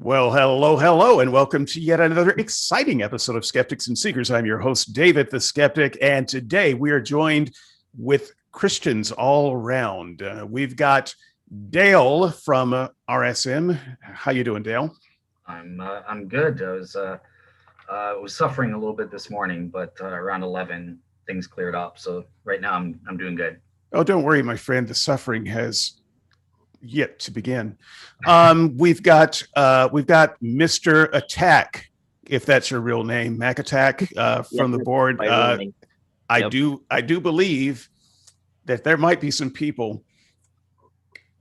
Well, hello, and welcome to yet another exciting episode of Skeptics and Seekers. I'm your host, David the Skeptic, and today we are joined with Christians all around. We've got Dale from RSM. How you doing, Dale? I'm good. I was suffering a little bit this morning, but around 11 things cleared up. So right now I'm doing good. Oh, don't worry, my friend. The suffering has yet to begin. We've got Mr. Attack, if that's your real name, Mac Attack, from the board. I do believe that there might be some people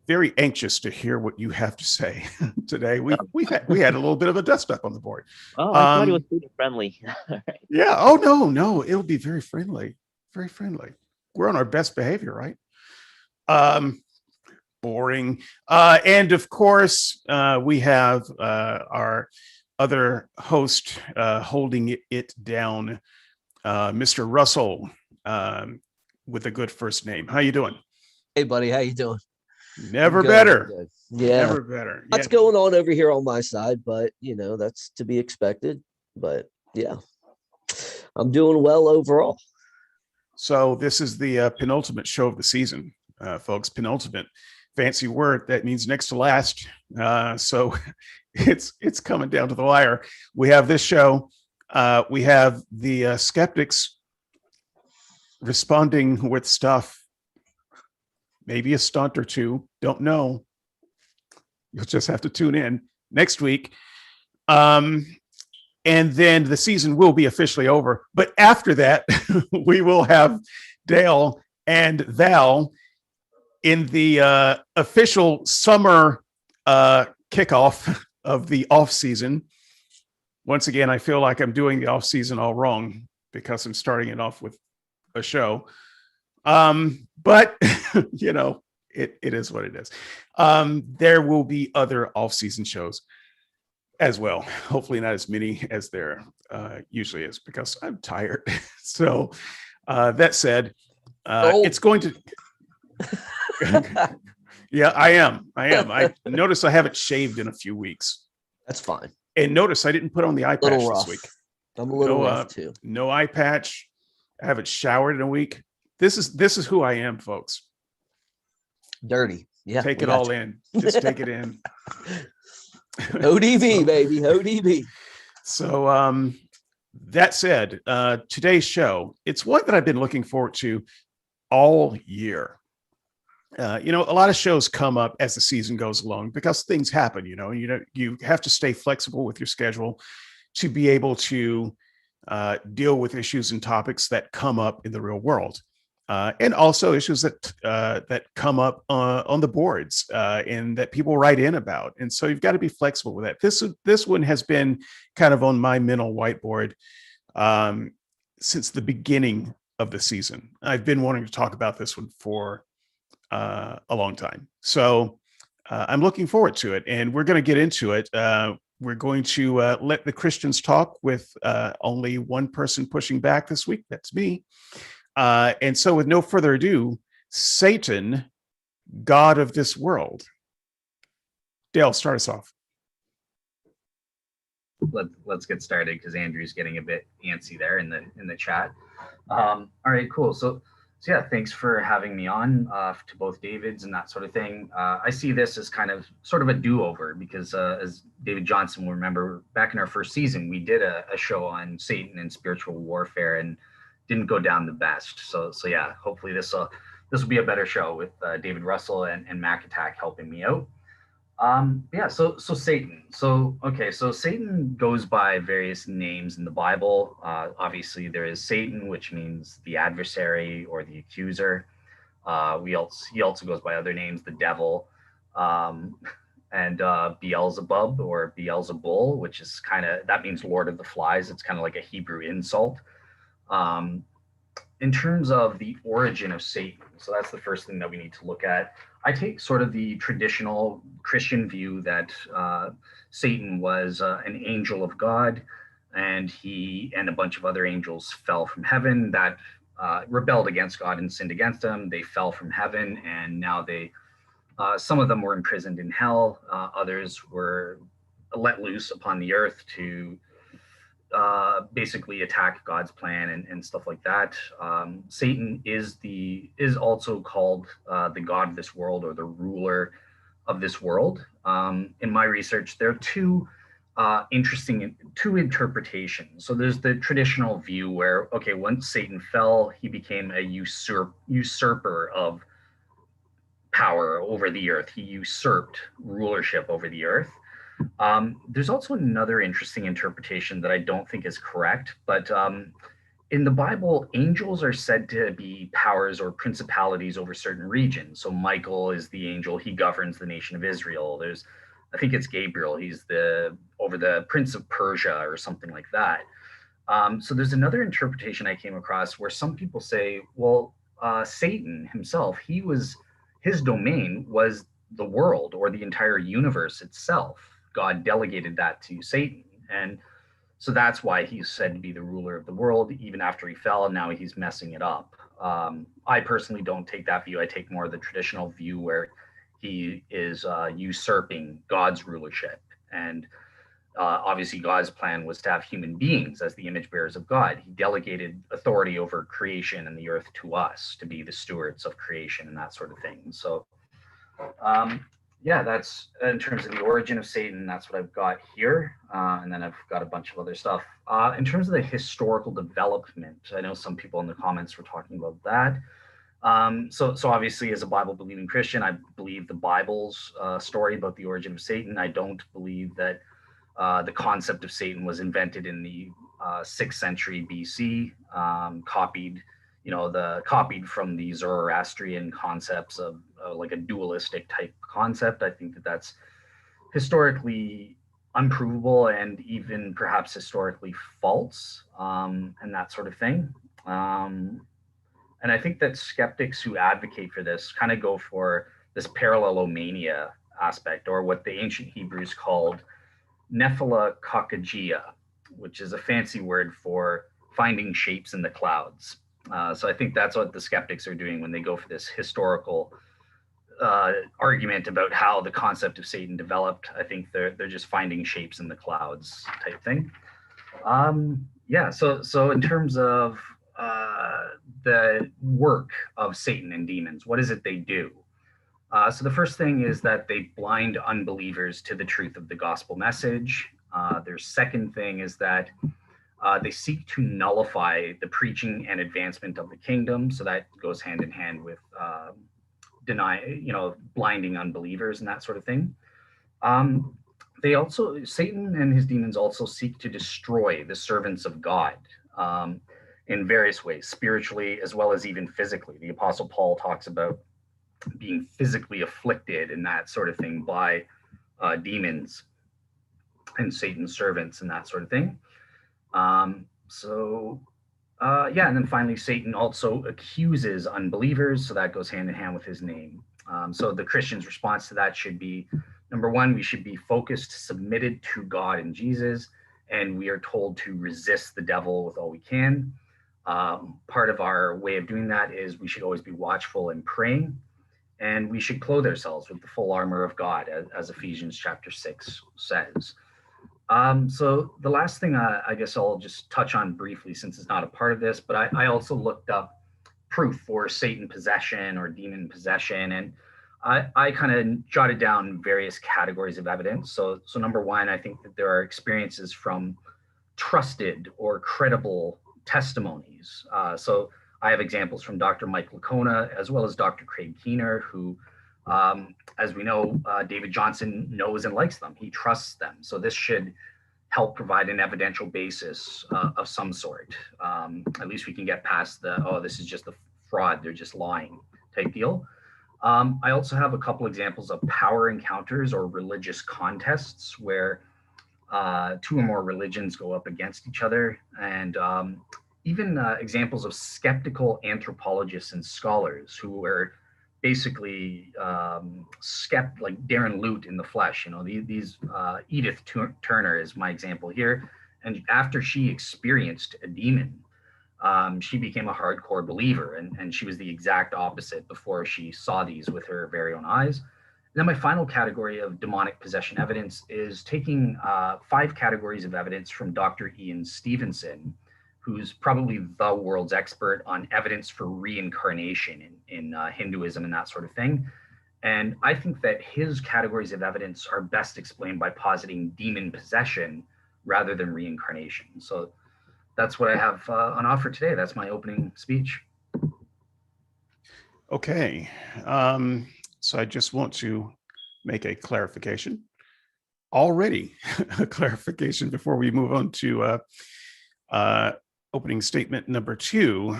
very anxious to hear what you have to say today. We had a little bit of a dust up on the board. Oh, I thought it was pretty friendly. Yeah. Oh no, it'll be very friendly, very friendly. We're on our best behavior, right? Boring. And of course, we have our other host holding it down, Mr. Russell, with a good first name. How you doing? Hey, buddy, how you doing? Never better. Yeah. Never better. What's going on over here on my side, but that's to be expected. But yeah, I'm doing well overall. So this is the penultimate show of the season, folks. Penultimate, fancy word that means next to last. So it's coming down to the wire. We have this show. We have the skeptics responding with stuff. Maybe a stunt or two. Don't know. You'll just have to tune in next week. And then the season will be officially over. But after that, we will have Dale and Val in the official summer kickoff of the off season. Once again, I feel like I'm doing the off season all wrong because I'm starting it off with a show. But it is what it is. There will be other off-season shows as well. Hopefully not as many as there usually is because I'm tired. So that said, it's going to. Yeah, I am. I notice I haven't shaved in a few weeks. That's fine. And notice I didn't put on the eye patch this week. I'm a little rough too. No eye patch. I haven't showered in a week. This is who I am, folks. Dirty. Yeah. Take it all in. Just take it in. ODB, baby. ODB. So that said, today's show, it's one that I've been looking forward to all year. A lot of shows come up as the season goes along because things happen, you have to stay flexible with your schedule to be able to deal with issues and topics that come up in the real world. And also issues that come up on the boards and that people write in about. And so you've got to be flexible with that. This one has been kind of on my mental whiteboard since the beginning of the season. I've been wanting to talk about this one for a long time. So I'm looking forward to it. And we're going to get into it. We're going to let the Christians talk with only one person pushing back this week. That's me. And so with no further ado, Satan, God of this world. Dale, start us off. Let's get started because Andrew's getting a bit antsy there in the chat. All right, cool. So yeah, thanks for having me on to both Davids and that sort of thing. I see this as kind of sort of a do-over because as David Johnson will remember, back in our first season, we did a show on Satan and spiritual warfare and didn't go down the best. So yeah, hopefully this will be a better show with David Russell and Mac Attack helping me out. So Satan. So Satan goes by various names in the Bible. Obviously there is Satan, which means the adversary or the accuser. He also goes by other names, the devil, and Beelzebub or Beelzebul, which is that means Lord of the Flies. It's kind of like a Hebrew insult. In terms of the origin of Satan, so that's the first thing that we need to look at. I take sort of the traditional Christian view that Satan was an angel of God, and he and a bunch of other angels fell from heaven that rebelled against God and sinned against him. They fell from heaven, and now some of them were imprisoned in hell. Others were let loose upon the earth to basically attack God's plan and stuff like that. Satan is also called the god of this world, or the ruler of this world. In my research, there are two interpretations. So there's the traditional view where, okay, once Satan fell, he became a usurper of power over the earth. He usurped rulership over the earth. There's also another interesting interpretation that I don't think is correct, but in the Bible, angels are said to be powers or principalities over certain regions. So Michael is the angel; he governs the nation of Israel. I think it's Gabriel; he's over the Prince of Persia or something like that. So there's another interpretation I came across where some people say, well, Satan himself, his domain was the world or the entire universe itself. God delegated that to Satan. And so that's why he's said to be the ruler of the world, even after he fell, and now he's messing it up. I personally don't take that view. I take more of the traditional view where he is usurping God's rulership. And obviously, God's plan was to have human beings as the image bearers of God. He delegated authority over creation and the earth to us to be the stewards of creation and that sort of thing. So, yeah, that's in terms of the origin of Satan. That's what I've got here. And then I've got a bunch of other stuff. In terms of the historical development, I know some people in the comments were talking about that. So obviously, as a Bible-believing Christian, I believe the Bible's story about the origin of Satan. I don't believe that the concept of Satan was invented in the 6th century BC, copied from the Zoroastrian concepts of like a dualistic type concept. I think that that's historically unprovable and even perhaps historically false, and that sort of thing. And I think that skeptics who advocate for this kind of go for this parallelomania aspect, or what the ancient Hebrews called nephilokokagia, which is a fancy word for finding shapes in the clouds. So I think that's what the skeptics are doing when they go for this historical argument about how the concept of Satan developed. I think they're just finding shapes in the clouds type thing. Yeah. So in terms of the work of Satan and demons, what is it they do? So the first thing is that they blind unbelievers to the truth of the gospel message. Their second thing is that they seek to nullify the preaching and advancement of the kingdom. So that goes hand in hand with blinding unbelievers and that sort of thing. Satan and his demons also seek to destroy the servants of God in various ways, spiritually as well as even physically. The Apostle Paul talks about being physically afflicted and that sort of thing by demons and Satan's servants and that sort of thing. And then finally, Satan also accuses unbelievers, so that goes hand in hand with his name. So the Christian's response to that should be, number one, we should be focused, submitted to God and Jesus, and we are told to resist the devil with all we can. Part of our way of doing that is we should always be watchful and praying, and we should clothe ourselves with the full armor of God, as Ephesians chapter 6 says. So the last thing I guess I'll just touch on briefly, since it's not a part of this, but I also looked up proof for Satan possession or demon possession, and I kind of jotted down various categories of evidence. So number one, I think that there are experiences from trusted or credible testimonies. So I have examples from Dr. Mike Lacona as well as Dr. Craig Keener, who, as we know, David Johnson knows and likes them. He trusts them. So this should help provide an evidential basis of some sort. At least we can get past this is just a fraud, they're just lying type deal. I also have a couple examples of power encounters or religious contests where two or more religions go up against each other, and even examples of skeptical anthropologists and scholars who were basically like Darren Lute in the flesh. These Edith Turner is my example here, and after she experienced a demon, she became a hardcore believer, and she was the exact opposite before she saw these with her very own eyes. Then my final category of demonic possession evidence is taking 5 categories of evidence from Dr. Ian Stevenson, who's probably the world's expert on evidence for reincarnation in Hinduism and that sort of thing. And I think that his categories of evidence are best explained by positing demon possession rather than reincarnation. So that's what I have on offer today. That's my opening speech. Okay. So I just want to make a clarification. Already a clarification before we move on to opening statement number 2.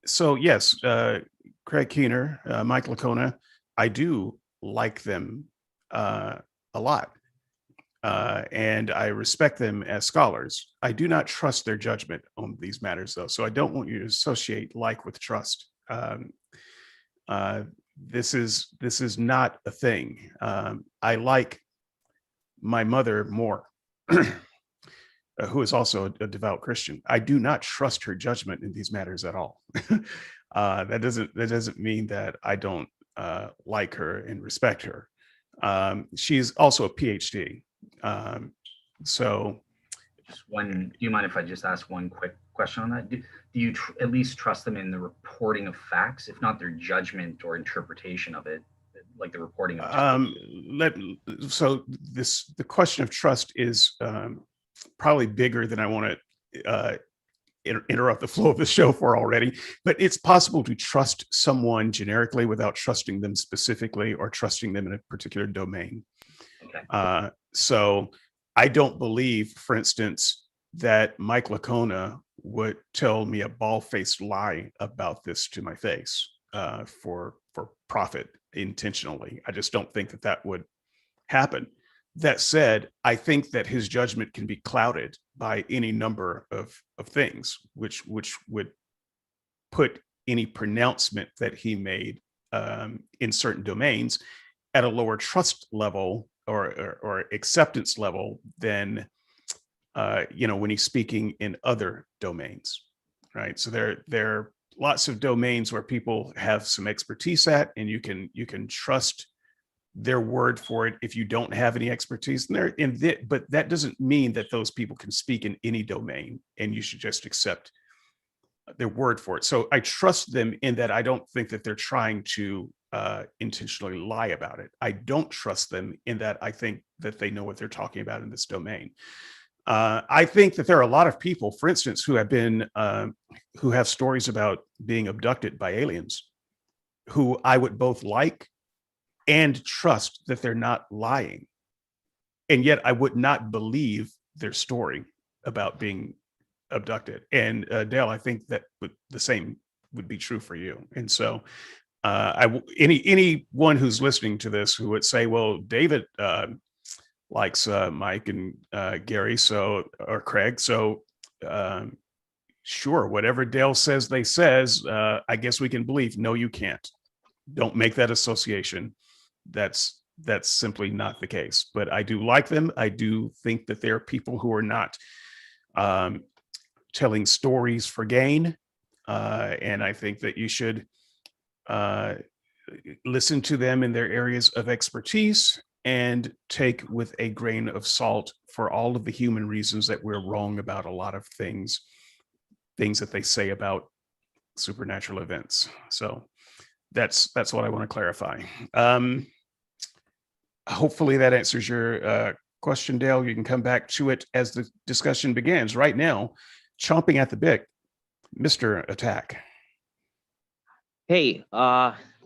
So yes, Craig Keener, Mike Licona, I do like them a lot. And I respect them as scholars. I do not trust their judgment on these matters, though. So I don't want you to associate like with trust. This is not a thing. I like my mother more, who is also a devout Christian. I do not trust her judgment in these matters at all. That doesn't mean that I don't like her and respect her. She's also a PhD. So just one, do you mind if I just ask one quick question on that? Do you at least trust them in the reporting of facts, if not their judgment or interpretation of it, like the reporting of the question of trust is probably bigger than I want to interrupt the flow of the show for already, but it's possible to trust someone generically without trusting them specifically or trusting them in a particular domain. Okay. So I don't believe, for instance, that Mike Licona would tell me a bald-faced lie about this to my face for profit intentionally. I just don't think that would happen. That said, I think that his judgment can be clouded by any number of things, which would put any pronouncement that he made in certain domains at a lower trust level or acceptance level than when he's speaking in other domains, right? So there are lots of domains where people have some expertise at, and you can trust their word for it if you don't have any expertise in there. But that doesn't mean that those people can speak in any domain, and you should just accept their word for it. So I trust them in that. I don't think that they're trying to intentionally lie about it. I don't trust them in that. I think that they know what they're talking about in this domain. I think that there are a lot of people, for instance, who have stories about being abducted by aliens, who I would both like and trust that they're not lying. And yet I would not believe their story about being abducted. And Dale, I think that the same would be true for you. And so anyone who's listening to this who would say, well, David likes Mike and Gary, or Craig, so sure, whatever Dale says I guess we can believe. No, you can't. Don't make that association. That's simply not the case. But I do like them. I do think that there are people who are not telling stories for gain, and I think that you should listen to them in their areas of expertise and take with a grain of salt for all of the human reasons that we're wrong about a lot of things that they say about supernatural events. So that's what I want to clarify. Hopefully that answers your question, Dale. You can come back to it as the discussion begins. Right now, chomping at the bit, Mr. Attack. Hey,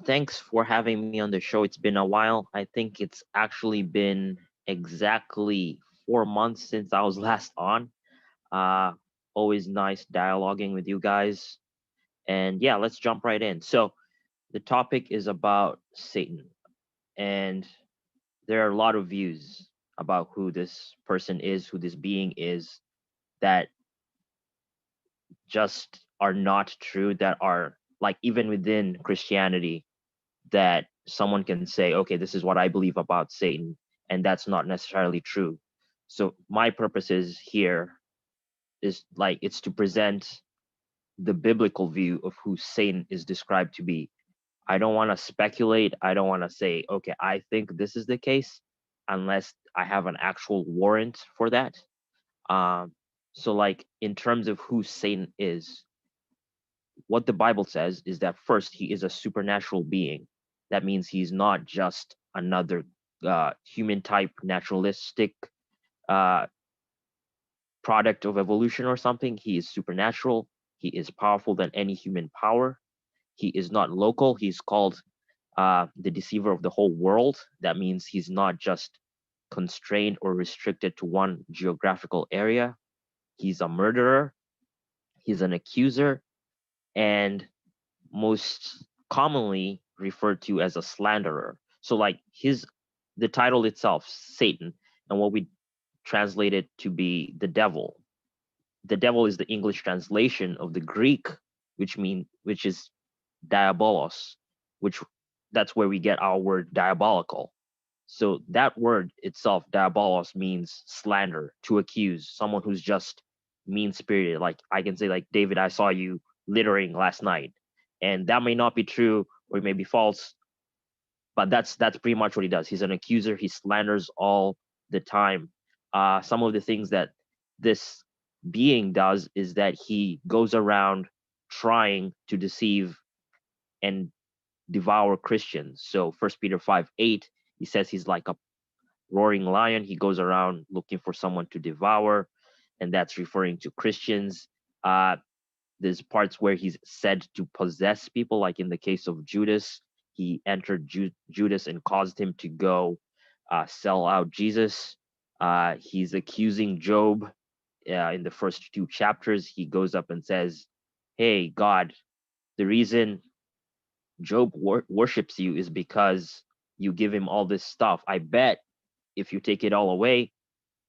thanks for having me on the show. It's been a while. I think it's actually been exactly 4 months since I was last on. Always nice dialoguing with you guys. And yeah, let's jump right in. So the topic is about Satan. And there are a lot of views about who this person is, who this being is, that just are not true, that are like even within Christianity, that someone can say, okay, this is what I believe about Satan, and that's not necessarily true. So my purpose is here is like, it's to present the biblical view of who Satan is described to be. I don't want to speculate. I don't want to say, okay, I think this is the case, unless I have an actual warrant for that. So like in terms of who Satan is, what the Bible says is that first, he is a supernatural being. That means he's not just another human type naturalistic uh, product of evolution or something. He is supernatural. He is powerful than any human power. He is not local. He's called the deceiver of the whole world. That means he's not just constrained or restricted to one geographical area. He's a murderer. He's an accuser, and most commonly referred to as a slanderer. So like the title itself, Satan, and what we translate it to be the devil. The devil is the English translation of the Greek, which is diabolos, which that's where we get our word diabolical. So that word itself, diabolos, means slander, to accuse, someone who's just mean spirited. Like I can say, like, David, I saw you littering last night, and that may not be true or it may be false, but that's pretty much what he does. He's an accuser. He slanders all the time. Some of the things that this being does is that he goes around trying to deceive and devour Christians. So 1 Peter 5:8, he says he's like a roaring lion. He goes around looking for someone to devour, and that's referring to Christians. There's parts where he's said to possess people, like in the case of Judas. He entered Judas and caused him to go sell out Jesus. He's accusing Job in the first 2 chapters. He goes up and says, hey, God, the reason Job worships you is because you give him all this stuff. I bet if you take it all away,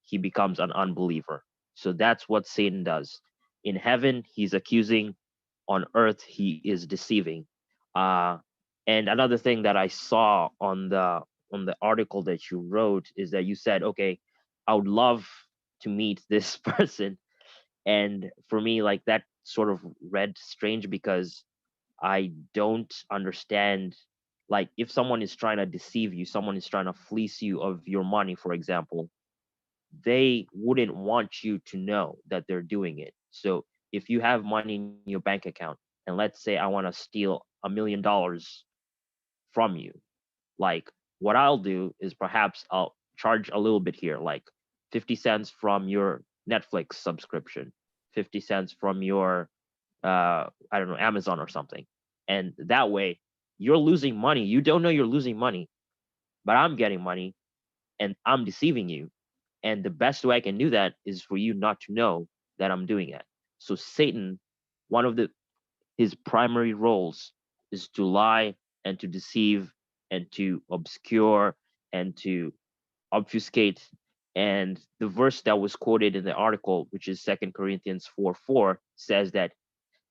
he becomes an unbeliever. So that's what Satan does. In heaven, he's accusing. On earth, he is deceiving. And another thing that I saw on the article that you wrote is that you said, okay, I would love to meet this person. And for me, like, that sort of read strange, because I don't understand, like, if someone is trying to deceive you, someone is trying to fleece you of your money, for example, they wouldn't want you to know that they're doing it. So if you have money in your bank account, and let's say I want to steal $1 million from you, like, what I'll do is perhaps I'll charge a little bit here, like 50 cents from your Netflix subscription, 50 cents from your I don't know, Amazon or something. And that way you're losing money. You don't know you're losing money, but I'm getting money and I'm deceiving you. And the best way I can do that is for you not to know that I'm doing it. So Satan, one of his primary roles is to lie and to deceive and to obscure and to obfuscate. And the verse that was quoted in the article, which is 2 Corinthians 4:4, says that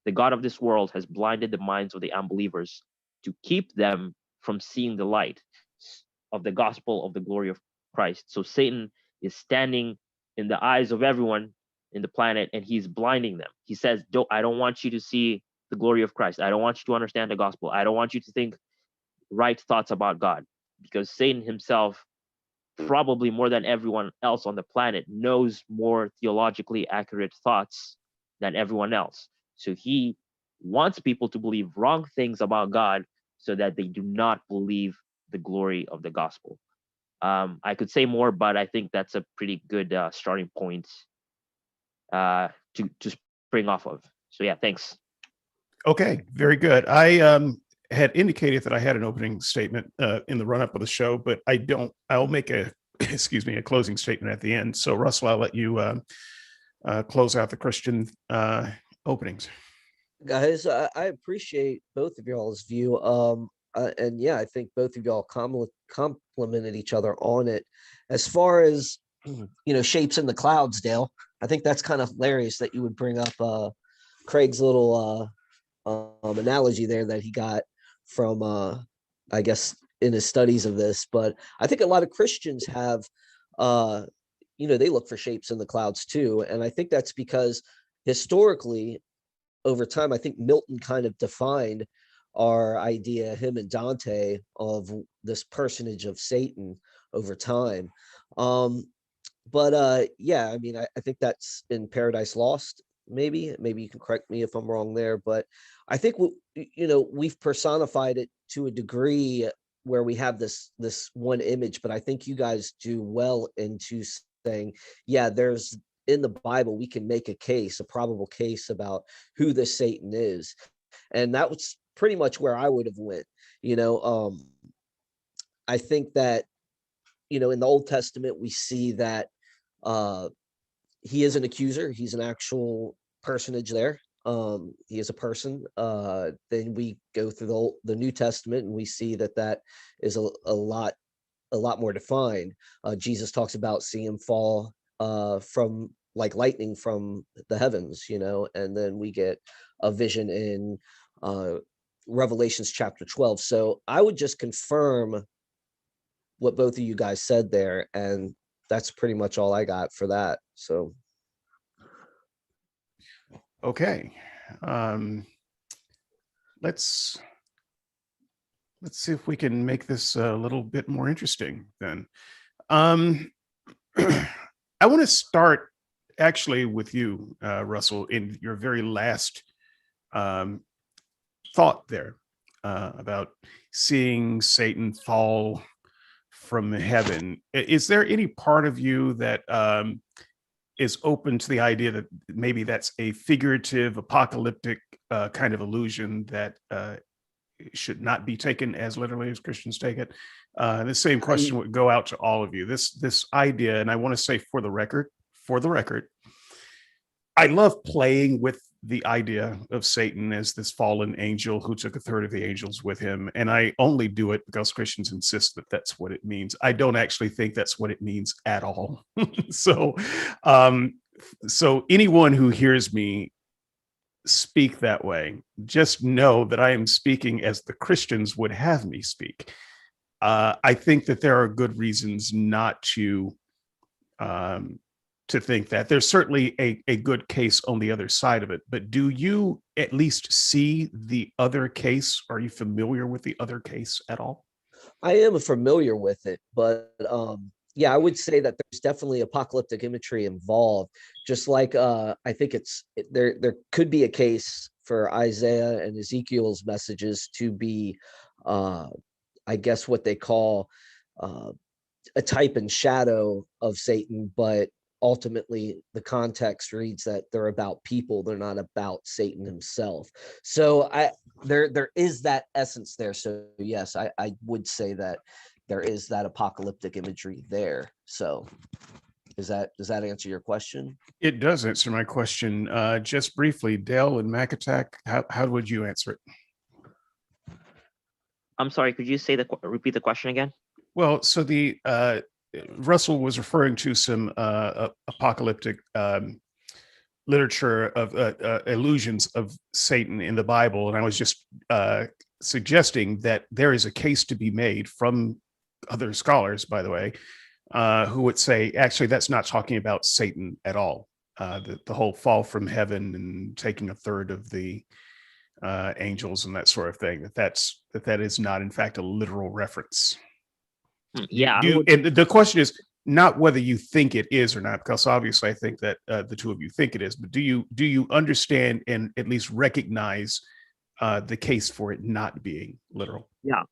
the God of this world has blinded the minds of the unbelievers to keep them from seeing the light of the gospel of the glory of Christ. So Satan is standing in the eyes of everyone in the planet, and he's blinding them. He says, I don't want you to see the glory of Christ. I don't want you to understand the gospel. I don't want you to think right thoughts about God, because Satan himself, probably more than everyone else on the planet, knows more theologically accurate thoughts than everyone else. So he wants people to believe wrong things about God so that they do not believe the glory of the gospel. I could say more, but I think that's a pretty good starting point to spring off of. So yeah, thanks. Okay, very good. I had indicated that I had an opening statement in the run-up of the show, but I don't. I'll make a a closing statement at the end. So Russell, I'll let you close out the Christian openings. Guys, I appreciate both of y'all's view. And yeah, I think both of y'all complimented each other on it. As far as, shapes in the clouds, Dale, I think that's kind of hilarious that you would bring up Craig's little analogy there that he got from, I guess, in his studies of this. But I think a lot of Christians have, they look for shapes in the clouds too. And I think that's because historically, over time, I think Milton kind of defined our idea, him and Dante, of this personage of Satan over time. But yeah, I mean, I think that's in Paradise Lost. Maybe you can correct me if I'm wrong there, but I think we've personified it to a degree where we have this one image. But I think you guys do well into saying, yeah, there's in the Bible we can make a case, a probable case about who this Satan is, and that was pretty much where I would have went. I think that in the Old Testament we see that uh, he is an accuser. He's an actual personage there. He is a person. Then we go through the New Testament and we see that is a lot more defined. Jesus talks about seeing him fall from like lightning from the heavens, and then we get a vision in Revelations chapter 12. So I would just confirm what both of you guys said there, and that's pretty much all I got for that. So Okay. Let's see if we can make this a little bit more interesting then. I want to start actually with you, Russell, in your very last thought there about seeing Satan fall from heaven. Is there any part of you that is open to the idea that maybe that's a figurative, apocalyptic kind of illusion that should not be taken as literally as Christians take it? The same question would go out to all of you. This idea, and I want to say for the record, I love playing with the idea of Satan as this fallen angel who took a third of the angels with him. And I only do it because Christians insist that that's what it means. I don't actually think that's what it means at all. So anyone who hears me speak that way, just know that I am speaking as the Christians would have me speak. I think that there are good reasons not to think that. There's certainly a good case on the other side of it, but do you at least see the other case? Are you familiar with the other case at all? I am familiar with it, but yeah, I would say that there's definitely apocalyptic imagery involved. Just like I think there could be a case for Isaiah and Ezekiel's messages to be, I guess, what they call a type and shadow of Satan, but ultimately the context reads that they're about people, they're not about Satan himself. So there is that essence there. So yes, I would say that there is that apocalyptic imagery there. So does that answer your question? It does answer my question. Just briefly, Dale and Mac Attack, how would you answer it? I'm sorry, could you repeat the question again? Well, so the Russell was referring to some apocalyptic literature of illusions of Satan in the Bible, and I was just suggesting that there is a case to be made from other scholars, by the way, who would say, actually, that's not talking about Satan at all. The whole fall from heaven and taking a third of the angels and that sort of thing, that is not, in fact, a literal reference. Yeah. And the question is not whether you think it is or not, because obviously I think that the two of you think it is, but do you understand and at least recognize the case for it not being literal?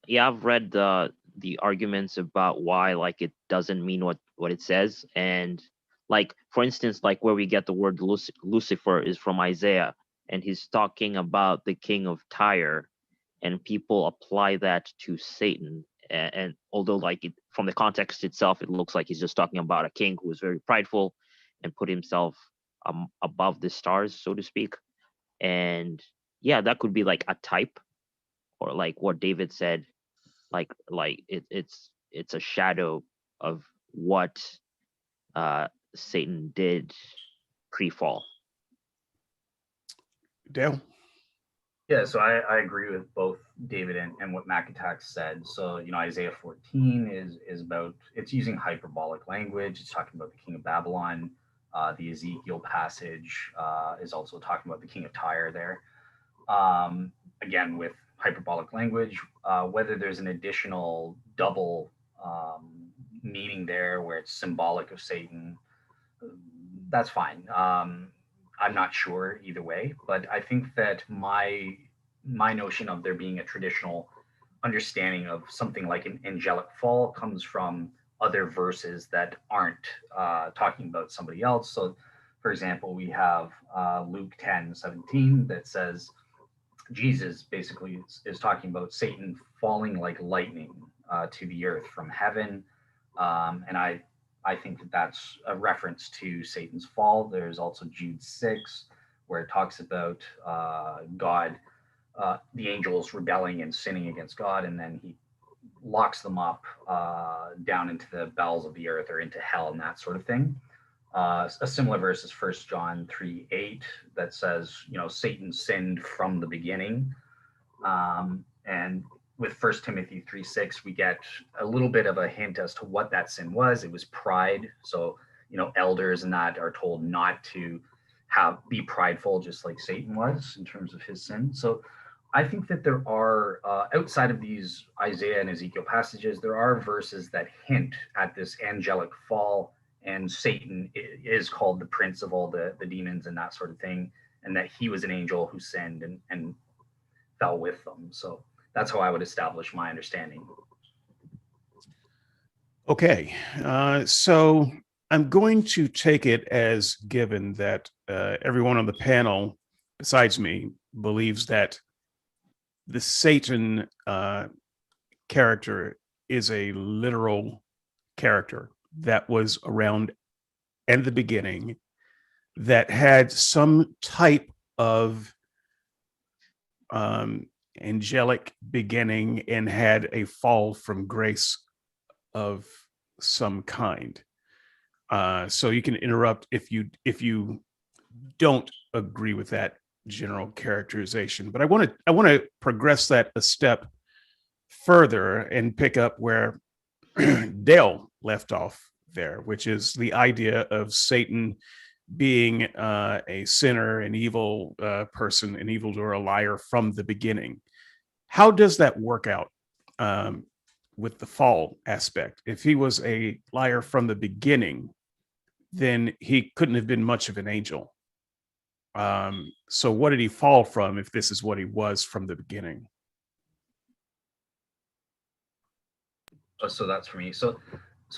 Yeah, I've read the arguments about why like it doesn't mean what it says, and like for instance, like where we get the word Lucifer is from Isaiah, and he's talking about the king of Tyre, and people apply that to Satan. And although like from the context itself, it looks like he's just talking about a king who was very prideful and put himself above the stars, so to speak. And yeah, that could be like a type, or like what David said, like it's a shadow of what Satan did pre-fall. Dale? Yeah, so I agree with both David and what Mac Attack said. So, Isaiah 14 is about, it's using hyperbolic language. It's talking about the king of Babylon. The Ezekiel passage is also talking about the king of Tyre there. Again, with hyperbolic language, whether there's an additional double meaning there where it's symbolic of Satan, that's fine. I'm not sure either way, but I think that my notion of there being a traditional understanding of something like an angelic fall comes from other verses that aren't talking about somebody else. So, for example, we have Luke 10:17 that says Jesus basically is talking about Satan falling like lightning to the earth from heaven, and I think that that's a reference to Satan's fall. There's also Jude 6, where it talks about God, the angels rebelling and sinning against God, and then he locks them up down into the bowels of the earth or into hell and that sort of thing. A similar verse is 1 John 3:8 that says, Satan sinned from the beginning. And with 1 Timothy 3:6, we get a little bit of a hint as to what that sin was. It was pride. So, elders and that are told not to be prideful, just like Satan was in terms of his sin. So I think that there are, outside of these Isaiah and Ezekiel passages, there are verses that hint at this angelic fall, and Satan is called the prince of all the demons and that sort of thing, and that he was an angel who sinned and fell with them. So that's how I would establish my understanding. Okay, so I'm going to take it as given that everyone on the panel, besides me, believes that the Satan character is a literal character that was around in the beginning, that had some type of angelic beginning and had a fall from grace of some kind. So you can interrupt if you don't agree with that general characterization, but I want to progress that a step further and pick up where Dale left off there, which is the idea of Satan being a sinner, an evil person, an evildoer, a liar from the beginning. How does that work out with the fall aspect? If he was a liar from the beginning, then he couldn't have been much of an angel. So what did he fall from if this is what he was from the beginning? So that's for me. So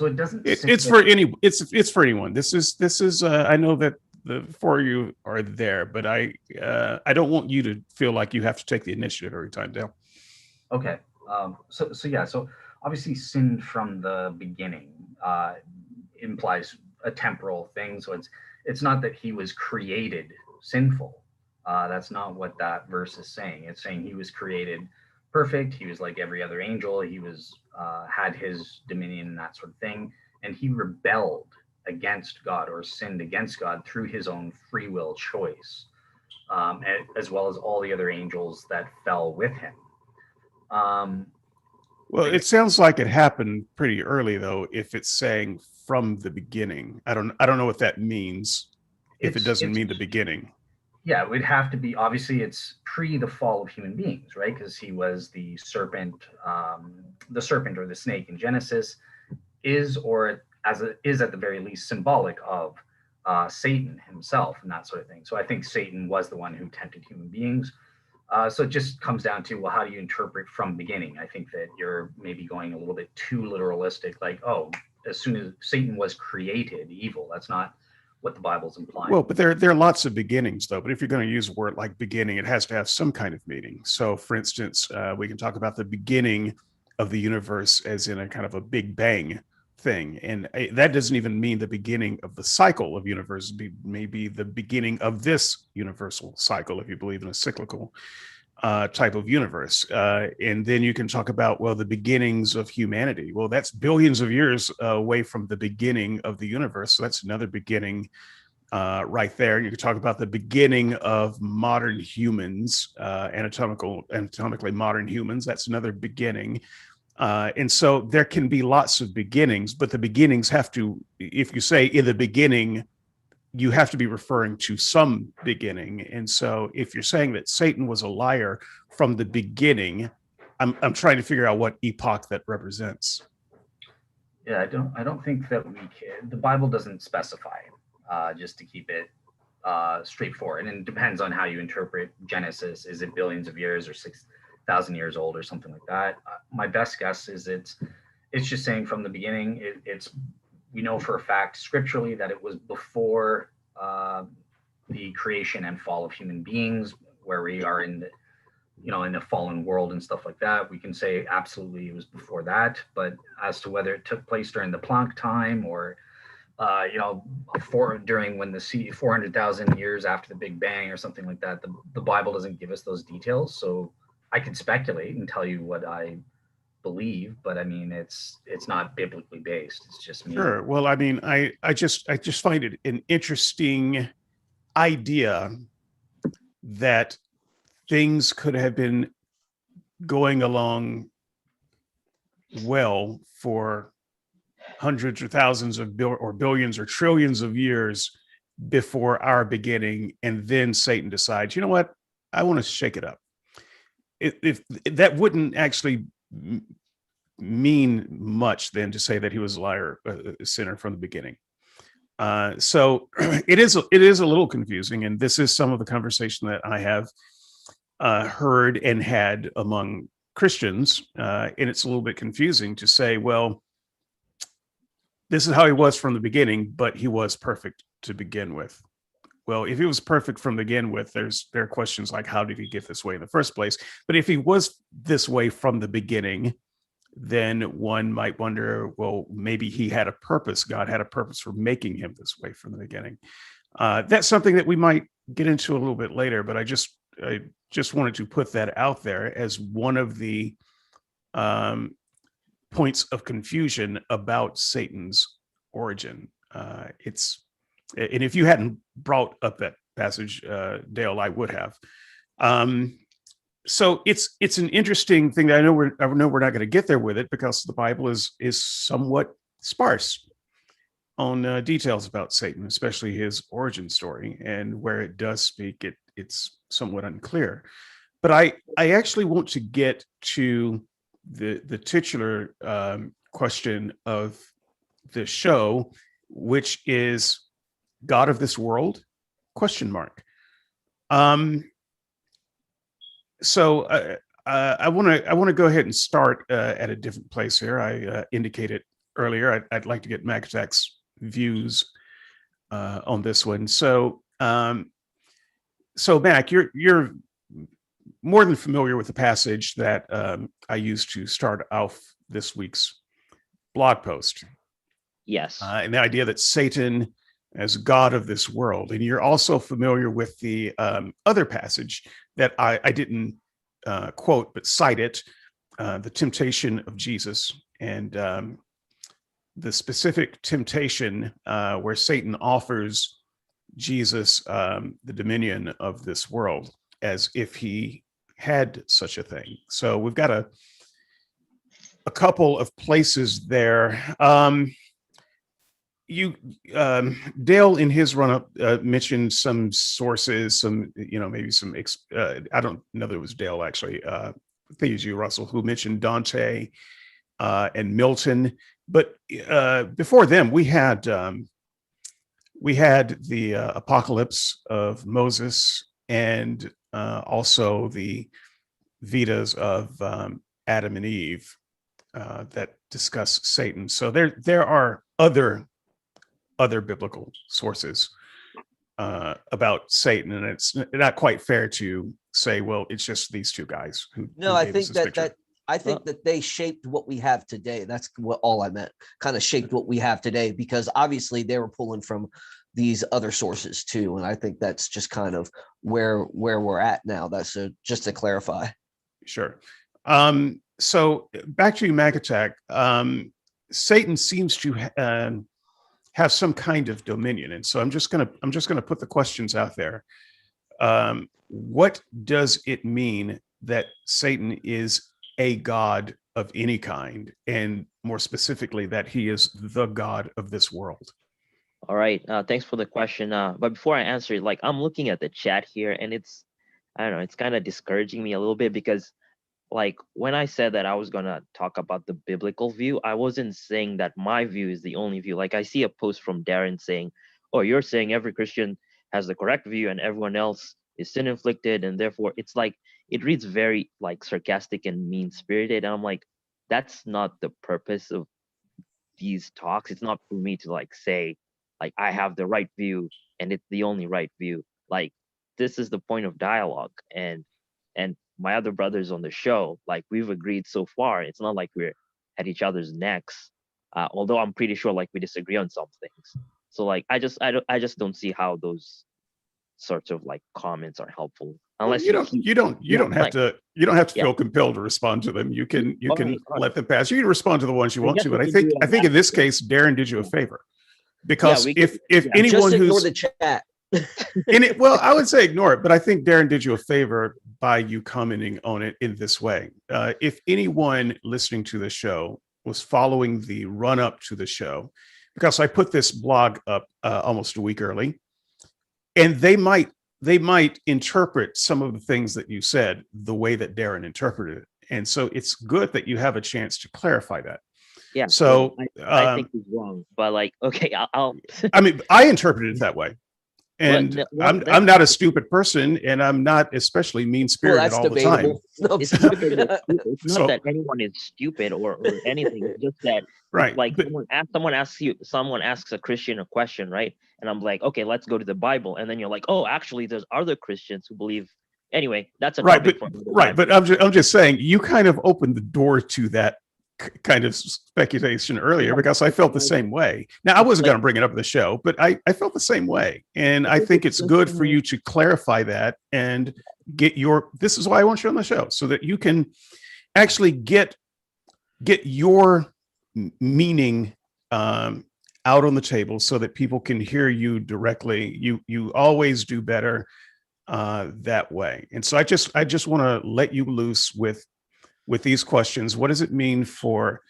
it doesn't. It's for anyone. This is. I know that the four of you are there, but I don't want you to feel like you have to take the initiative every time, Dale. Okay. So obviously, sin from the beginning implies a temporal thing. So it's not that he was created sinful. That's not what that verse is saying. It's saying he was created perfect. He was like every other angel. He was had his dominion and that sort of thing, and he rebelled against God or sinned against God through his own free will choice, as well as all the other angels that fell with him. Well, it sounds like it happened pretty early, though. If it's saying from the beginning, I don't know what that means. If it doesn't mean the beginning. Yeah, it would have to be, obviously it's pre the fall of human beings, right? Because he was the serpent or the snake in Genesis is at the very least symbolic of Satan himself and that sort of thing. So I think Satan was the one who tempted human beings. So it just comes down to, well, how do you interpret from beginning? I think that you're maybe going a little bit too literalistic, like, oh, as soon as Satan was created evil. That's not what the Bible's implying. Well, but there are lots of beginnings, though. But if you're going to use a word like beginning, it has to have some kind of meaning. So, for instance, we can talk about the beginning of the universe as in a kind of a Big Bang thing, and that doesn't even mean the beginning of the cycle of universe. Maybe the beginning of this universal cycle, if you believe in a cyclical type of universe. And then you can talk about, well, the beginnings of humanity. Well, that's billions of years away from the beginning of the universe. So that's another beginning right there. You can talk about the beginning of modern humans, anatomically modern humans. That's another beginning. And so there can be lots of beginnings, but the beginnings have to, if you say in the beginning, you have to be referring to some beginning. And so if you're saying that Satan was a liar from the beginning, I'm trying to figure out what epoch that represents. Yeah, I don't think that we can. The Bible doesn't specify, just to keep it straightforward. And it depends on how you interpret Genesis. Is it billions of years or 6,000 years old or something like that? My best guess is it's just saying from the beginning. We know for a fact scripturally that it was before the creation and fall of human beings, where we are in the in a fallen world and stuff like that. We can say absolutely it was before that, but as to whether it took place during the Planck time or during when the 400,000 years after the Big Bang or something like that, the Bible doesn't give us those details. So I can speculate and tell you what I believe, but I mean it's not biblically based. It's just me. Sure. Well, I mean, I just find it an interesting idea that things could have been going along well for hundreds or thousands of or billions or trillions of years before our beginning, and then Satan decides, you know what, I want to shake it up. If that wouldn't actually mean much then to say that he was a liar, a sinner from the beginning. So it is a little confusing, and this is some of the conversation that I have heard and had among Christians, and it's a little bit confusing to say, well, this is how he was from the beginning, but he was perfect to begin with. Well, if he was perfect from the begin with, there are questions like, how did he get this way in the first place? But if he was this way from the beginning, then one might wonder, well, maybe he had a purpose. God had a purpose for making him this way from the beginning. That's something that we might get into a little bit later, but I just wanted to put that out there as one of the points of confusion about Satan's origin. And if you hadn't brought up that passage, Dale, I would have. So it's an interesting thing that I know we're not going to get there with it, because the Bible is somewhat sparse on details about Satan, especially his origin story, and where it does speak, it's somewhat unclear. But I actually want to get to the titular question of the show, which is God of this world? ? So I want to go ahead and start at a different place here. I indicated earlier I'd like to get Magtech's views on this one. So Mac, you're more than familiar with the passage that I used to start off this week's blog post. Yes. And the idea that Satan as God of this world. And you're also familiar with the other passage that I didn't quote, but cite it, the temptation of Jesus, and the specific temptation where Satan offers Jesus the dominion of this world as if he had such a thing. So we've got a couple of places there. Dale in his run-up mentioned some sources, maybe some I don't know that it was Dale actually. I think it was you, Russell, who mentioned Dante and Milton. But before them, we had the Apocalypse of Moses, and also the Vedas of Adam and Eve that discuss Satan. So there are other biblical sources about Satan, and it's not quite fair to say, well, it's just these two guys who. No, who I gave think us this picture. I think that they shaped what we have today. That's what all I meant. Kind of shaped what we have today, because obviously they were pulling from these other sources too, and I think that's just kind of where we're at now. That's just to clarify. Sure. So back to you, Magatak. Satan seems to have some kind of dominion, and so I'm just gonna put the questions out there. What does it mean that Satan is a god of any kind, and more specifically, that he is the god of this world? All right. Thanks for the question. But before I answer it, like I'm looking at the chat here, and I don't know, it's kind of discouraging me a little bit because, like, when I said that I was gonna talk about the biblical view, I wasn't saying that my view is the only view. Like, I see a post from Darren saying, "Oh, you're saying every Christian has the correct view and everyone else is sin inflicted," and therefore, it's like it reads very like sarcastic and mean spirited. And I'm like, that's not the purpose of these talks. It's not for me to like say like I have the right view and it's the only right view. Like this is the point of dialogue, and my other brothers on the show, like we've agreed so far. It's not like we're at each other's necks. Although I'm pretty sure like we disagree on some things. So like I just don't see how those sorts of like comments are helpful Well, unless you keep you don't have like to yeah. feel compelled to respond to them. You can All right, all right. let them pass. You can respond to the ones you I want guess to, we but can do it I on think that. in this case, Darren did you a favor Yeah, because we could. if Yeah, anyone Just ignore who's the chat. well, I would say ignore it, but I think Darren did you a favor by you commenting on it in this way. If anyone listening to the show was following the run up to the show, because I put this blog up almost a week early, and they might interpret some of the things that you said the way that Darren interpreted it, and so it's good that you have a chance to clarify that. yeah. Well, So, I think he's wrong, but like okay, I'll I mean, I interpreted it that way. well, And well I'm that's not a stupid person, and I'm not especially mean Well, spirited that's all the time. debatable. No, I'm it's just not that kidding. you're stupid. It's not So that anyone is stupid or anything. It's just that it's right, like but someone asks a Christian a question, right? And I'm like, okay, let's go to the Bible. And then you're like, oh, actually, there's other Christians who believe. Anyway, that's a topic for another time. but I'm just saying you kind of opened the door to that kind of speculation earlier Yeah, because I felt the like, same way. Now I it's wasn't like going to bring it up in the show, but I felt the same way, and I I think think it's it's just good for you to clarify that and get your. This is why I want you on the show so that you can actually get your meaning out on the table so that people can hear you directly. You always do better that way. And so I just want to let you loose with these questions. What does it mean for all right.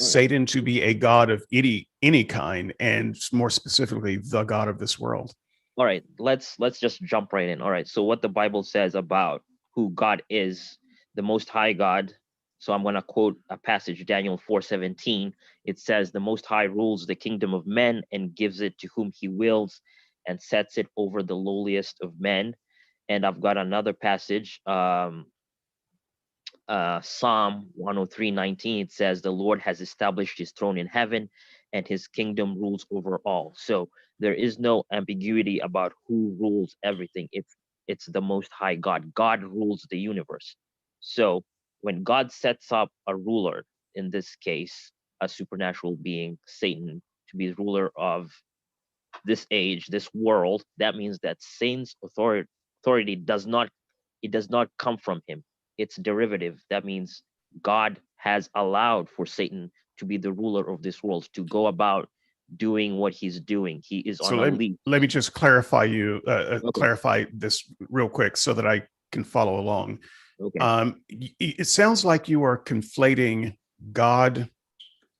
Satan to be a god of any kind, and more specifically, the god of this world? All right, let's just jump right in. All right, so what the Bible says about who God is, the Most High God. So I'm going to quote a passage, Daniel 4:17. It says, "The Most High rules the kingdom of men and gives it to whom He wills, and sets it over the lowliest of men." And I've got another passage, Psalm 103:19. It says, "The Lord has established His throne in heaven, and His kingdom rules over all." So there is no ambiguity about who rules everything. It's the Most High God. God rules the universe. So when God sets up a ruler, in this case, a supernatural being, Satan, to be the ruler of this age, this world, that means that Satan's authority does not come from him. It's derivative. That means God has allowed for Satan to be the ruler of this world, to go about doing what he's doing. He is So on a leash. let me just clarify Okay. clarify this real quick so that I can follow along. Okay. It sounds like you are conflating God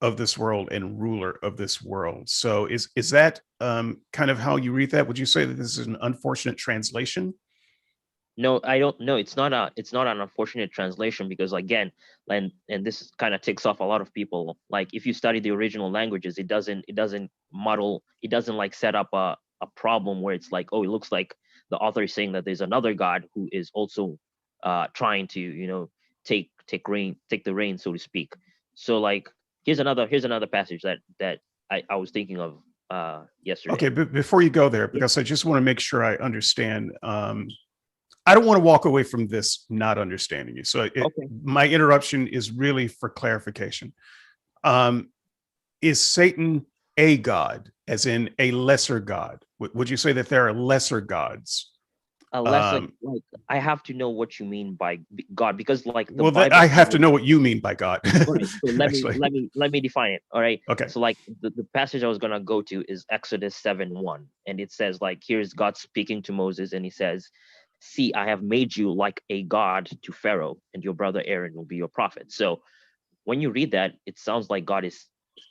of this world and ruler of this world. So is that kind of how you read that? Would you say that this is an unfortunate translation? No, I don't know. It's not an unfortunate translation because again, and this kind of ticks off a lot of people. Like if you study the original languages, it doesn't muddle, it doesn't like set up a problem where it's like, oh, it looks like the author is saying that there's another God who is also trying to, take the reign, so to speak. So like here's another passage that I was thinking of yesterday. Okay, but before you go there, Yeah. because I just want to make sure I understand. I don't want to walk away from this not understanding you. So Okay. my interruption is really for clarification. Um, is Satan a god, as in a lesser god? Would you say that there are lesser gods? Unless like I have to know what you mean by God, because like the Well, Bible I have to says- know what you mean by God. all right, so Actually, let me define it. All right. okay. So like the passage I was gonna go to is Exodus 7:1, and it says like here's God speaking to Moses, and he says, "See, I have made you like a god to Pharaoh, and your brother Aaron will be your prophet." So when you read that, it sounds like God is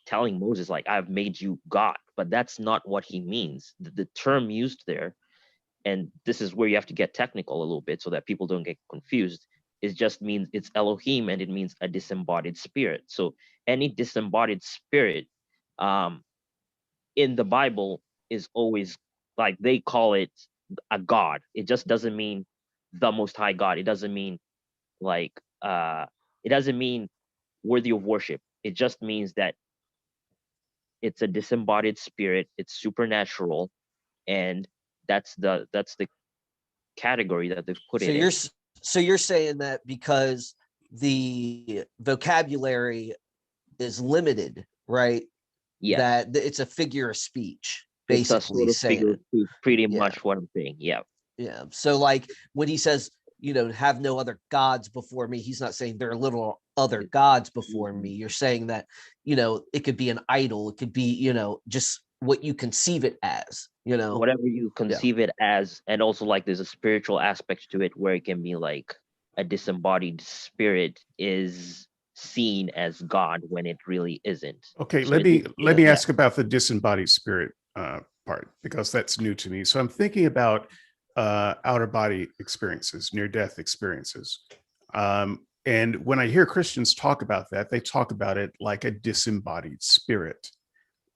telling Moses like I've made you God but that's not what he means. The term used there, and this is where you have to get technical a little bit so that people don't get confused, it just means it's Elohim, and it means a disembodied spirit. So any disembodied spirit in the Bible is always, like, they call it a god. It just doesn't mean the most high God. It doesn't mean like it doesn't mean worthy of worship. It just means that it's a disembodied spirit, it's supernatural, and that's the category that they've put So it in. you're saying that because the vocabulary is limited, right? Yes. That it's a figure of speech, It's a basically sort of saying figure it. of speech, pretty Yeah. much what I'm saying. Yeah. Yeah. So like when he says, have no other gods before me, he's not saying there are little other gods before me. You're saying that, it could be an idol. It could be, just what you conceive it as, Whatever you conceive it as. And also, like, there's a spiritual aspect to it where it can be like a disembodied spirit is seen as God when it really isn't. Okay, So let me yeah. ask about the disembodied spirit part, because that's new to me. So I'm thinking about outer body experiences, near death experiences. And when I hear Christians talk about that, they talk about it like a disembodied spirit.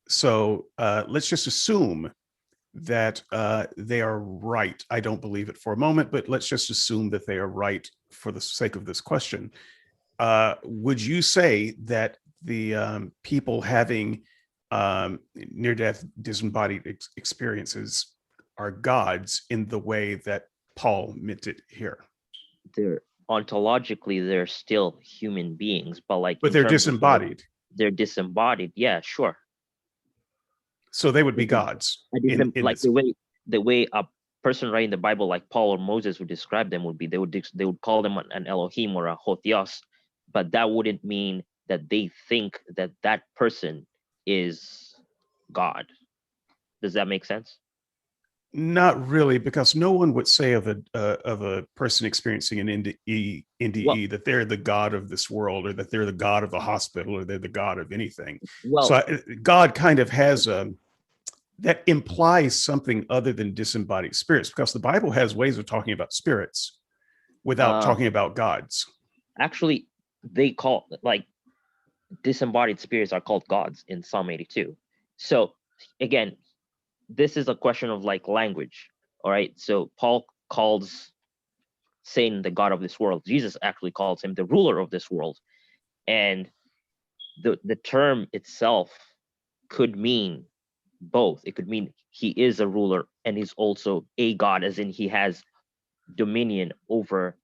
So let's just assume that they are right. I don't believe it for a moment, but let's just assume that they are right for the sake of this question. Would you say that the people having near-death disembodied experiences are gods in the way that Paul meant it here? They're ontologically, they're still human beings, but like, But in they're terms of, disembodied. they're disembodied. Yeah, sure. So they would be Because gods. in like this. the way a person writing the Bible, like Paul or Moses, would describe them would be, they would call them an Elohim or a Hotheos, but that wouldn't mean that they think that that person is God. Does that make sense? Not really, because no one would say of a person experiencing an NDE that they're the god of this world, or that they're the god of the hospital, or they're the god of anything. So God kind of has that implies something other than disembodied spirits, because the Bible has ways of talking about spirits without talking about gods. Actually, they call, like, disembodied spirits are called gods in Psalm 82. So again, this is a question of like language. All right. So Paul calls Satan the god of this world. Jesus actually calls him the ruler of this world. And the term itself could mean both. It could mean he is a ruler and he's also a god, as in he has dominion over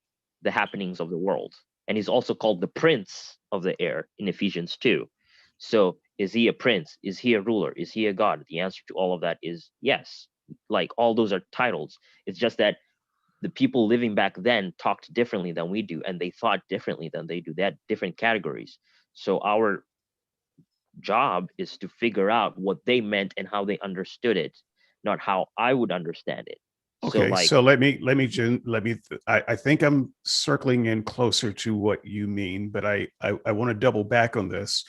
the happenings of the world. And he's also called the prince of the air in Ephesians 2. So is he a prince? Is he a ruler? Is he a god? The answer to all of that is yes. Like, all those are titles. It's just that the people living back then talked differently than we do, and they thought differently than they do. They had different categories. So our job is to figure out what they meant and how they understood it, not how I would understand it. Okay, so let me I think I'm circling in closer to what you mean, but I want to double back on this.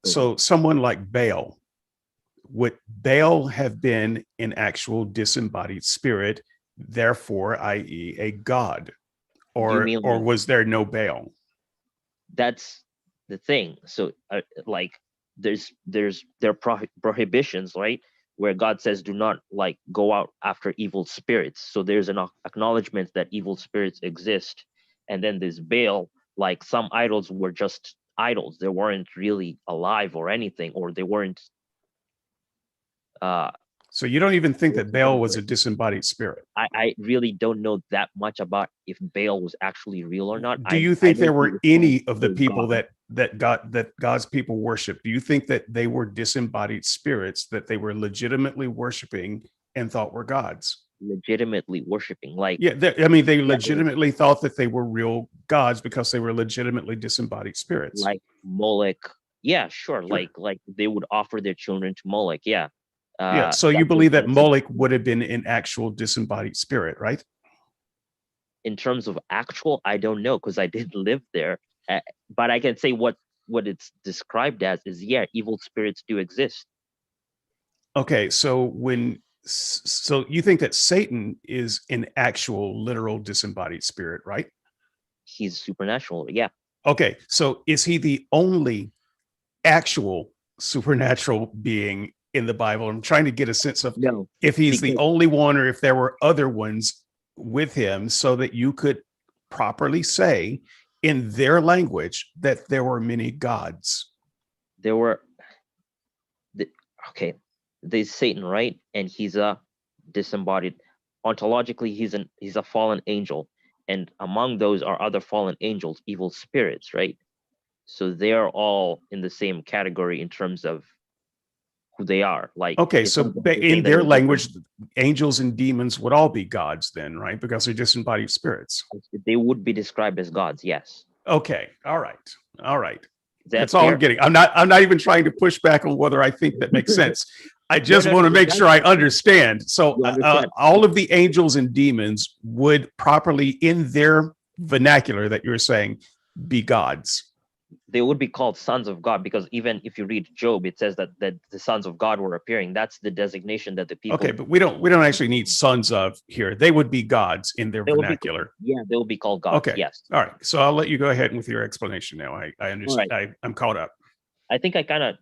So someone like Baal, would Baal have been an actual disembodied spirit, therefore, i.e., a god, or was there no Baal? That's the thing. So like, there are prohibitions, right, where God says do not, like, go out after evil spirits. So there's an acknowledgement that evil spirits exist. And then there's Baal. Like, some idols were just idols. They weren't really alive or anything, or they weren't so you don't even think that Baal was a disembodied spirit? I really don't know that much about if Baal was actually real or not. Do you think there were any of the people that God's people worship? Do you think that they were disembodied spirits that they were legitimately worshiping and thought were gods? Legitimately worshiping, like, they legitimately thought that they were real gods because they were legitimately disembodied spirits, like Moloch. Yeah, sure. Like they would offer their children to Moloch. Yeah. So you believe that Moloch would have been an actual disembodied spirit, right? In terms of actual, I don't know, because I didn't live there. But I can say what it's described as is, yeah, evil spirits do exist. Okay, so you think that Satan is an actual literal disembodied spirit, right? He's supernatural. Yeah. Okay, so is he the only actual supernatural being in the Bible? I'm trying to get a sense of No. if he's the Because only one or if there were other ones with him, so that you could properly say in their language that there were many gods. there were the, okay, there's Satan, right? And he's a disembodied. Ontologically, he's a fallen angel, and among those are other fallen angels, evil spirits, right? So they're all in the same category in terms of who they are. Like, Okay, it's so not that they're saying in that their they're different. language, angels and demons would all be gods then, right? Because they're disembodied spirits. They would be described as gods. Yes. Okay, all right, all right. Is that That's all I'm fair? getting. I'm not even trying to push back on whether I think that makes sense. I just no, want to it make does sure I make sense. understand. So You understand? all of the angels and demons would properly, in their vernacular that you're saying, be gods. They would be called sons of God, because even if you read Job, it says that the sons of God were appearing. That's the designation that the people. Okay, but we don't actually need sons of here. They would be gods in their They will be, vernacular. yeah, they will be called gods. Okay. Yes. All right. So I'll let you go ahead with your explanation now. I understand. All I'm caught up. I think I kind of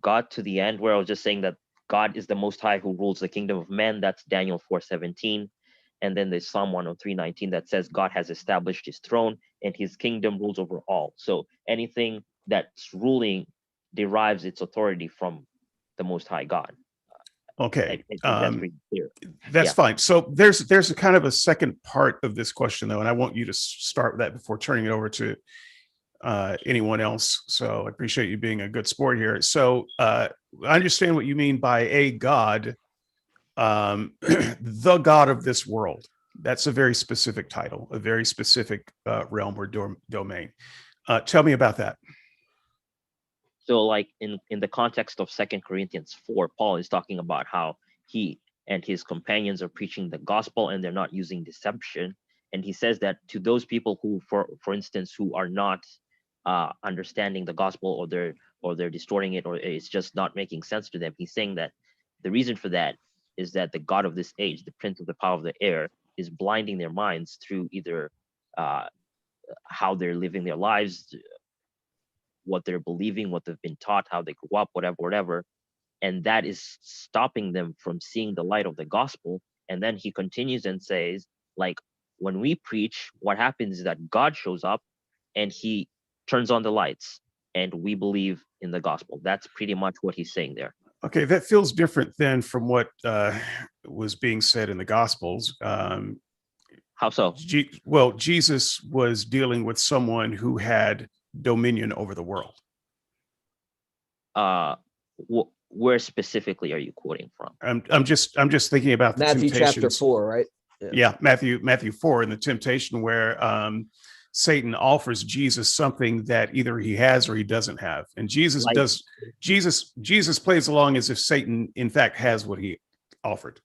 got to the end where I was just saying that God is the Most High who rules the kingdom of men. That's Daniel 4:17. And then there's Psalm 103:19 that says God has established his throne and his kingdom rules over all. So anything that's ruling derives its authority from the Most High God. Okay. I think that's pretty clear. That's Yeah. fine. So there's a kind of a second part of this question though, and I want you to start with that before turning it over to anyone else. So I appreciate you being a good sport here. So I understand what you mean by a god, the god of this world. That's a very specific title, a very specific realm or domain. Tell me about that. So like in the context of 2 Corinthians 4, Paul is talking about how he and his companions are preaching the gospel and they're not using deception. And he says that to those people who, for instance, who are not understanding the gospel, or they're distorting it, or it's just not making sense to them, he's saying that the reason for that is that the God of this age, the prince of the power of the air, is blinding their minds through either how they're living their lives, what they're believing, what they've been taught, how they grew up, whatever. And that is stopping them from seeing the light of the gospel. And then he continues and says, like, when we preach, what happens is that God shows up and he turns on the lights and we believe in the gospel. That's pretty much what he's saying there. Okay, that feels different than from what was being said in the Gospels. How so? Well, Jesus was dealing with someone who had dominion over the world. Where specifically are you quoting from? I'm just thinking about the Matthew chapter temptations. 4, right? Yeah, Matthew 4, and the temptation where Satan offers Jesus something that either he has or he doesn't have, and Jesus plays along as if Satan in fact has what he offered.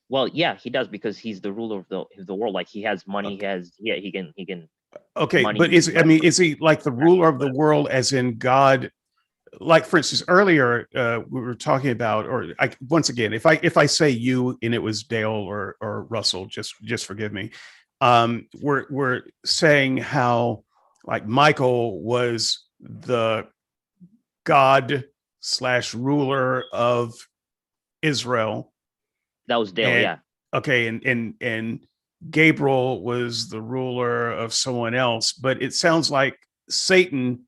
Well, yeah, he does, because he's the ruler of the world. Like, he has money, he can. Okay, money, but is he like the ruler of the world as in God? Like, for instance, earlier we were talking about, or once again, if I say you and it was Dale or Russell, just forgive me. We're saying how like Michael was the God / ruler of Israel. That was Dale, yeah. Okay, and Gabriel was the ruler of someone else, but it sounds like Satan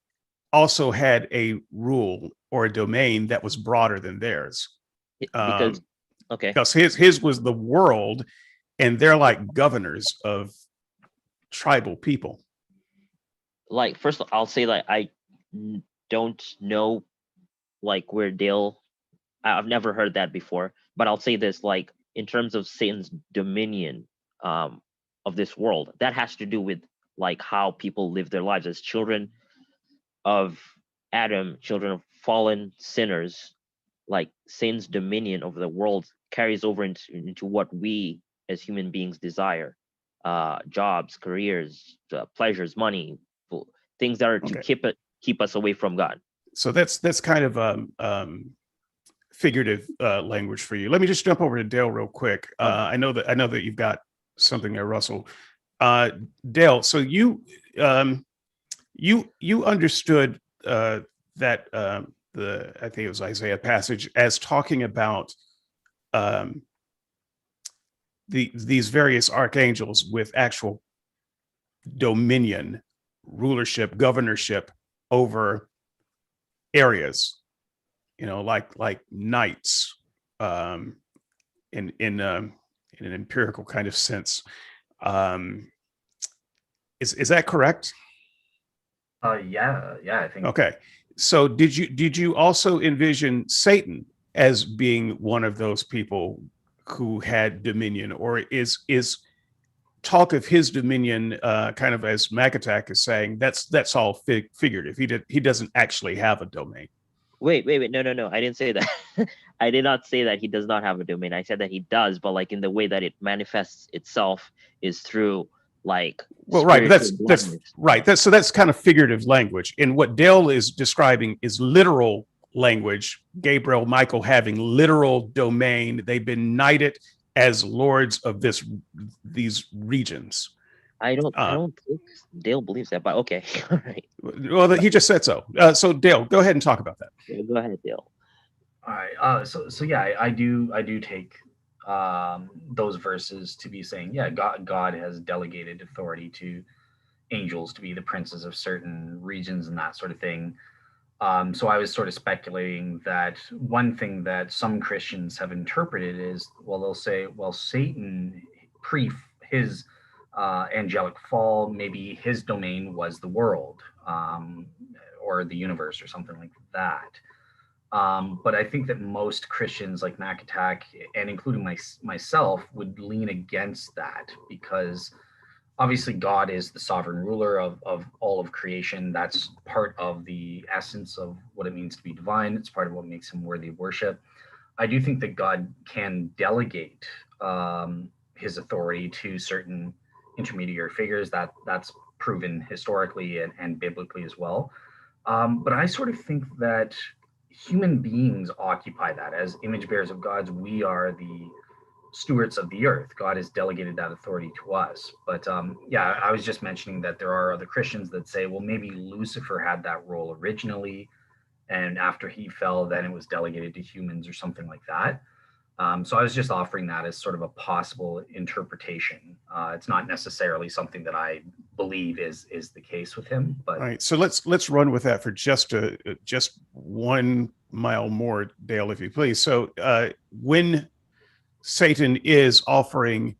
also had a rule or a domain that was broader than theirs. Because his was the world, and they're like governors of tribal people. Like, first I'll say, like, I don't know like where Dale, I've never heard that before, but I'll say this, like, in terms of Satan's dominion of this world, that has to do with like how people live their lives as children of Adam, children of fallen sinners. Like, Satan's dominion over the world carries over into what we as human beings desire: jobs, careers, pleasures, money, things that are to keep us away from God. So that's kind of figurative language for you. Let me just jump over to Dale real quick. I know that you've got something there, Russell. Dale, so you understood that I think it was Isaiah passage as talking about these various archangels with actual dominion, rulership, governorship over areas, like knights, in an empirical kind of sense. Is that correct? Yeah, I think. Okay. So did you also envision Satan as being one of those people who had dominion, or is talk of his dominion kind of, as Makatak is saying, that's all figurative? He doesn't actually have a domain. Wait. No. I didn't say that. I did not say that he does not have a domain. I said that he does, but like in the way that it manifests itself is through right. That's right. That's kind of figurative language. And what Dale is describing is literal language. Gabriel, Michael having literal domain. They've been knighted as lords of these regions. I don't think Dale believes that, but okay. All right. Well, he just said so. So Dale, go ahead and talk about that. Yeah, go ahead, Dale. All right. So yeah, I do take those verses to be saying, yeah, God has delegated authority to angels to be the princes of certain regions and that sort of thing. So I was sort of speculating that one thing that some Christians have interpreted is, well, they'll say, well, Satan, pre his angelic fall, maybe his domain was the world, or the universe or something like that. But I think that most Christians like Makatak, and including myself, would lean against that, because obviously God is the sovereign ruler of all of creation. That's part of the essence of what it means to be divine. It's part of what makes him worthy of worship. I do think that God can delegate his authority to certain intermediary figures. That's proven historically and biblically as well. But I sort of think that human beings occupy that. As image bearers of God's, we are the stewards of the earth. God has delegated that authority to us. But yeah, I was just mentioning that there are other Christians that say, well, maybe Lucifer had that role originally, and after he fell, then it was delegated to humans or something like that. So I was just offering that as sort of a possible interpretation. It's not necessarily something that I believe is the case with him. But all right, so let's run with that for just 1 mile more, Dale, if you please. So when Satan is offering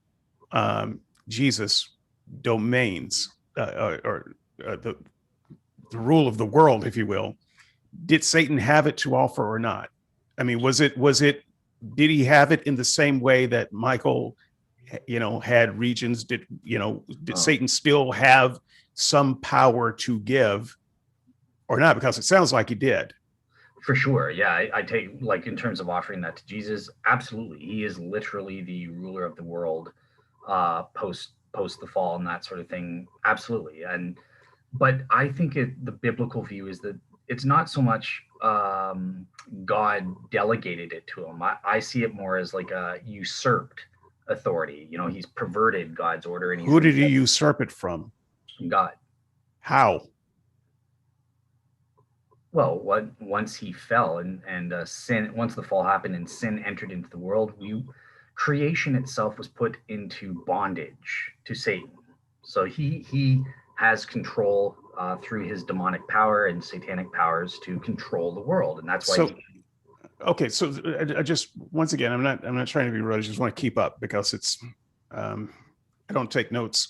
Jesus domains, or the rule of the world, if you will, did Satan have it to offer or not? I mean, did he have it in the same way that Michael, had regions? Did Satan still have some power to give or not? Because it sounds like he did. For sure. Yeah, I take, like, in terms of offering that to Jesus, absolutely. He is literally the ruler of the world, post the fall and that sort of thing. Absolutely. But I think the biblical view is that it's not so much God delegated it to him. I see it more as like a usurped authority. He's perverted God's order. And who did he usurp it from? God. How? Well, once he fell and sin, once the fall happened and sin entered into the world, creation itself was put into bondage to Satan. So he has control through his demonic power and satanic powers to control the world, and that's why. Okay, so I just, once again, I'm not trying to be rude. I just want to keep up, because it's I don't take notes,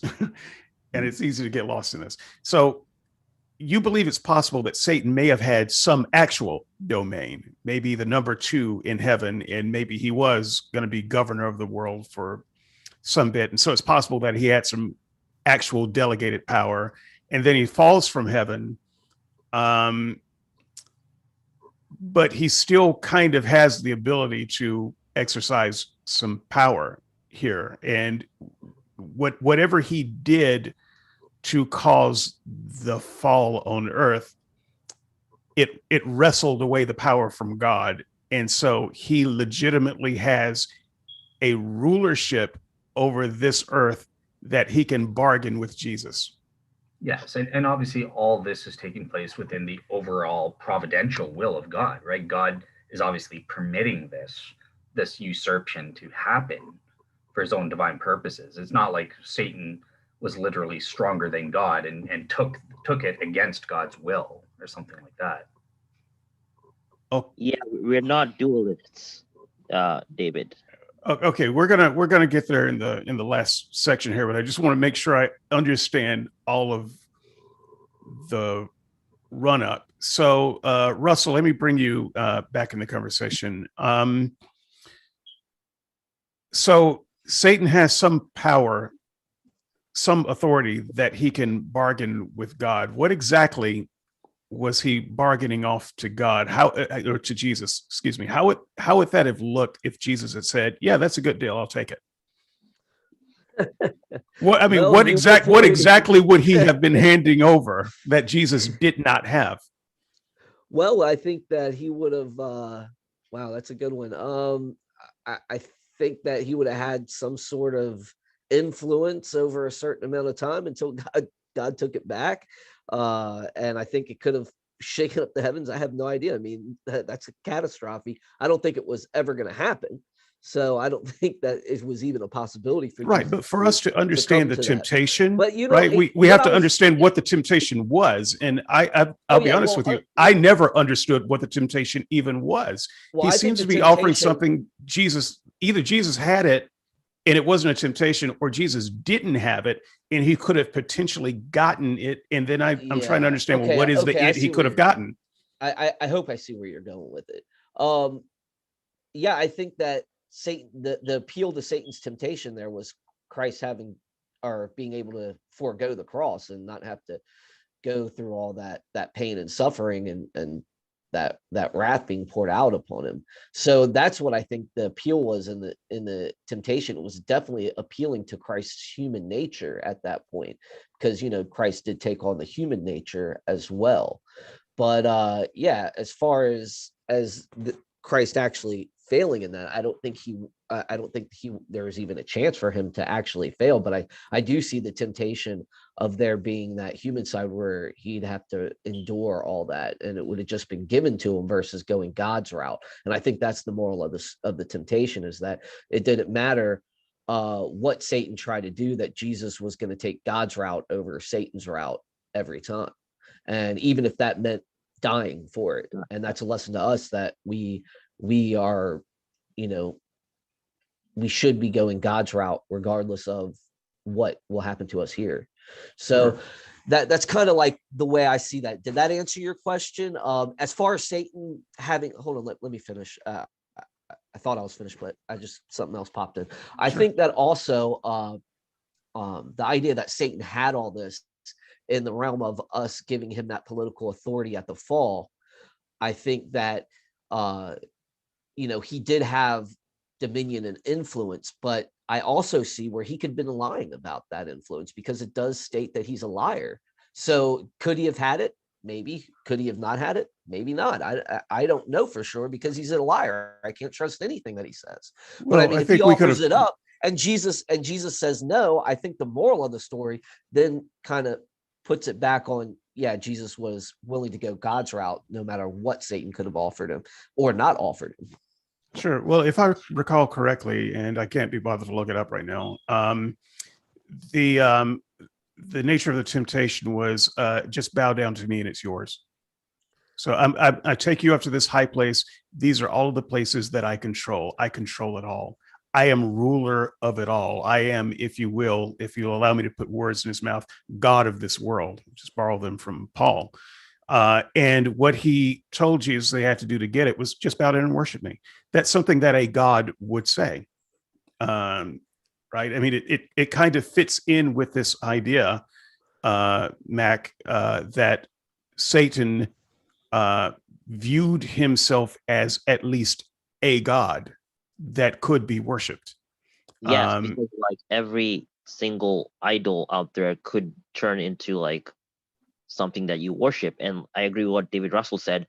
and it's easy to get lost in this. So you believe it's possible that Satan may have had some actual domain, maybe the number 2 in heaven, and maybe he was going to be governor of the world for some bit. And so it's possible that he had some actual delegated power, and then he falls from heaven. But he still kind of has the ability to exercise some power here. And whatever he did to cause the fall on earth, it wrestled away the power from God, And so he legitimately has a rulership over this earth that he can bargain with Jesus. Yes, and obviously all this is taking place within the overall providential will of God, right? God is obviously permitting this usurpation to happen for his own divine purposes. It's not like Satan was literally stronger than God and took it against God's will or something like that. Oh, Yeah, we're not dualists, David. okay, we're gonna get there in the last section here, but I just want to make sure I understand all of the run up. So, Russell, let me bring you back in the conversation. So Satan has some power, some authority that he can bargain with God. What exactly was he bargaining off to God? How or to Jesus? Excuse me. How would that have looked if Jesus had said, "Yeah, that's a good deal. I'll take it." What I mean, Well, what you what avoided- exactly would he have been handing over that Jesus did not have? Well, I think that he would have. Wow, that's a good one. I think that he would have had some sort of influence over a certain amount of time until God took it back, and I think it could have shaken up the heavens. I have no idea. I mean, that's a catastrophe. I don't think it was ever going to happen. So I don't think that it was even a possibility for Right, Jesus but for us to understand the to that. temptation, But you know, right, we what have I to was- understand what the temptation was. And I'll be yeah, honest well, with you, I never understood what the temptation even was. Well, He I think seems the to be offering temptation- something either Jesus had it and it wasn't a temptation, or Jesus didn't have it and he could have potentially gotten it. And then I'm trying to Yeah, understand, well, okay, what is okay, the I it he see could where have gotten? I hope I see where you're going with it. Yeah, I think that Satan, the appeal to Satan's temptation there was Christ having or being able to forego the cross and not have to go through all that pain and suffering and that wrath being poured out upon him. So that's what I think the appeal was in the temptation. It was definitely appealing to Christ's human nature at that point, because Christ did take on the human nature as well. But yeah, as far as Christ actually failing in that, I don't think there's even a chance for him to actually fail. But I do see the temptation of there being that human side where he'd have to endure all that, and it would have just been given to him versus going God's route. And I think that's the moral of the temptation, is that it didn't matter what Satan tried to do, that Jesus was going to take God's route over Satan's route every time. And even if that meant dying for it. And that's a lesson to us that we are, we should be going God's route regardless of what will happen to us here. So Sure. that's kind of like the way I see that. Did that answer your question? As far as Satan having, hold on, let me finish. I thought I was finished, but something else popped in. I Sure. think that also the idea that Satan had all this in the realm of us giving him that political authority at the fall, I think that he did have dominion and influence, but I also see where he could have been lying about that influence, because it does state that he's a liar. So could he have had it? Maybe. Could he have not had it? Maybe not. I don't know for sure, because he's a liar. I can't trust anything that he says. But I mean, if he offers it up and Jesus says no, I think the moral of the story then kind of puts it back on, yeah, Jesus was willing to go God's route no matter what Satan could have offered him or not offered him. Sure. Well, if I recall correctly, and I can't be bothered to look it up right now, the nature of the temptation was just bow down to me and it's yours. So I take you up to this high place. These are all of the places that I control. I control it all. I am ruler of it all. I am, if you will, if you'll allow me to put words in his mouth, God of this world. Just borrow them from Paul. And what he told Jesus they had to do to get it was just bow down and worship me. That's something that a God would say. Right? I mean, it kind of fits in with this idea, Mac, that Satan viewed himself as at least a God that could be worshipped. Yes, because like every single idol out there could turn into like something that you worship. And I agree with what David Russell said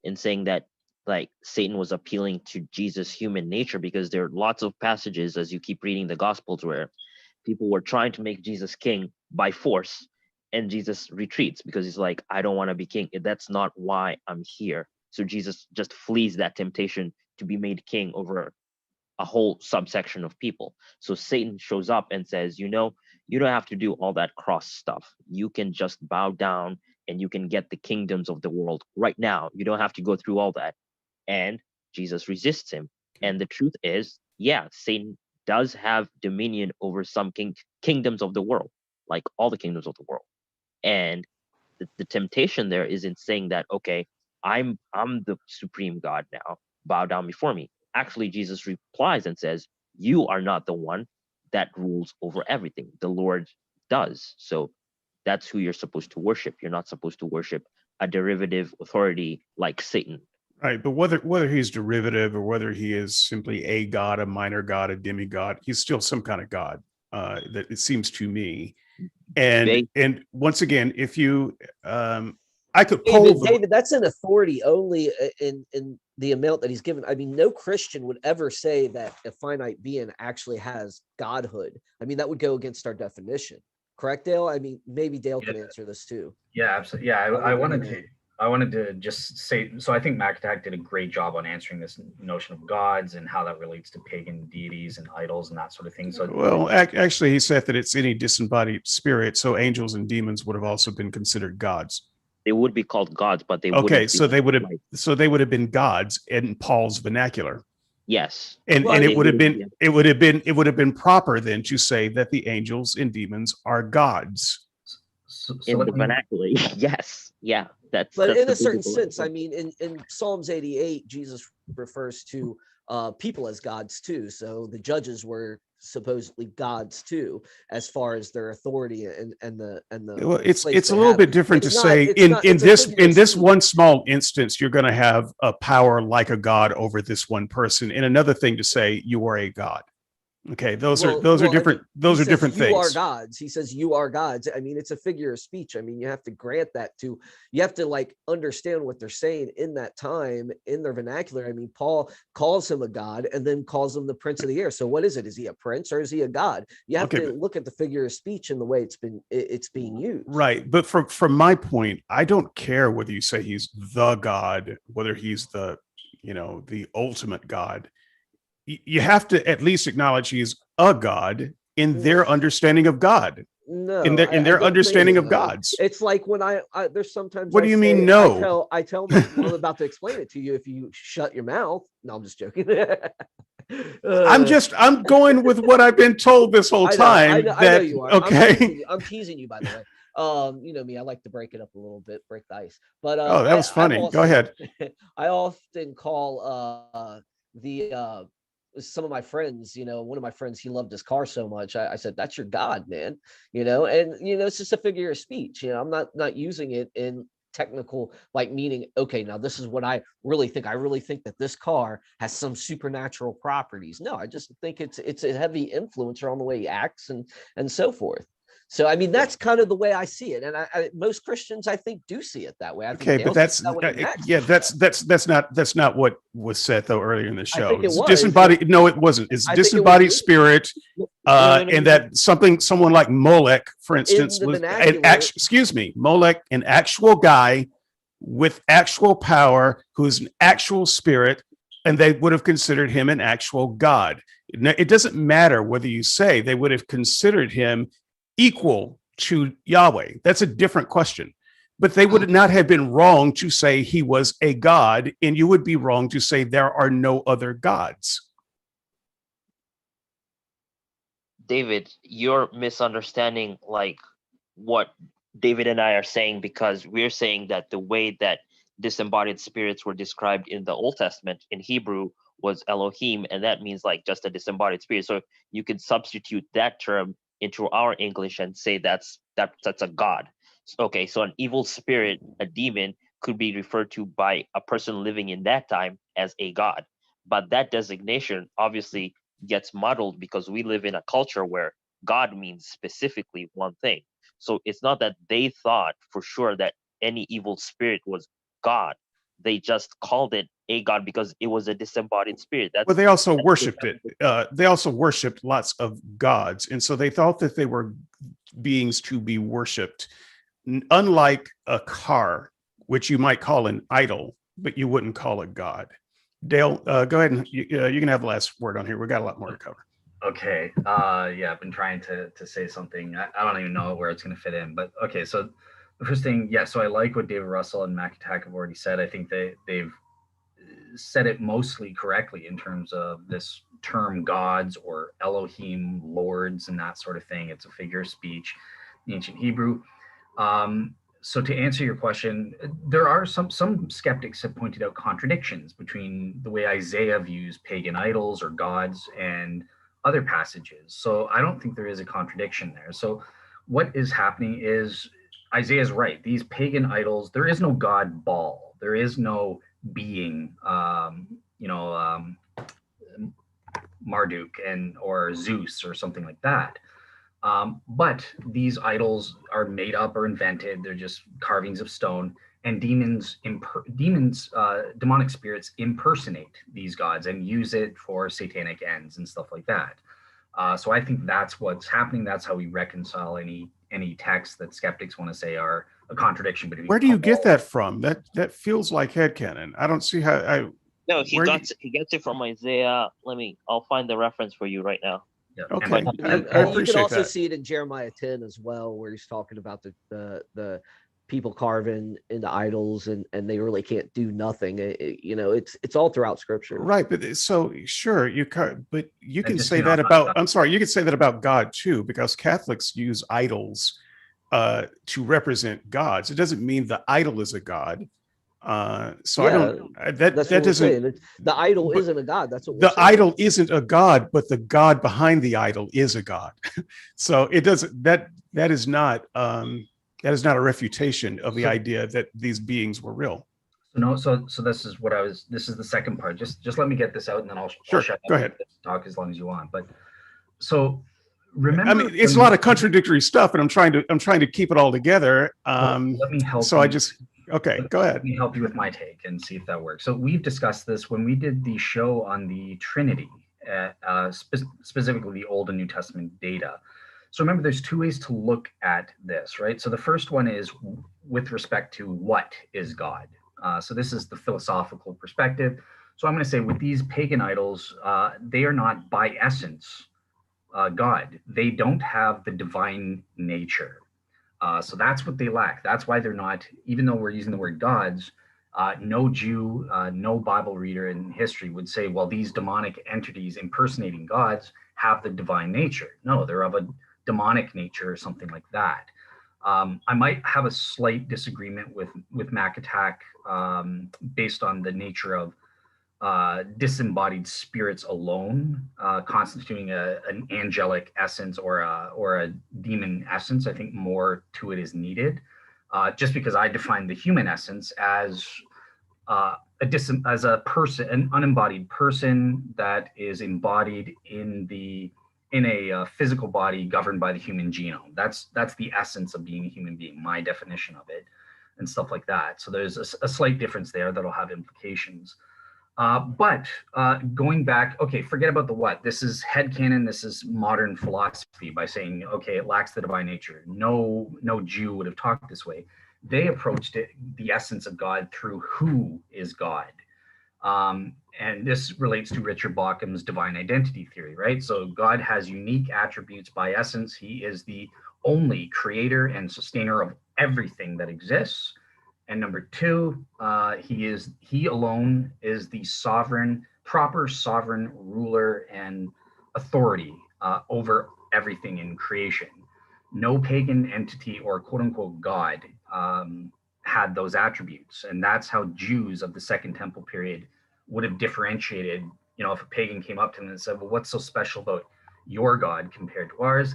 in saying that like Satan was appealing to Jesus' human nature, because there are lots of passages as you keep reading the Gospels where people were trying to make Jesus king by force, and Jesus retreats because he's like, I don't want to be king. That's not why I'm here. So Jesus just flees that temptation to be made king over a whole subsection of people. So Satan shows up and says, you know, you don't have to do all that cross stuff. You can just bow down and you can get the kingdoms of the world right now. You don't have to go through all that. And Jesus resists him. And the truth is, yeah, Satan does have dominion over some kingdoms of the world, like all the kingdoms of the world. And the temptation there is in saying that, okay, I'm the supreme God now, bow down before me. Actually, Jesus replies and says, you are not the one that rules over everything. The Lord does. So that's who you're supposed to worship. You're not supposed to worship a derivative authority like Satan. Right, but whether he's derivative or whether he is simply a god, a minor god, a demigod, he's still some kind of god. That it seems to me. And once again, if you, I could poll David, that's an authority only in the amount that he's given. I mean, no Christian would ever say that a finite being actually has godhood. I mean, that would go against our definition. Correct, Dale? I mean, maybe Dale can answer this too. Yeah, absolutely. Yeah, I wanted to just say, so I think MacAttack did a great job on answering this notion of gods and how that relates to pagan deities and idols and that sort of thing. So, well, actually, he said that it's any disembodied spirit. So angels and demons would have also been considered gods. They would be called gods, but they okay. So they would have, like, so they would have been gods in Paul's vernacular. Yes, and it would have been proper then to say that the angels and demons are gods. In the vernacular, yes, yeah, that's. But that's in a certain sense, I mean, in Psalms 88, Jesus refers to people as gods too. So the judges were supposedly gods too, as far as their authority and the. Well, it's a little bit different to say in this one small instance you're going to have a power like a god over this one person, and another thing to say you are a god. Okay, those are different. I mean, those are different things. You are gods. He says you are gods. I mean, it's a figure of speech. I mean, you have to grant that to. You have to like understand what they're saying in that time in their vernacular. I mean, Paul calls him a god and then calls him the prince of the air. So what is it? Is he a prince or is he a god? You have to look at the figure of speech and the way it's being used. Right, but from my point, I don't care whether you say he's the god, whether he's the the ultimate god. You have to at least acknowledge he's a god in their understanding of God. No, in their understanding of gods. It's like when there's sometimes. What do you mean? No, I tell them I'm about to explain it to you. If you shut your mouth. No, I'm just joking. I'm going with what I've been told this whole time. I know you are. Okay, I'm teasing you, by the way. You know me, I like to break it up a little bit, break the ice. But that was funny. Go ahead. I often call some of my friends, one of my friends, he loved his car so much. I said, that's your God, man, and it's just a figure of speech. I'm not using it in technical, like meaning, okay, now this is what I really think. I really think that this car has some supernatural properties. No, I just think it's a heavy influencer on the way he acts and so forth. So, I mean, that's kind of the way I see it. And most Christians, I think, do see it that way. Okay, but that's not what was said, though, earlier in the show. It was. Disembodied. No, it wasn't. It's disembodied spirit. And that someone like Molech, for instance, was Molech, an actual guy with actual power who's an actual spirit, and they would have considered him an actual God. It doesn't matter whether you say they would have considered him equal to Yahweh. That's a different question. But they would not have been wrong to say he was a god, and you would be wrong to say there are no other gods. David, you're misunderstanding like what David and I are saying, because we're saying that the way that disembodied spirits were described in the Old Testament in Hebrew was Elohim, and that means like just a disembodied spirit. So you can substitute that term into our English and say that's a god. Okay, so an evil spirit, a demon, could be referred to by a person living in that time as a god. But that designation obviously gets muddled because we live in a culture where God means specifically one thing. So it's not that they thought for sure that any evil spirit was God. They just called it a god because it was a disembodied spirit. Well, they also worshipped it. They also worshipped lots of gods. And so they thought that they were beings to be worshipped. Unlike a car, which you might call an idol, but you wouldn't call a god. Dale, go ahead and you can have the last word on here. We got a lot more to cover. Okay. Yeah, I've been trying to say something. I don't even know where it's going to fit in, but okay. So the first thing, yeah. So I like what David Russell and Mac Attack have already said. I think they've said it mostly correctly in terms of this term gods or Elohim, lords, and that sort of thing. It's a figure of speech in ancient Hebrew. So to answer your question, there are some skeptics have pointed out contradictions between the way Isaiah views pagan idols or gods and other passages. So I don't think there is a contradiction there. So what is happening is Isaiah's right. These pagan idols, there is no god Baal. There is no being, Marduk or Zeus or something like that. But these idols are made up or invented. They're just carvings of stone, and demonic spirits impersonate these gods and use it for satanic ends and stuff like that. So I think that's what's happening. That's how we reconcile any texts that skeptics want to say are a contradiction between. Where do you get that from? That feels like headcanon. I don't see how. No, he gets it from Isaiah. I'll find the reference for you right now. Yeah. Okay, And you can also that. see it in Jeremiah 10 as well, where he's talking about the people carving into idols, and they really can't do nothing. It's all throughout Scripture, Right? But so sure, but you can just, say that about. I'm sorry, you can say that about God too, because Catholics use idols to represent gods. It doesn't mean the idol is a god. So yeah, that that's that what we're doesn't. saying. The idol but isn't a god. That's what we're The saying. idol isn't a god, but the god behind the idol is a god. So it doesn't. That is not. That is not a refutation of the idea that these beings were real. So this is this is the second part. Just let me get this out, and then I'll shut up. Go ahead. Talk as long as you want. But so remember, I mean, it's a lot of contradictory stuff, and I'm trying to keep it all together. Let me help. So okay, go ahead. Let me help you with my take and see if that works. So we've discussed this when we did the show on the Trinity, specifically the Old and New Testament data. So remember, there's two ways to look at this, right? So the first one is with respect to what is God. So this is the philosophical perspective. So I'm going to say with these pagan idols, they are not by essence God. They don't have the divine nature. So that's what they lack. That's why they're not, even though we're using the word gods, no Jew, no Bible reader in history would say, well, these demonic entities impersonating gods have the divine nature. No, they're of a demonic nature or something like that. I might have a slight disagreement with Mac Attack based on the nature of disembodied spirits alone constituting an angelic essence or a demon essence. I think more to it is needed, just because I define the human essence as a person, an unembodied person that is embodied in a physical body governed by the human genome. That's the essence of being a human being, my definition of it, and stuff like that. So there's a slight difference there that'll have implications. But going back, okay, forget about the what. This is headcanon. This is modern philosophy by saying, okay, it lacks the divine nature. No Jew would have talked this way. They approached it, the essence of God, through who is God. And this relates to Richard Bauckham's divine identity theory, right? So God has unique attributes by essence. He is the only creator and sustainer of everything that exists. And number two, he alone is the proper sovereign ruler and authority over everything in creation. No pagan entity or quote unquote God had those attributes. And that's how Jews of the Second Temple period would have differentiated. If a pagan came up to them and said, well, what's so special about your God compared to ours?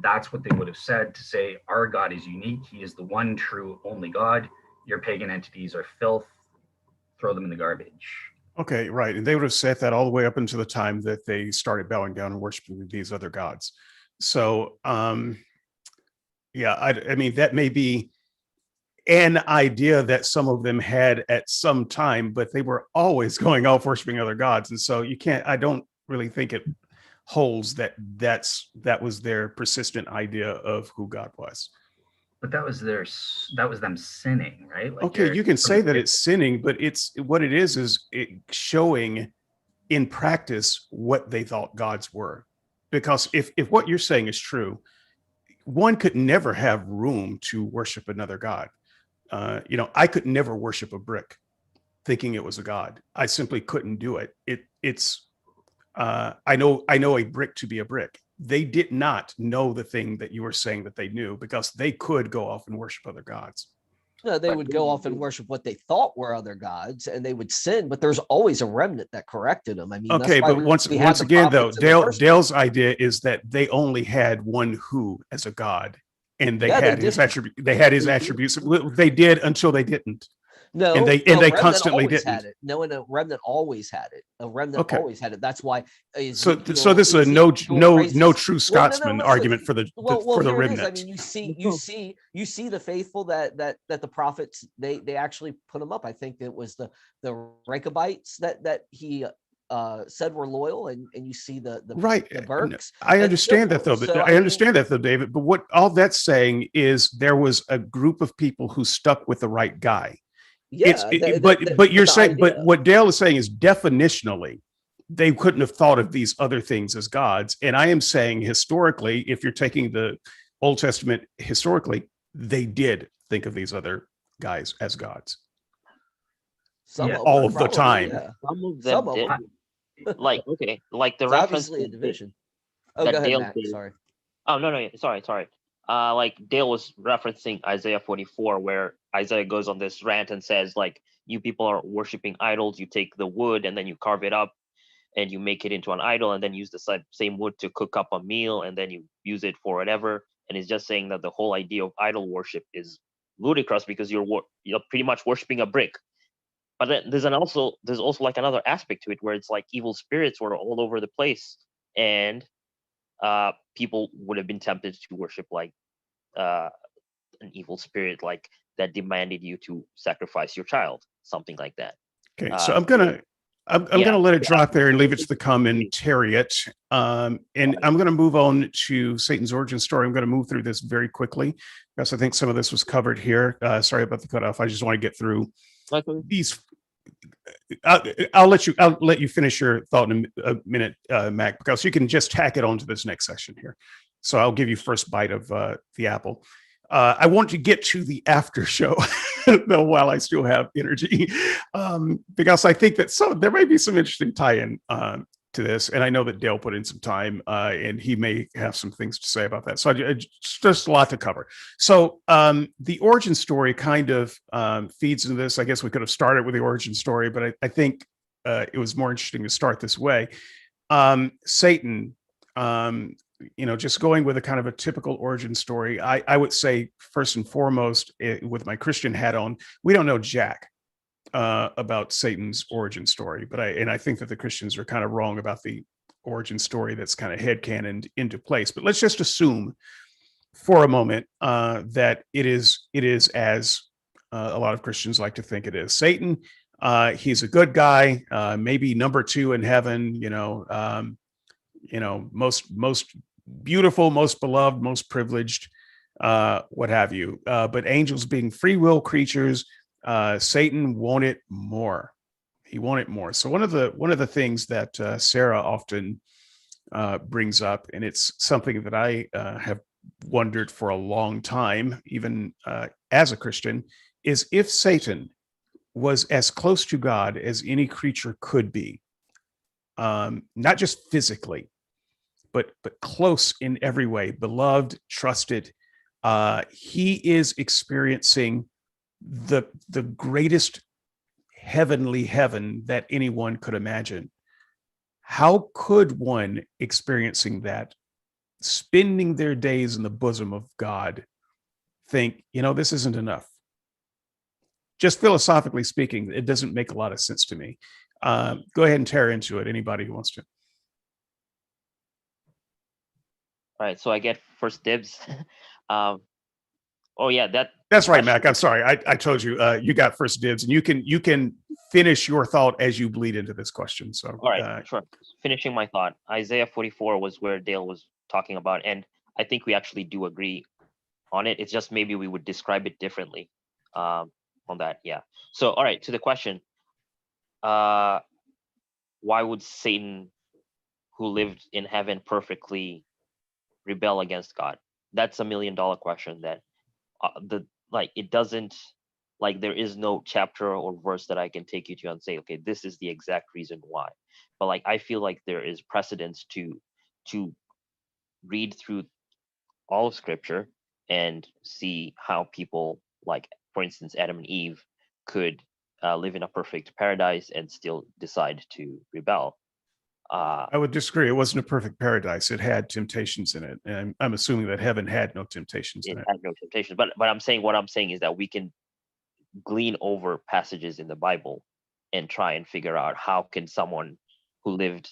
That's what they would have said, to say our God is unique. He is the one true only God. Your pagan entities are filth, throw them in the garbage. Okay, right. And they would have said that all the way up until the time that they started bowing down and worshiping these other gods. So, yeah, I mean, that may be an idea that some of them had at some time, but they were always going off worshiping other gods. And so I don't really think it holds that that was their persistent idea of who God was. But that was them sinning, right? Like Okay, you can say that it's sinning, but it's what it is it showing in practice what they thought gods were. Because if what you're saying is true, one could never have room to worship another god. I could never worship a brick thinking it was a god. I simply couldn't do it. I know a brick to be a brick. They did not know the thing that you were saying that they knew, because they could go off and worship other gods. No, they would go off and worship what they thought were other gods, and they would sin, but there's always a remnant that corrected them. I mean, okay, but once again, though, Dale's idea is that they only had one who as a god, and they had his attribute. They had his attributes. They did until they didn't. No, and they constantly didn't. Had it. No, and a remnant always had it. A remnant always had it. That's why. So this is a no true Scotsman argument for the remnant. I mean, you see the faithful that the prophets they actually put them up. I think it was the Rechabites that he said were loyal, and you see the Burks. I understand that though. I understand that though, David. But what all that's saying is there was a group of people who stuck with the right guy. Yeah, but you're saying, but what Dale is saying is definitionally, they couldn't have thought of these other things as gods. And I am saying historically, if you're taking the Old Testament historically, they did think of these other guys as gods. All of the time. Yeah. Some of them did. Like the reference obviously a division. Oh, go ahead, Matt. Sorry. Oh no, sorry. Like Dale was referencing Isaiah 44, where Isaiah goes on this rant and says, like, you people are worshiping idols. You take the wood and then you carve it up and you make it into an idol, and then use the same wood to cook up a meal, and then you use it for whatever. And he's just saying that the whole idea of idol worship is ludicrous, because you're pretty much worshiping a brick. But then there's also like another aspect to it, where it's like evil spirits were all over the place, and people would have been tempted to worship like an evil spirit, like that demanded you to sacrifice your child, something like that. Okay, so I'm gonna let it drop there and leave it to the commentariat, and I'm gonna move on to Satan's origin story. I'm gonna move through this very quickly because I think some of this was covered here. Sorry about the cutoff. I just want to get through these. I'll let you finish your thought in a minute, Mac, because you can just tack it on to this next section here. So I'll give you first bite of the apple. I want to get to the after show, though, while I still have energy, because I think that there may be some interesting tie-in to this, and I know that Dale put in some time, and he may have some things to say about that. So just a lot to cover. So the origin story kind of feeds into this. I guess we could have started with the origin story, but I think it was more interesting to start this way. Satan, just going with a kind of a typical origin story, I would say first and foremost, with my Christian hat on, we don't know jack about Satan's origin story, but I think that the Christians are kind of wrong about the origin story that's kind of headcanoned into place. But let's just assume for a moment that it is as a lot of Christians like to think it is. Satan, he's a good guy, maybe number 2 in heaven, most beautiful, most beloved, most privileged, what have you. But angels being free will creatures, Satan wanted more. He wanted more. So one of the things that Sarah often brings up, and it's something that I have wondered for a long time, even as a Christian, is if Satan was as close to God as any creature could be, not just physically, but close in every way, beloved, trusted. He is experiencing the greatest heavenly heaven that anyone could imagine. How could one experiencing that, spending their days in the bosom of God, think, this isn't enough? Just philosophically speaking, it doesn't make a lot of sense to me. Go ahead and tear into it, anybody who wants to. All right, so I get first dibs. Oh yeah, That's right, that Mac. should I'm sorry. I told you you got first dibs, and you can finish your thought as you bleed into this question. So, All right, sure. Finishing my thought, Isaiah 44 was where Dale was talking about, and I think we actually do agree on it. It's just maybe we would describe it differently on that. Yeah. So, all right, to the question, why would Satan, who lived in heaven perfectly, rebel against God? That's $1 million question. That it doesn't, like, there is no chapter or verse that I can take you to and say, okay, this is the exact reason why. But like, I feel like there is precedence to read through all of Scripture and see how people, like, for instance, Adam and Eve could live in a perfect paradise and still decide to rebel. I would disagree. It wasn't a perfect paradise. It had temptations in it, and I'm assuming that heaven had no temptations in It it. had no temptations. But what I'm saying is that we can glean over passages in the Bible and try and figure out how can someone who lived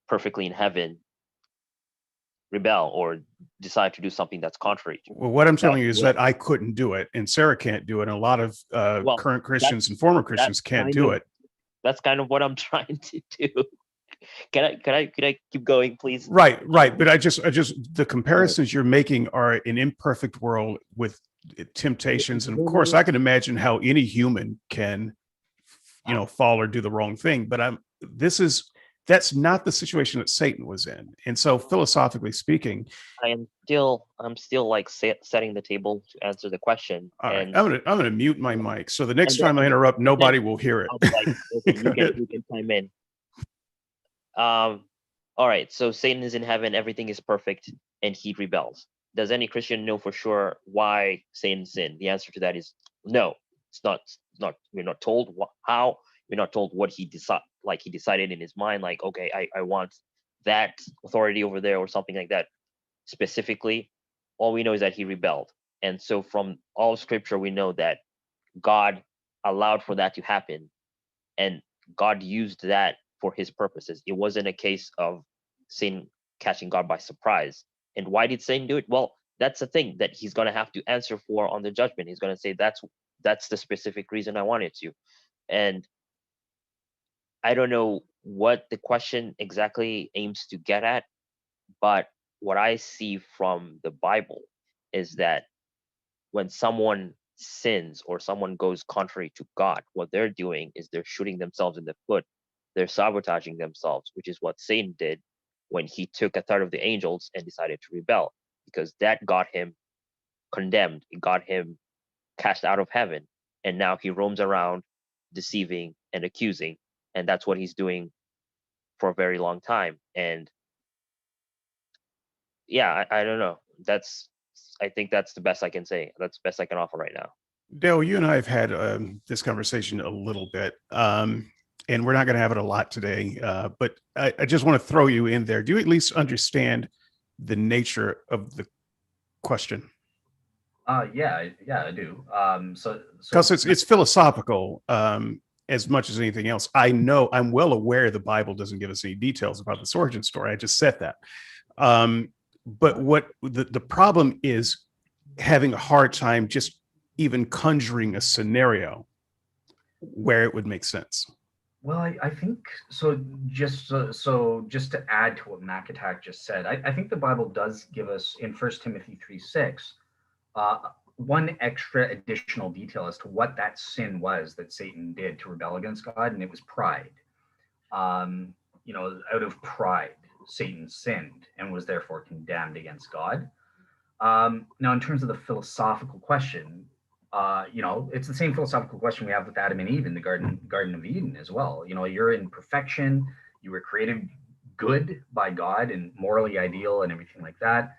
perfectly in heaven rebel or decide to do something that's contrary to. Well, what I'm telling you is that I couldn't do it, and Sarah can't do it, and a lot of current Christians and former Christians can't do it. That's kind of what I'm trying to do. Can I keep going, please? Right. But I just the comparisons you're making are an imperfect world with temptations, and of course, I can imagine how any human can, fall or do the wrong thing. But that's not the situation that Satan was in, and so philosophically speaking, I'm still like setting the table to answer the question. All right, and I'm gonna mute my mic so the next time I interrupt, nobody will hear it. I'll be like, okay, you can chime in. All right, so Satan is in heaven, everything is perfect, and he rebels. Does any Christian know for sure why Satan sinned? The answer to that is no. It's not. We're not told how. We're not told what he decided in his mind. Like, okay, I want that authority over there or something like that. Specifically, all we know is that he rebelled, and so from all Scripture we know that God allowed for that to happen, and God used that for his purposes. It wasn't a case of Satan catching God by surprise. And why did Satan do it? Well, that's the thing that he's going to have to answer for on the judgment. He's going to say, that's the specific reason I wanted to. And I don't know what the question exactly aims to get at, but what I see from the Bible is that when someone sins or someone goes contrary to God, what they're doing is they're shooting themselves in the foot. They're sabotaging themselves, which is what Satan did when he took a third of the angels and decided to rebel, because that got him condemned. It got him cast out of heaven. And now he roams around deceiving and accusing. And that's what he's doing for a very long time. And yeah, I don't know. I think that's the best I can say. That's the best I can offer right now. Dale, you and I have had this conversation a little bit, and we're not going to have it a lot today, but I just want to throw you in there. Do you at least understand the nature of the question? Yeah, I do. So because it's philosophical as much as anything else. I'm well aware the Bible doesn't give us any details about this origin story. I just said that. But what the problem is, having a hard time just even conjuring a scenario where it would make sense. Well, I think so. Just to add to what Macatak just said, I think the Bible does give us in 1 Timothy 3:6 one extra additional detail as to what that sin was that Satan did to rebel against God, and it was pride. Out of pride, Satan sinned and was therefore condemned against God. Now, in terms of the philosophical question, it's the same philosophical question we have with Adam and Eve in the Garden of Eden as well. You're in perfection. You were created good by God and morally ideal and everything like that.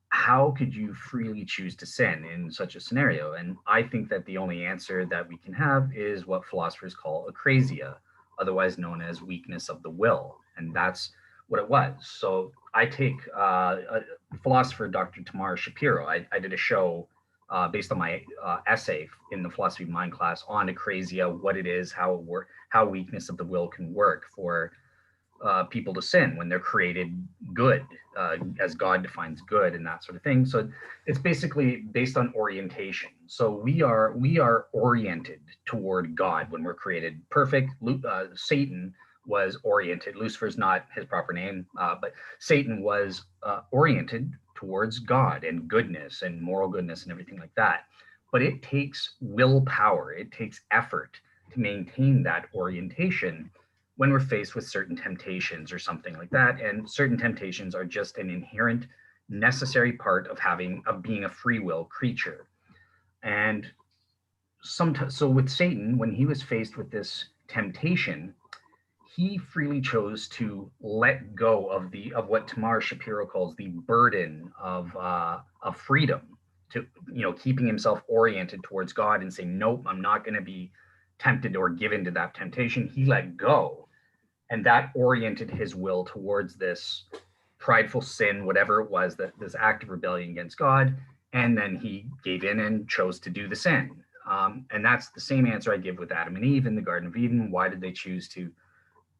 How could you freely choose to sin in such a scenario? And I think that the only answer that we can have is what philosophers call acrasia, otherwise known as weakness of the will. And that's what it was. So I take a philosopher, Dr. Tamar Shapiro. I did a show based on my essay in the philosophy of mind class on acrasia, what it is, how it works, how weakness of the will can work for people to sin when they're created good, as God defines good and that sort of thing. So it's basically based on orientation. So we are oriented toward God when we're created perfect. Satan was oriented. Lucifer's not his proper name, but Satan was oriented towards God and goodness and moral goodness and everything like that. But it takes willpower, it takes effort to maintain that orientation when we're faced with certain temptations or something like that. And certain temptations are just an inherent necessary part of being a free will creature. And sometimes, so with Satan, when he was faced with this temptation, he freely chose to let go of what Tamar Shapiro calls the burden of freedom, to keeping himself oriented towards God and saying, nope, I'm not going to be tempted or given to that temptation. He let go, and that oriented his will towards this prideful sin, whatever it was, that this act of rebellion against God, and then he gave in and chose to do the sin. And that's the same answer I give with Adam and Eve in the Garden of Eden. Why did they choose to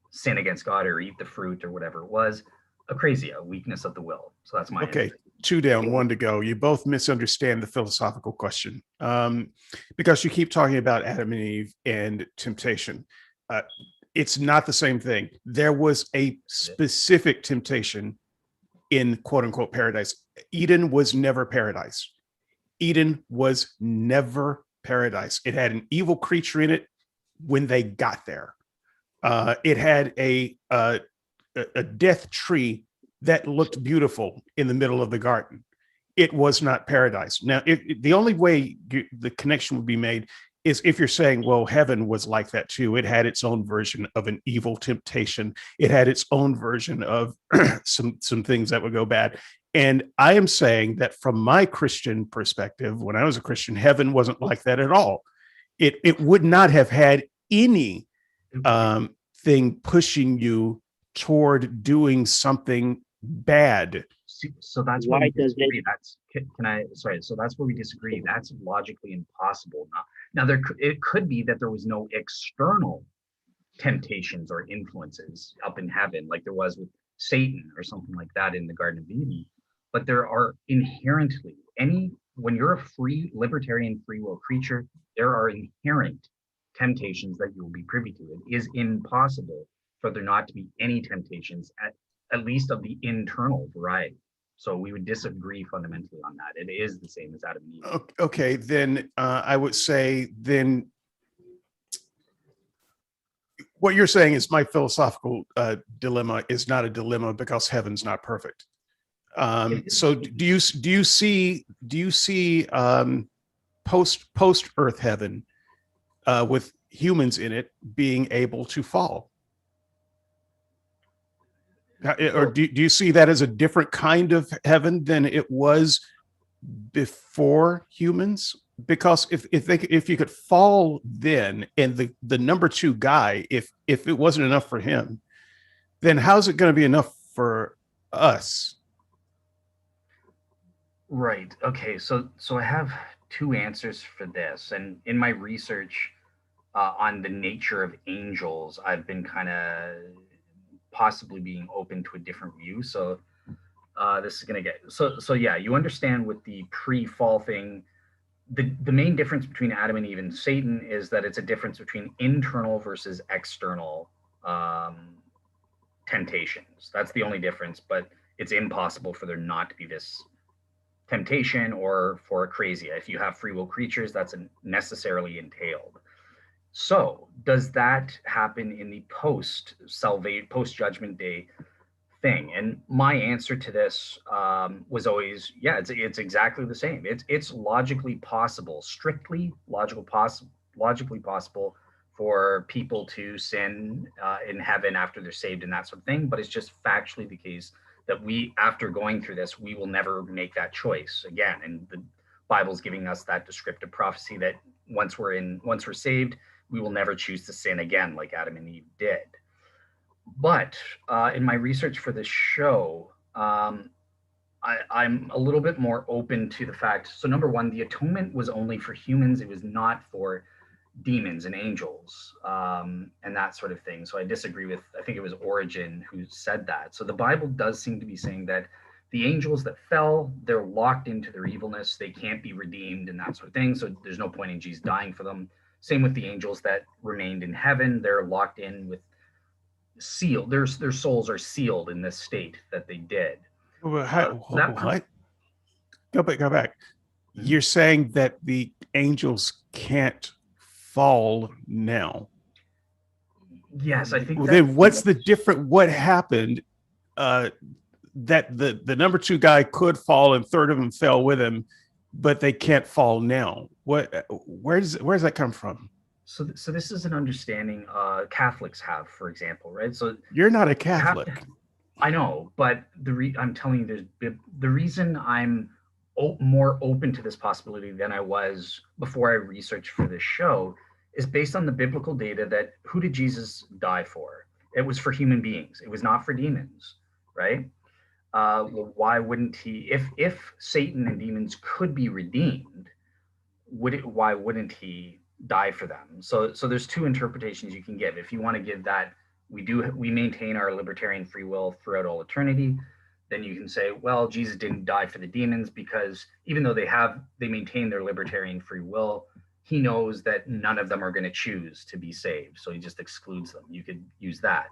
sin against God or eat the fruit or whatever it was? A weakness of the will. So that's my Okay. answer. 2 down, 1 to go. You both misunderstand the philosophical question, because you keep talking about Adam and Eve and temptation. It's not the same thing. There was a specific temptation in quote unquote paradise. Eden was never paradise. Eden was never paradise. It had an evil creature in it when they got there. It had a death tree that looked beautiful in the middle of the garden. It was not paradise. Now, the only way the connection would be made is if you're saying, well, heaven was like that too. It had its own version of an evil temptation. It had its own version of some things that would go bad. And I am saying that from my Christian perspective, when I was a Christian, heaven wasn't like that at all. It would not have had any thing pushing you toward doing something bad. So that's Why where we does disagree. it? So that's where we disagree. That's logically impossible. Now it could be that there was no external temptations or influences up in heaven, like there was with Satan or something like that in the Garden of Eden. But there are inherently when you're a free libertarian free will creature, there are inherent temptations that you will be privy to. It is impossible for there not to be any temptations, at least of the internal variety. So we would disagree fundamentally on that. It is the same as Adam and Eve. Okay, then I would say then what you're saying is my philosophical dilemma is not a dilemma because heaven's not perfect. So do you see post Earth heaven with humans in it being able to fall? Or do you see that as a different kind of heaven than it was before humans? Because if you could fall then, and the number 2 guy, if it wasn't enough for him, then how's it going to be enough for us? Right. Okay. So I have 2 answers for this, and in my research on the nature of angels, I've been kind of possibly being open to a different view. So this is going to get so yeah, you understand with the pre-fall thing, the main difference between Adam and Eve and Satan is that it's a difference between internal versus external temptations. That's the only difference, but it's impossible for there not to be this temptation or for akrasia. If you have free will creatures, that's necessarily entailed. So does that happen in the post judgment day thing? And my answer to this was always, yeah, it's exactly the same. It's logically possible, strictly logically possible for people to sin in heaven after they're saved and that sort of thing. But it's just factually the case that after going through this, we will never make that choice again. And the Bible's giving us that descriptive prophecy that once we're saved, we will never choose to sin again like Adam and Eve did. But in my research for this show, I'm a little bit more open to the fact. So number 1, the atonement was only for humans. It was not for demons and angels, and that sort of thing. So I disagree with, I think it was Origen who said that. So the Bible does seem to be saying that the angels that fell, they're locked into their evilness. They can't be redeemed and that sort of thing. So there's no point in Jesus dying for them. Same with the angels that remained in heaven. They're locked in with sealed. Their souls are sealed in this state that they did. Well, That what? Go back. Go back. You're saying that the angels can't fall now. Yes, I think. Well, then what's the different? What happened? That the number two guy could fall, and third of them fell with him, but they can't fall now. What? Where does that come from? So this is an understanding Catholics have, for example, right? So You're not a Catholic. I know, but I'm telling you, the reason I'm more open to this possibility than I was before I researched for this show is based on the biblical data that who did Jesus die for? It was for human beings. It was not for demons, right? Well, why wouldn't he? If Satan and demons could be redeemed, why wouldn't he die for them? So there's two interpretations you can give. If you want to give that we maintain our libertarian free will throughout all eternity, then you can say, well, Jesus didn't die for the demons because even though they maintain their libertarian free will, he knows that none of them are going to choose to be saved, so he just excludes them. You could use that.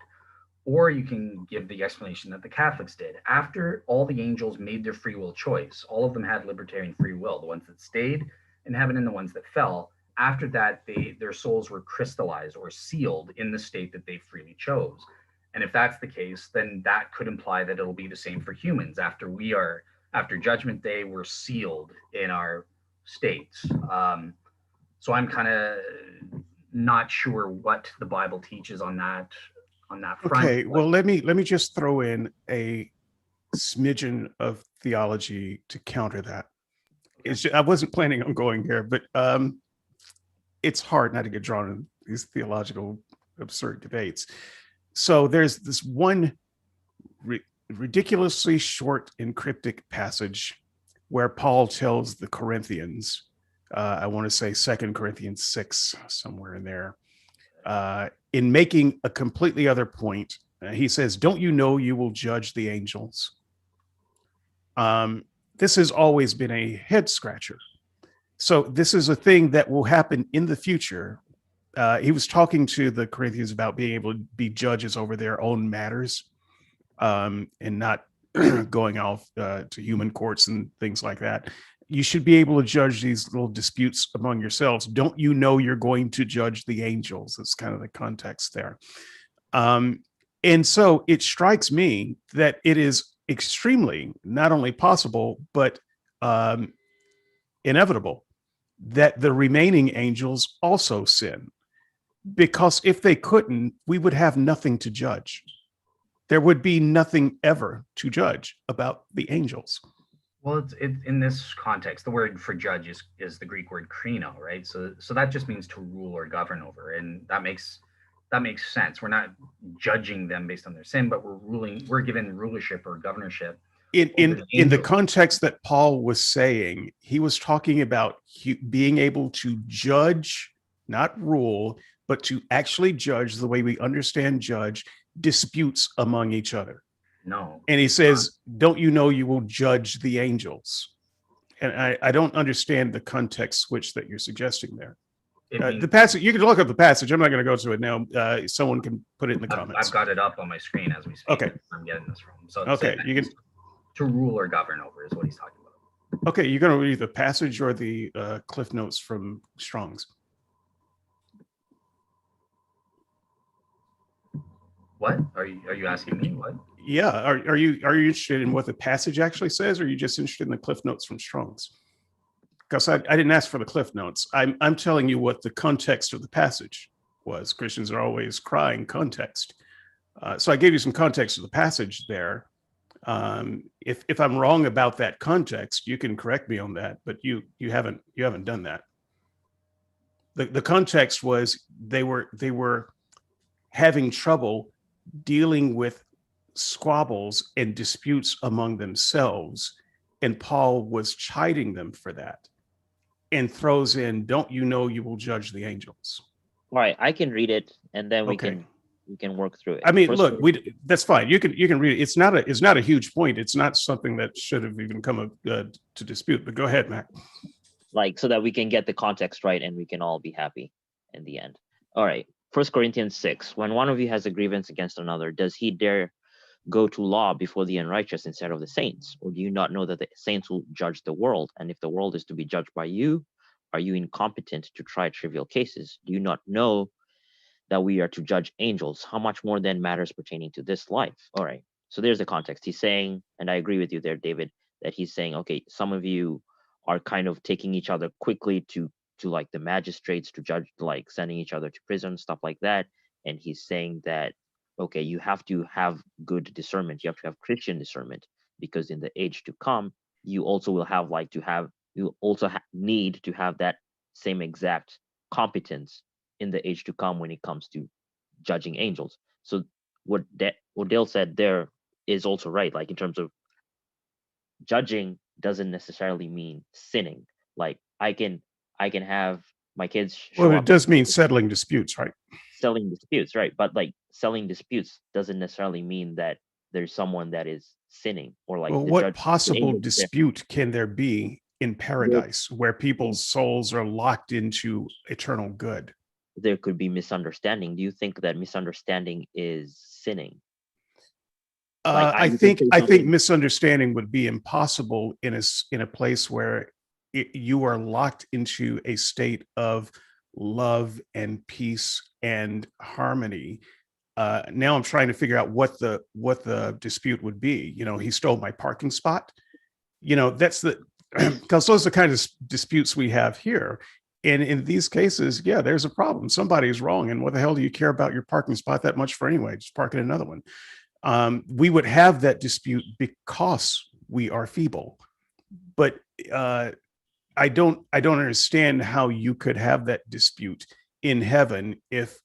Or you can give the explanation that the Catholics did. After all the angels made their free will choice, all of them had libertarian free will, the ones that stayed in heaven and the ones that fell. After that, their souls were crystallized or sealed in the state that they freely chose. And if that's the case, then that could imply that it'll be the same for humans. After Judgment Day, we're sealed in our states. So I'm kind of not sure what the Bible teaches on that front. Okay, well, let me just throw in a smidgen of theology to counter that. I wasn't planning on going here, but it's hard not to get drawn in these theological absurd debates. So there's this one ridiculously short and cryptic passage where Paul tells the Corinthians, I want to say 2 Corinthians 6, somewhere in there, in making a completely other point. He says, don't you know you will judge the angels? This has always been a head scratcher. So this is a thing that will happen in the future. He was talking to the Corinthians about being able to be judges over their own matters, and not going off to human courts and things like that. You should be able to judge these little disputes among yourselves. Don't you know you're going to judge the angels? That's kind of the context there. And so it strikes me that it is extremely not only possible, but inevitable that the remaining angels also sin. Because if they couldn't, we would have nothing to judge. There would be nothing ever to judge about the angels. Well, it's in this context, the word for judge is the Greek word krino, right? So that just means to rule or govern over, and that makes sense. We're not judging them based on their sin, but we're given rulership or governorship. In the context that Paul was saying, he was talking about being able to judge, not rule, but to actually judge the way we understand judge disputes among each other. No. And he says, don't you know you will judge the angels? And I don't understand the context switch that you're suggesting there. The passage, you can look up the passage. I'm not going to go to it now. Someone can put it in the comments. I've got it up on my screen as we speak. Okay. I'm getting this from. So okay, you can. To rule or govern over is what he's talking about. Okay, you're going to read the passage or the Cliff Notes from Strong's? What are you asking me? What? Yeah, are you interested in what the passage actually says, or are you just interested in the Cliff Notes from Strong's? Because I didn't ask for the Cliff Notes. I'm telling you what the context of the passage was. Christians are always crying context. So I gave you some context of the passage there. If I'm wrong about that context, you can correct me on that, but you haven't done that. The context was they were having trouble dealing with squabbles and disputes among themselves, and Paul was chiding them for that. and throws in, "Don't you know you will judge the angels?" All right, I can read it, and then we Okay. can work through it. I mean, First look, that's fine. You can read it. It's not a huge point. It's not something that should have even come to dispute. But go ahead, Mac. like so that we can get the context right and we can all be happy in the end. All right. 1 Corinthians 6. When one of you has a grievance against another, does he dare go to law before the unrighteous instead of the saints? Or do you not know that the saints will judge the world? And if the world is to be judged by you, are you incompetent to try trivial cases? Do you not know that we are to judge angels? How much more then matters pertaining to this life? All right. So there's the context. He's saying, and I agree with you there, David, that he's saying, okay, some of you are kind of taking each other quickly to like the magistrates to judge, like sending each other to prison, stuff like that. And he's saying that, okay, you have to have good discernment. You have to have Christian discernment, because in the age to come, you also will have you also need to have that same exact competence in the age to come when it comes to judging angels. So what Dale said there is also right. Like in terms of judging doesn't necessarily mean sinning. Like I can have my kids show Well, it up does mean settling disputes, right? selling disputes, right? But like selling disputes doesn't necessarily mean that there's someone that is sinning, or like Well, the what judge. The possible angels there. dispute can there be in paradise where people's souls are locked into eternal good? There could be misunderstanding. Do you think that misunderstanding is sinning? Like I you can think say I think something. misunderstanding would be impossible in a place where you are locked into a state of love and peace and harmony. Now I'm trying to figure out what the dispute would be. You know, he stole my parking spot. You know, that's the because those are the kind of disputes we have here. And in these cases, yeah, there's a problem. Somebody's wrong. And what the hell do you care about your parking spot that much for anyway? Just park in another one. We would have that dispute because we are feeble. But I don't understand how you could have that dispute in heaven if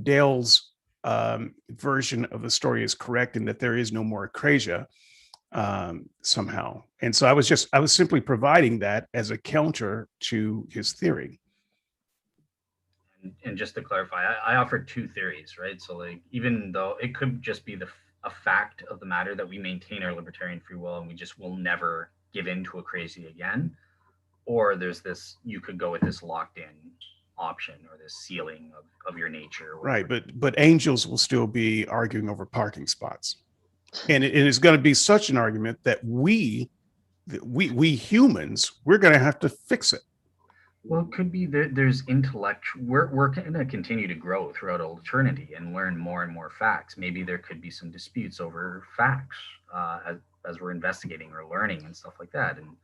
Dale's version of the story is correct and that there is no more acrasia somehow. And so I was simply providing that as a counter to his theory. And just to clarify, I offered two theories, right? So like, even though it could just be a fact of the matter that we maintain our libertarian free will and we just will never give in to a crazy again, or there's this, you could go with this locked in option or this ceiling of your nature. Right, but angels will still be arguing over parking spots, and it is going to be such an argument that we humans, we're going to have to fix it. Well, it could be that there's intellect. We're going to continue to grow throughout eternity and learn more and more facts. Maybe there could be some disputes over facts as we're investigating or learning and stuff like that. And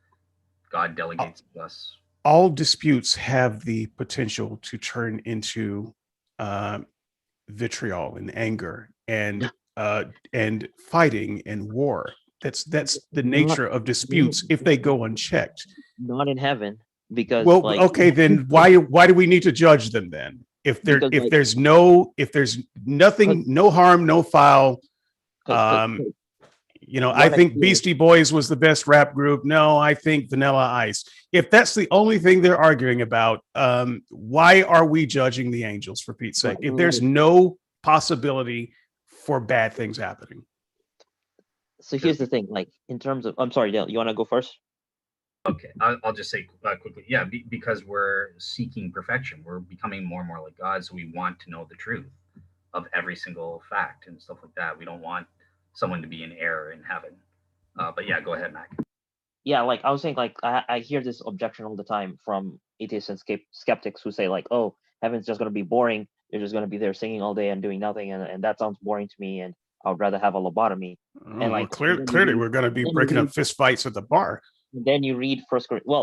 God delegates to us. All disputes have the potential to turn into vitriol and anger and fighting and war. That's the nature of disputes if they go unchecked. Not in heaven, because Well, like, okay, then why do we need to judge them then? If there's nothing, no harm, no foul. You know, I think Beastie Boys was the best rap group. No, I think Vanilla Ice. If that's the only thing they're arguing about, why are we judging the angels, for Pete's sake? If there's no possibility for bad things happening. So here's the thing, like in terms of, I'm sorry, Dale, you want to go first? Okay, I'll just say quickly, yeah, because we're seeking perfection, we're becoming more and more like God, so we want to know the truth of every single fact and stuff like that. We don't want someone to be in error in heaven. But yeah, go ahead, Mac. Yeah, like I was saying, like I hear this objection all the time from atheists and skeptics who say like, oh, heaven's just going to be boring. You're just going to be there singing all day and doing nothing, and that sounds boring to me, and I would rather have a lobotomy. And like clearly we're going to be breaking up fist fights at the bar. Then you read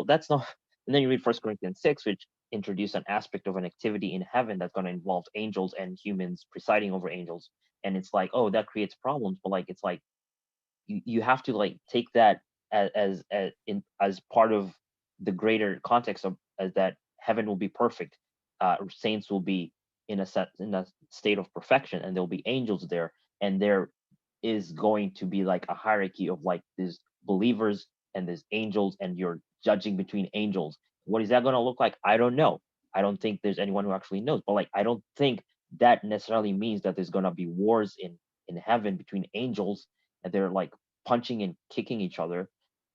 that's not. And then you read 1 Corinthians 6, which introduce an aspect of an activity in heaven that's going to involve angels and humans presiding over angels. And it's like, oh, that creates problems. But like, it's like you have to like take that as part of the greater context of as that heaven will be perfect. Saints will be in a state of perfection, and there'll be angels there, and there is going to be like a hierarchy of like these believers and there's angels, and you're judging between angels. What is that going to look like? I don't know. I don't think there's anyone who actually knows. But like, I don't think that necessarily means that there's going to be wars in heaven between angels and they're like punching and kicking each other.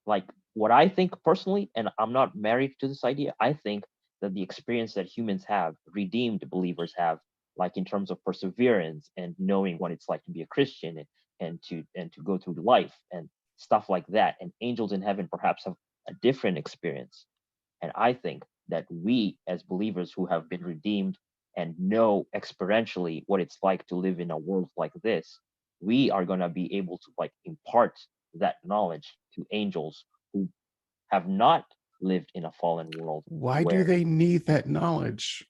Like, what I think personally, and I'm not married to this idea, I think that the experience that humans have, redeemed believers have, like in terms of perseverance and knowing what it's like to be a Christian and to go through life and stuff like that, and angels in heaven perhaps have a different experience. And I think that we as believers who have been redeemed and know experientially what it's like to live in a world like this, we are going to be able to like impart that knowledge to angels who have not lived in a fallen world. Why do where they need that knowledge?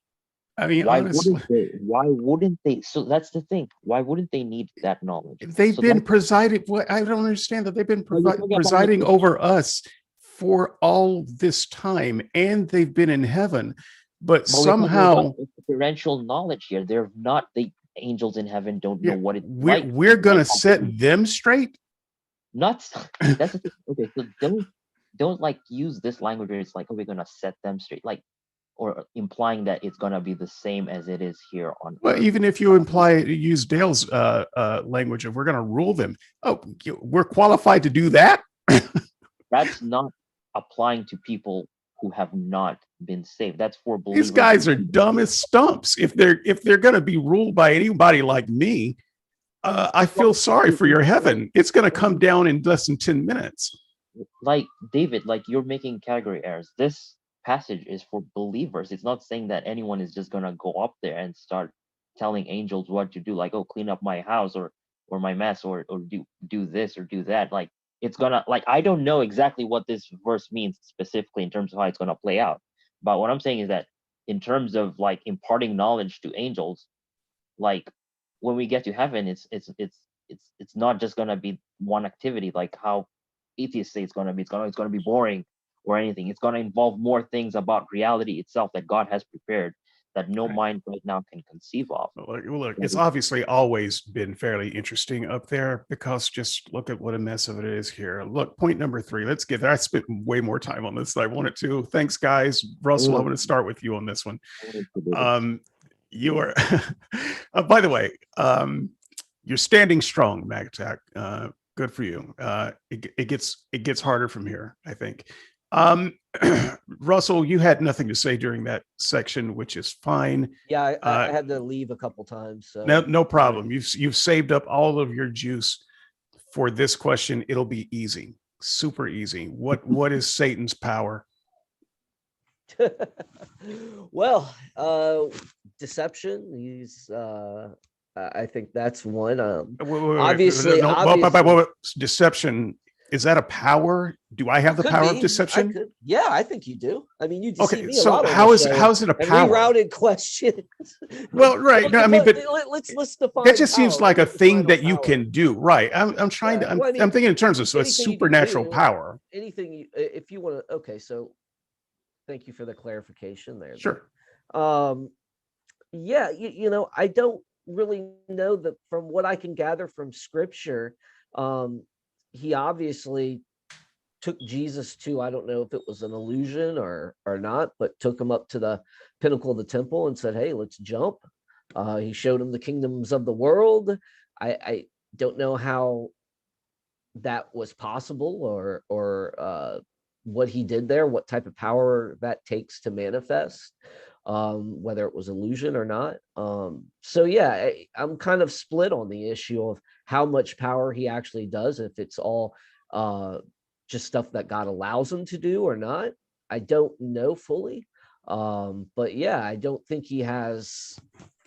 I mean, why honestly, wouldn't they? Why wouldn't they? So that's the thing. Why wouldn't they need that knowledge? they've So been that's presided. What I don't understand that they've been you're talking about presiding like over us for all this time, and they've been in heaven, but but we're talking about somehow experiential knowledge here. They're not the angels in heaven don't know yeah, what it's we're like. we're to, gonna like, set them straight. not that's the thing. Okay, so don't like use this language where it's like, oh, we're gonna set them straight, like, or implying that it's gonna be the same as it is here on Well, earth. even if you use Dale's language of we're going to rule them, we're qualified to do that. That's not applying to people who have not been saved. That's for believers. These guys are dumb as stumps. If they're going to be ruled by anybody like me, I feel sorry for your heaven. It's going to come down in less than 10 minutes. Like David, like you're making category errors. This passage is for believers. It's not saying that anyone is just gonna go up there and start telling angels what to do, like, oh, clean up my house or my mess or do this or do that. Like it's gonna, like, I don't know exactly what this verse means specifically in terms of how it's gonna play out. But what I'm saying is that in terms of like imparting knowledge to angels, like when we get to heaven, it's not just gonna be one activity like how atheists say it's gonna be. It's gonna be boring or anything. It's gonna involve more things about reality itself that God has prepared that no Right. mind right now can conceive of. Look, it's obviously always been fairly interesting up there because just look at what a mess of it is here. Look, point number 3. Let's get there. I spent way more time on this than I wanted to. Thanks, guys. Russell, I'm going to start with you on this one. You are, by the way, you're standing strong, MagTac. Good for you. It gets harder from here, I think. Russell, you had nothing to say during that section, which is fine. Yeah, I had to leave a couple times. So No problem. You've saved up all of your juice for this question. It'll be easy, super easy. What is Satan's power? Well, deception. He's I think that's one. Obviously, deception. Is that a power? Do I have the power of deception? Yeah, I think you do. I mean, you deceive me a so lot. how is it a power? Rerouted questions. Well, right. No, I mean, but let's define. That just seems like a thing that you power. can do, right? I'm trying to. I'm thinking in terms of a supernatural power. Anything if you want to. Okay, so thank you for the clarification there. Sure. Yeah, you know, I don't really know that from what I can gather from Scripture. He obviously took Jesus to, I don't know if it was an illusion or not, but took him up to the pinnacle of the temple and said, hey, let's jump. He showed him the kingdoms of the world. I don't know how that was possible or what he did there, what type of power that takes to manifest, whether it was illusion or not. So yeah, I'm kind of split on the issue of how much power he actually does, if it's all just stuff that God allows him to do or not. I don't know fully. But yeah, I don't think he has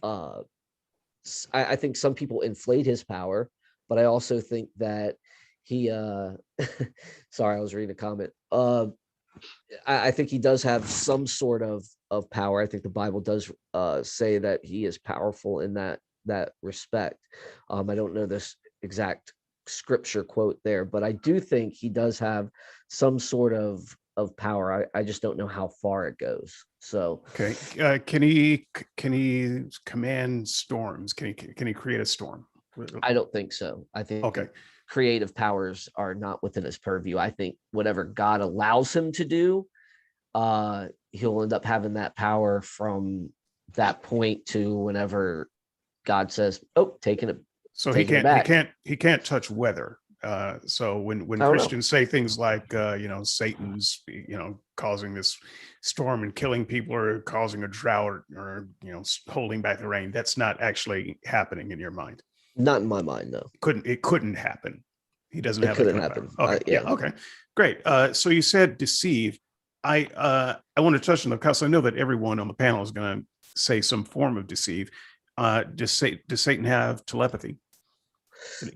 I think some people inflate his power, but I also think that he sorry, I was reading a comment. I think he does have some sort of power. I think the Bible does say that he is powerful in that respect. I don't know this exact scripture quote there, but I do think he does have some sort of power. I just don't know how far it goes. So okay, can he command storms? Can he create a storm? I don't think so. I think okay. creative powers are not within his purview. I think whatever God allows him to do, he'll end up having that power from that point to whenever God says, "Oh, taking it." So Taking it back. he can't touch weather. So when Oh, no. Christians say things like Satan's causing this storm and killing people, or causing a drought, or holding back the rain, that's not actually happening in your mind. Not in my mind, no. It couldn't happen. He doesn't It have couldn't that kind of happen. power. Okay, yeah, okay, great. So you said deceive. I want to touch on the, because I know that everyone on the panel is going to say some form of deceive. Does Satan have telepathy?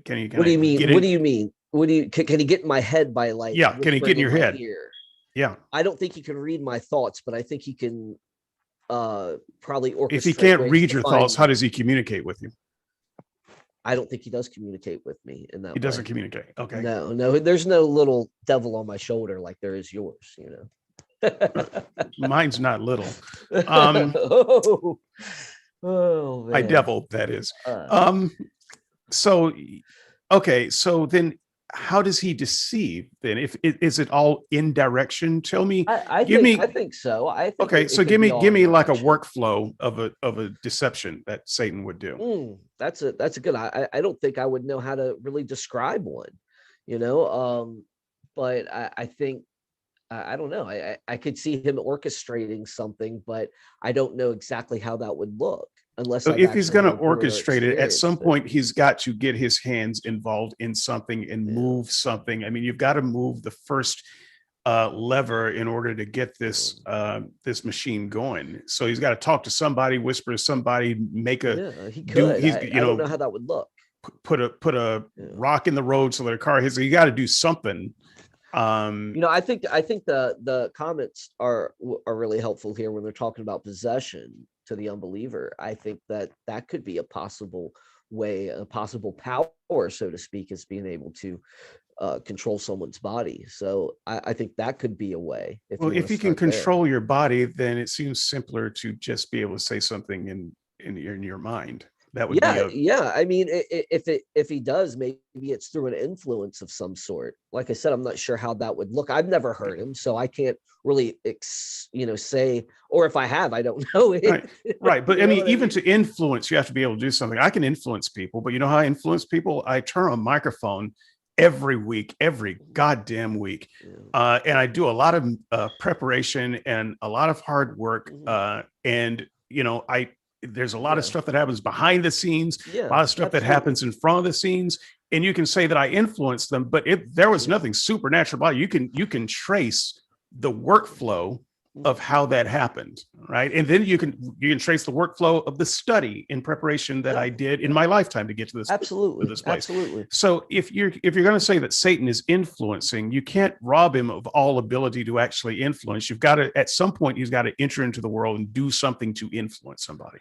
Can he? What do you mean? What do you mean? Can he get in my head by like? Yeah, can he get in your head? Ear? Yeah. I don't think he can read my thoughts, but I think he can probably orchestrate. If he can't read your thoughts, how does he communicate with you? I don't think he does communicate with me in that way. He doesn't communicate. Okay. No, there's no little devil on my shoulder like there is yours, Mine's not little. Oh man. My devil, that is. So okay, so then how does he deceive then? If is it all in direction? Tell me. I think so. Okay, so give me like a workflow of a deception that Satan would do. That's a good. I don't think I would know how to really describe one, but I think I don't know. I could see him orchestrating something, but I don't know exactly how that would look. Unless so if he's going to orchestrate it, at some point he's got to get his hands involved in something and move something. I mean, you've got to move the first lever in order to get this this machine going. So he's got to talk to somebody, whisper to somebody, make a. Yeah, he could. I don't know how that would look. Put a rock in the road so that a car hits. You got to do something. I think the comments are really helpful here when they're talking about possession to the unbeliever. I think that could be a possible way, a possible power, so to speak, is being able to control someone's body. So I think that could be a way. If you can control your body, then it seems simpler to just be able to say something in your mind. That would be I mean, if he does, maybe it's through an influence of some sort. Like I said, I'm not sure how that would look. I've never heard him, so I can't really say, or if I have, I don't know it. Right. But I mean, even to influence, you have to be able to do something. I can influence people, but you know how I influence people? I turn on a microphone every goddamn week, and I do a lot of preparation and a lot of hard work, and there's a lot of stuff that happens behind the scenes, a lot of stuff that happens in front of the scenes, and you can say that I influenced them, but there was nothing supernatural about it. You can trace the workflow of how that happened, right? And then you can trace the workflow of the study in preparation that I did in my lifetime to get to this. Absolutely. To this place. Absolutely. So if you're going to say that Satan is influencing, you can't rob him of all ability to actually influence. You've got to, at some point, he's got to enter into the world and do something to influence somebody.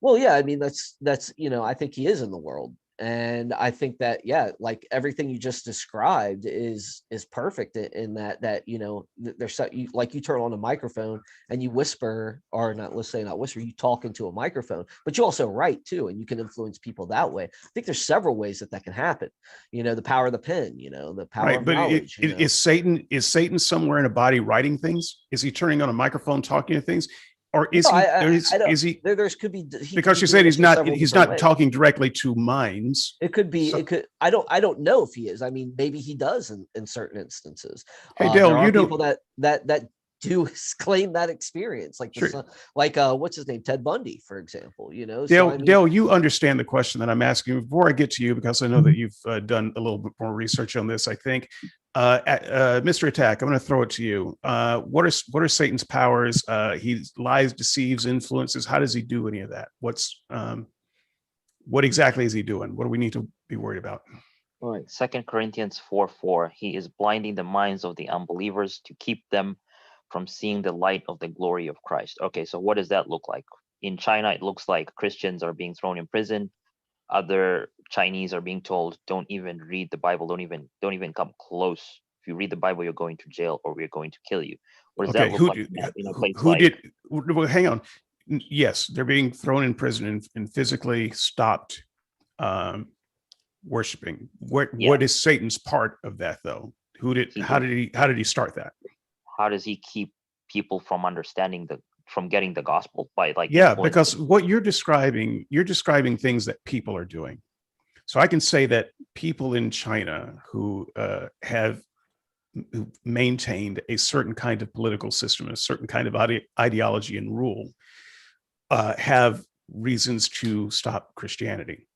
Well, yeah, I mean, that's I think he is in the world. And I think that, like everything you just described is perfect in that there's like you turn on a microphone and you whisper, or not, let's say not whisper, you talk into a microphone, but you also write too, and you can influence people that way. I think there's several ways that can happen. The power of the pen, the power of knowledge. Is Satan somewhere in a body writing things? Is he turning on a microphone talking to things? Or is he? There could be, because you said he's not talking directly to minds. It could be. It could. I don't know if he is. I mean, maybe he does in certain instances. Hey, Dale, there are people that do claim that experience, like what's his name, Ted Bundy, for example. Dale, you understand the question that I'm asking. Before I get to you, because I know that you've done a little bit more research on this, I think. Mr. Attack, I'm going to throw it to you. What are Satan's powers? He lies, deceives, influences. How does he do any of that? What exactly is he doing? What do we need to be worried about? All right. 2 Corinthians 4:4. He is blinding the minds of the unbelievers to keep them from seeing the light of the glory of Christ. Okay, so what does that look like? In China, it looks like Christians are being thrown in prison. Other Chinese are being told, don't even read the Bible, don't even come close. If you read the Bible, you're going to jail, or we're going to kill you. What does that look like? Well, hang on. Yes, they're being thrown in prison and physically stopped worshiping. What Yeah. is Satan's part of that though? How did he start that? How does he keep people from getting the gospel by like Yeah, influencing? because what you're describing things that people are doing. So I can say that people in China who have maintained a certain kind of political system, a certain kind of ideology and rule, have reasons to stop Christianity.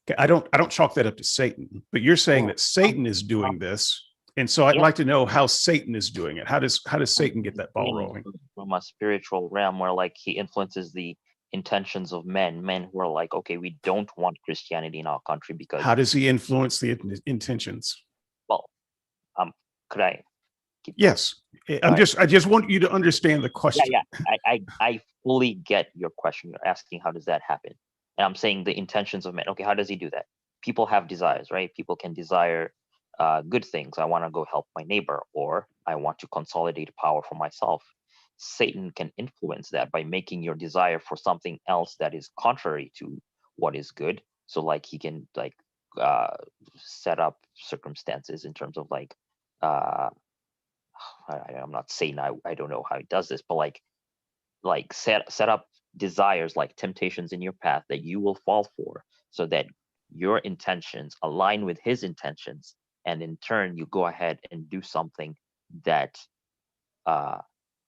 Okay, I don't chalk that up to Satan, but you're saying that Satan is doing this, and so I'd Yeah. like to know how Satan is doing it. How does Satan get that ball rolling? From a spiritual realm where like he influences the intentions of men who are like, okay, we don't want Christianity in our country because How does he influence the intentions? well, could I keep Yes, I Right. just want you to understand the question. Yeah. I fully get your question. You're asking how does that happen? And I'm saying the intentions of men. Okay, how does he do that? People have desires, right? People can desire good things. I want to go help my neighbor, or I want to consolidate power for myself. Satan can influence that by making your desire for something else that is contrary to what is good. So like he can like set up circumstances in terms of like I'm not saying I don't know how he does this, but like set up desires like temptations in your path that you will fall for, so that your intentions align with his intentions, and in turn you go ahead and do something that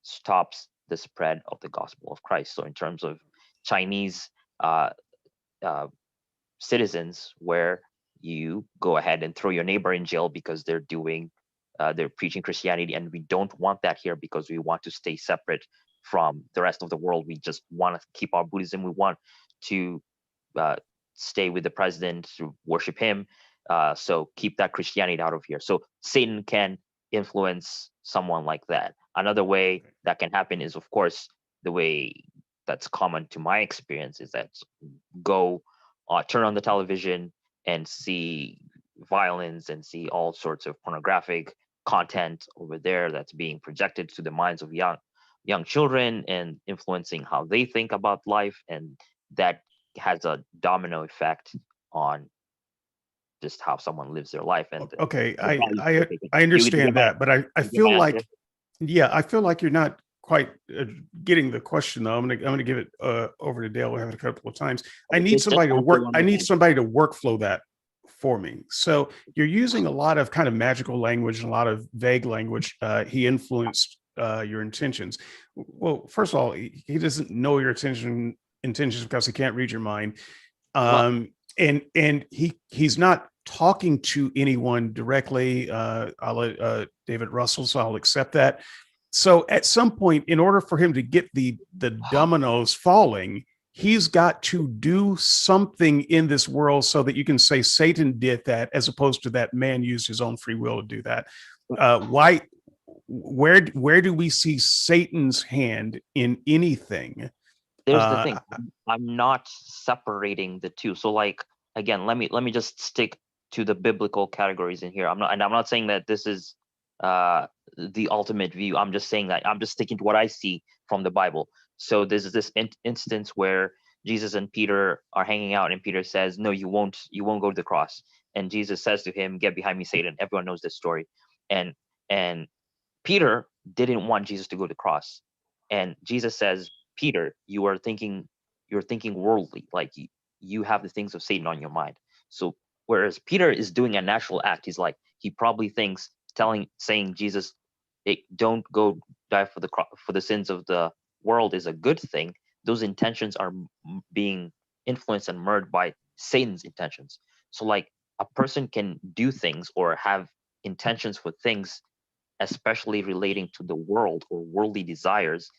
stops the spread of the gospel of Christ. So in terms of Chinese uh, uh, citizens, where you go ahead and throw your neighbor in jail because they're preaching Christianity, and we don't want that here because we want to stay separate from the rest of the world. We just want to keep our Buddhism. We want to stay with the president, to worship him. So keep that Christianity out of here. So Satan can influence someone like that. Another way that can happen is, of course, the way that's common to my experience is that go turn on the television and see violence and see all sorts of pornographic content over there that's being projected to the minds of young children and influencing how they think about life, and that has a domino effect on just how someone lives their life. And Okay, the values I they take. understand that, but I you get feel my like, answer? yeah, I feel like you're not quite getting the question though. I'm gonna give it over to Dale. We have it a couple of times. I need Just somebody to answer work. one I more need time. somebody to workflow that for me. So you're using a lot of kind of magical language and a lot of vague language. He influenced your intentions. Well, first of all, he doesn't know your intentions because he can't read your mind. And he's not talking to anyone directly. I'll let David Russell, so I'll accept that. So at some point, in order for him to get the dominoes falling, he's got to do something in this world so that you can say Satan did that, as opposed to that man used his own free will to do that. Why? Where do we see Satan's hand in anything? There's the thing. I'm not separating the two. So like again, let me just stick to the biblical categories in here. I'm not saying that this is the ultimate view. I'm just saying that I'm just sticking to what I see from the Bible. So this is this instance where Jesus and Peter are hanging out, and Peter says, "No, you won't go to the cross." And Jesus says to him, "Get behind me, Satan." Everyone knows this story. And Peter didn't want Jesus to go to the cross. And Jesus says, "Peter, you're thinking worldly, like you have the things of Satan on your mind." So whereas Peter is doing a natural act, he probably thinks saying Jesus, don't go die for the sins of the world is a good thing. Those intentions are being influenced and merged by Satan's intentions. So like a person can do things or have intentions for things, especially relating to the world or worldly desires,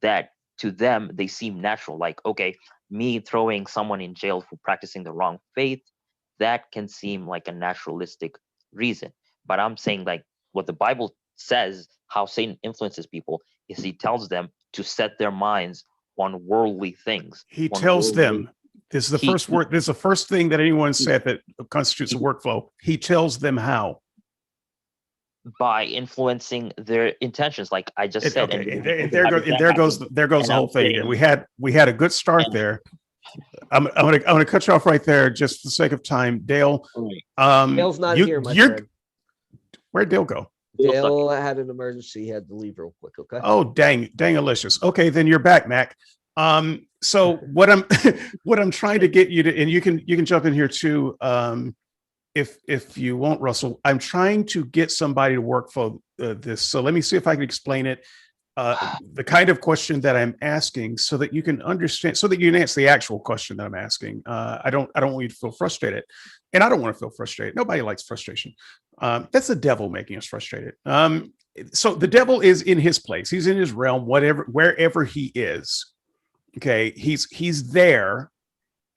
that to them they seem natural. Like, okay, me throwing someone in jail for practicing the wrong faith, that can seem like a naturalistic reason. But I'm saying like what the Bible says, how Satan influences people is he tells them to set their minds on worldly things. He tells them, this is the first word. This is the first thing that anyone said that constitutes a workflow. He tells them how. By influencing their intentions, like I just said. Okay, and there goes the whole thing again. We had a good start there. I'm gonna cut you off right there just for the sake of time, Dale. Dale's not here, my friend. Where'd Dale go? Dale had an emergency. He had to leave real quick. Okay. Oh, dang alicious. Okay, then you're back, Mac. So what I'm what I'm trying to get you to, and you can jump in here too, if you want, Russell. I'm trying to get somebody to work for this. So let me see if I can explain it. The kind of question that I'm asking, so that you can understand, so that you can answer the actual question that I'm asking. I don't want you to feel frustrated, and I don't want to feel frustrated. Nobody likes frustration. That's the devil making us frustrated. So the devil is in his place. He's in his realm, wherever he is. Okay, he's there,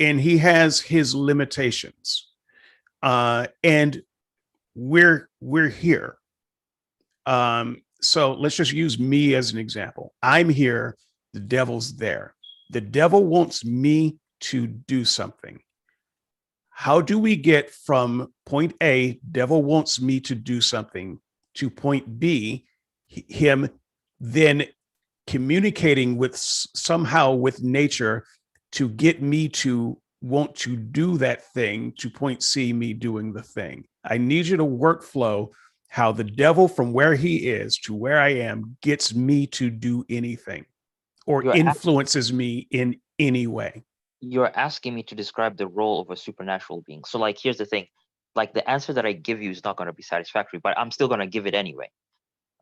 and he has his limitations. And we're here. So let's just use me as an example. I'm here, the devil's there. The devil wants me to do something. How do we get from point A, devil wants me to do something, to point B, him then communicating with somehow with nature to get me to want to do that thing, to point C, me doing the thing? I need you to workflow how the devil from where he is to where I am gets me to do anything, or influences me in any way. You're asking me to describe the role of a supernatural being. So like, here's the thing, like the answer that I give you is not going to be satisfactory, but I'm still going to give it anyway.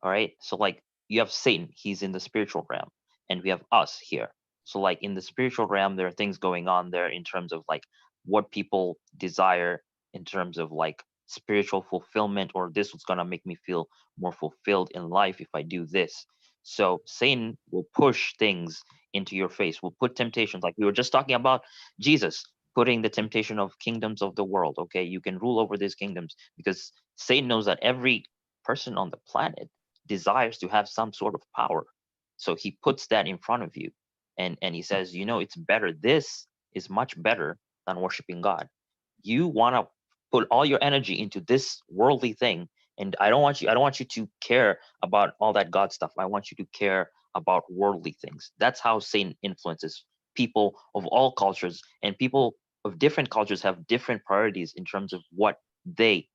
All right. So like, you have Satan, he's in the spiritual realm, and we have us here. So like in the spiritual realm, there are things going on there in terms of like what people desire, in terms of like spiritual fulfillment, or this was going to make me feel more fulfilled in life if I do this. So Satan will push things into your face, will put temptations, like we were just talking about Jesus putting the temptation of kingdoms of the world. Okay, you can rule over these kingdoms, because Satan knows that every person on the planet desires to have some sort of power. So he puts that in front of you, and he says, you know, it's better, this is much better than worshiping God. You want to put all your energy into this worldly thing, and I don't want you to care about all that God stuff. I want you to care about worldly things. That's how Satan influences people of all cultures, and people of different cultures have different priorities in terms of what they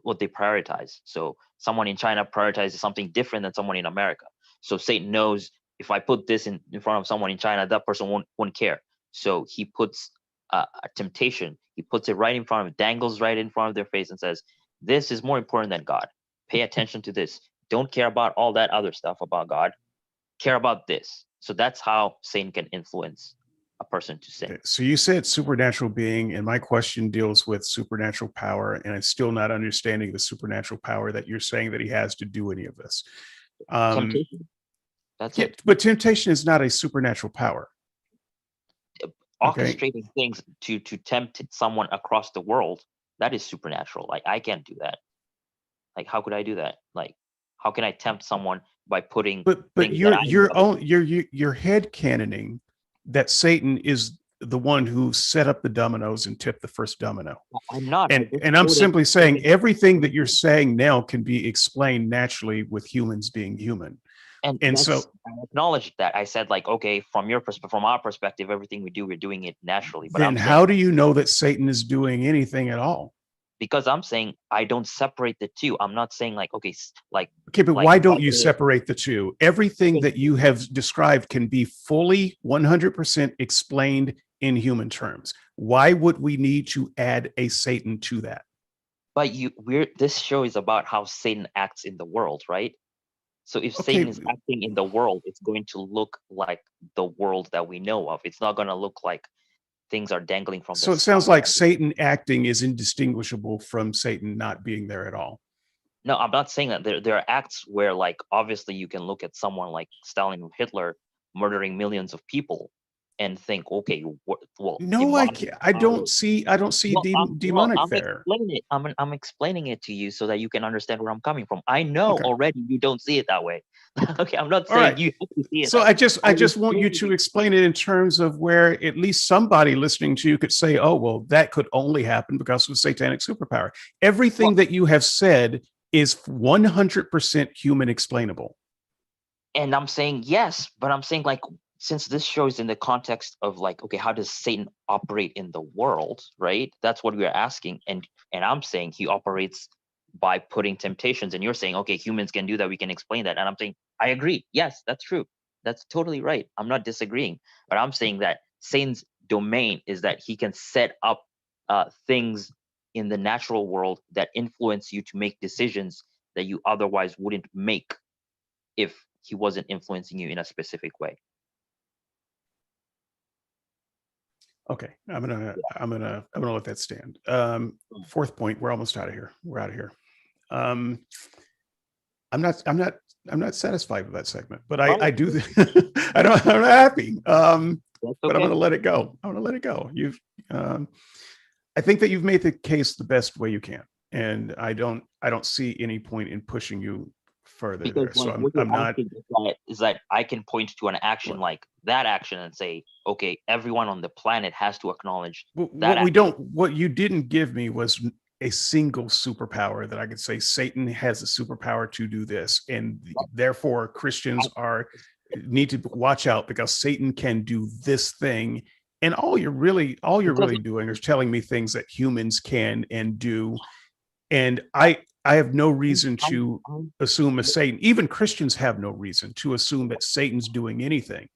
what they prioritize. So someone in China prioritizes something different than someone in America. So Satan knows, if I put this in front of someone in China, that person won't care. So he puts a temptation, he puts it right in front of, dangles right in front of their face, and says, this is more important than God. Pay attention to this. Don't care about all that other stuff about God. Care about this. So that's how Satan can influence a person to sin. Okay, so you said supernatural being, and my question deals with supernatural power, and I'm still not understanding the supernatural power that you're saying that he has to do any of this. Temptation. That's it. But temptation is not a supernatural power. Orchestrating things to tempt someone across the world, that is supernatural. Like, I can't do that. Like, how could I do that? Like, how can I tempt someone by putting? But you're head canoning that Satan is the one who set up the dominoes and tipped the first domino. I'm not. And I'm simply saying everything that you're saying now can be explained naturally with humans being human. And so I acknowledge that. I said, like, okay, from our perspective, everything we do, we're doing it naturally. But then how do you know that Satan is doing anything at all? Because I'm saying I don't separate the two. I'm not saying like, okay, but why don't you separate the two? Everything that you have described can be fully 100% explained in human terms. Why would we need to add a Satan to that? But this show is about how Satan acts in the world, right? So if Satan is acting in the world, it's going to look like the world that we know of. It's not going to look like things are dangling from the So it sounds like Satan acting is indistinguishable from Satan not being there at all. No, I'm not saying that. There are acts where, like, obviously you can look at someone like Stalin or Hitler murdering millions of people and think, okay, well, no, I don't see demonic there. I'm explaining it to you so that you can understand where I'm coming from. I know already you don't see it that way. Okay, I'm not saying you have to see it. So I just want you to explain it in terms of where at least somebody listening to you could say, oh, well, that could only happen because of satanic superpower. Everything that you have said is 100% human explainable. And I'm saying yes, but I'm saying, like, since this show is in the context of like, okay, how does Satan operate in the world, right? That's what we're asking. And I'm saying he operates by putting temptations. And you're saying, okay, humans can do that. We can explain that. And I'm saying, I agree. Yes, that's true. That's totally right. I'm not disagreeing. But I'm saying that Satan's domain is that he can set up things in the natural world that influence you to make decisions that you otherwise wouldn't make if he wasn't influencing you in a specific way. Okay, I'm gonna let that stand. Fourth point, we're almost out of here. We're out of here. I'm not satisfied with that segment, but I do. I'm not happy. That's But okay. I'm gonna let it go. I'm gonna let it go. I think that you've made the case the best way you can, and I don't see any point in pushing you further Because there. So like, what you're I'm not. asking is that I can point to an action like that action and say, okay, everyone on the planet has to acknowledge that. What you didn't give me was a single superpower that I could say Satan has a superpower to do this, and therefore Christians need to watch out because Satan can do this thing. And all you're really doing is telling me things that humans can and do. And I have no reason to assume a Satan. Even Christians have no reason to assume that Satan's doing anything.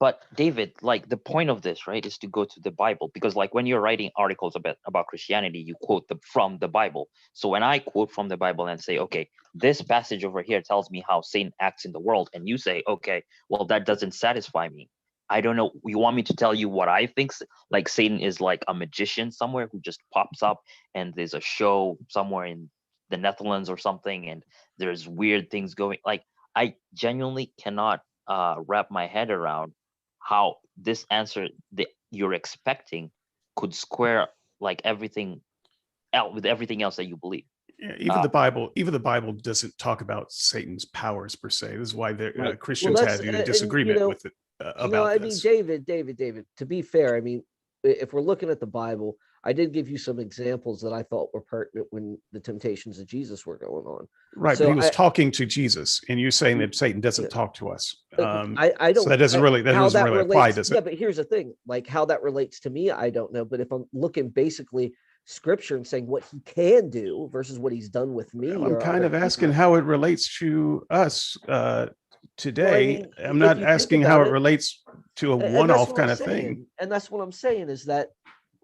But David, like the point of this, right, is to go to the Bible, because like when you're writing articles about Christianity, you quote from the Bible. So when I quote from the Bible and say, okay, this passage over here tells me how Satan acts in the world, and you say, okay, well, that doesn't satisfy me. I don't know. You want me to tell you what I think? Like Satan is like a magician somewhere who just pops up, and there's a show somewhere in the Netherlands or something, and there's weird things going. Like I genuinely cannot wrap my head around how this answer that you're expecting could square like everything out with everything else that you believe. Even the Bible doesn't talk about Satan's powers per se. This is why Christians had a disagreement with it about this. David, to be fair, I mean, if we're looking at the Bible, I did give you some examples that I thought were pertinent when the temptations of Jesus were going on. Right, So but he was talking to Jesus, and you're saying that Satan doesn't talk to us. I don't. So that doesn't really apply, does it? Yeah, but here's the thing: like how that relates to me, I don't know. But if I'm looking basically Scripture and saying what he can do versus what he's done with me, I'm kind of asking how it relates to us today. Well, I mean, I'm not asking how it relates to a one-off kind of thing. And that's what I'm saying is that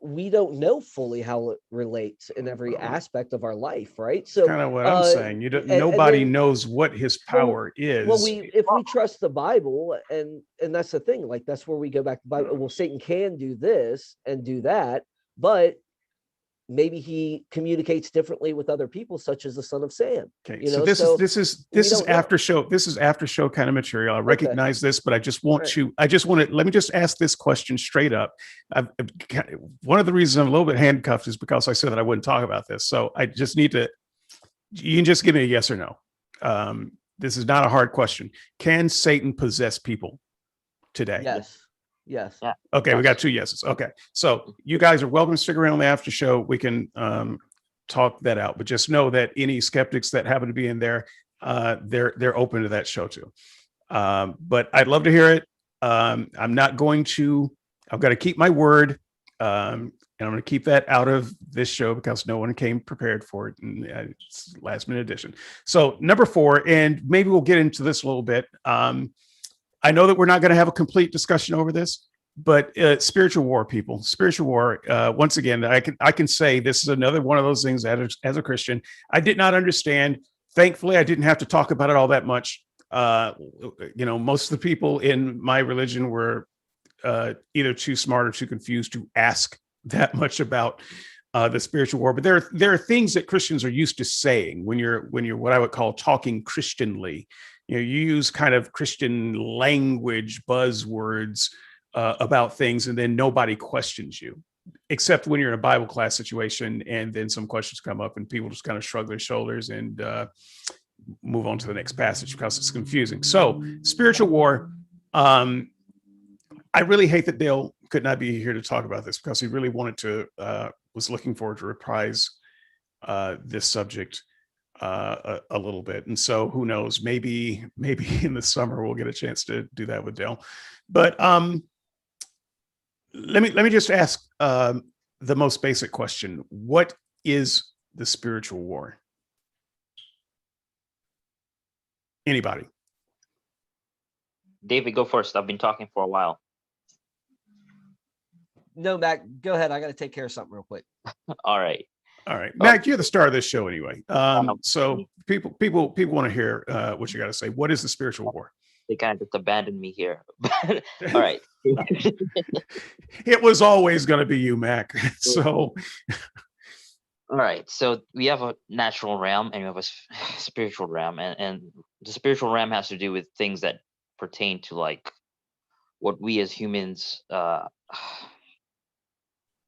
we don't know fully how it relates in every aspect of our life, right? So kind of what I'm saying. Nobody knows what his power is. Well, if we trust the Bible, and that's the thing, like that's where we go back to the Bible. Well, Satan can do this and do that, but maybe he communicates differently with other people, such as the son of Sam. Okay, so this is after show. This is after show kind of material. I recognize this, but I just want to. Let me just ask this question straight up. One of the reasons I'm a little bit handcuffed is because I said that I wouldn't talk about this. So I just need to. You can just give me a yes or no. This is not a hard question. Can Satan possess people today? Yes. Yes. Yeah. Okay, we got 2 yeses. Okay, so you guys are welcome to stick around the after show. We can talk that out, but just know that any skeptics that happen to be in there, they're open to that show too. But I'd love to hear it. I'm going to keep my word, and I'm going to keep that out of this show because no one came prepared for it, and it's last minute edition. So number 4, and maybe we'll get into this a little bit. I know that we're not going to have a complete discussion over this, but spiritual war, people, spiritual war. Once again, I can say this is another one of those things as a Christian, I did not understand. Thankfully, I didn't have to talk about it all that much. Most of the people in my religion were either too smart or too confused to ask that much about the spiritual war. But there are things that Christians are used to saying when you're what I would call talking Christianly. You use kind of Christian language, buzzwords about things, and then nobody questions you, except when you're in a Bible class situation, and then some questions come up, and people just kind of shrug their shoulders and move on to the next passage because it's confusing. So, spiritual war. I really hate that Dale could not be here to talk about this because he really wanted to, was looking forward to reprise this subject. a little bit. And so who knows, maybe in the summer we'll get a chance to do that with Dale. But let me just ask the most basic question. What is the spiritual war? Anybody? David, go first. I've been talking for a while. No, Mac, go ahead. I got to take care of something real quick. All right. All right, Mac, you're the star of this show anyway. So people want to hear what you got to say. What is the spiritual war? They kind of just abandoned me here. All right. It was always going to be you, Mac. So, all right. So we have a natural realm and we have a spiritual realm, and the spiritual realm has to do with things that pertain to like what we as humans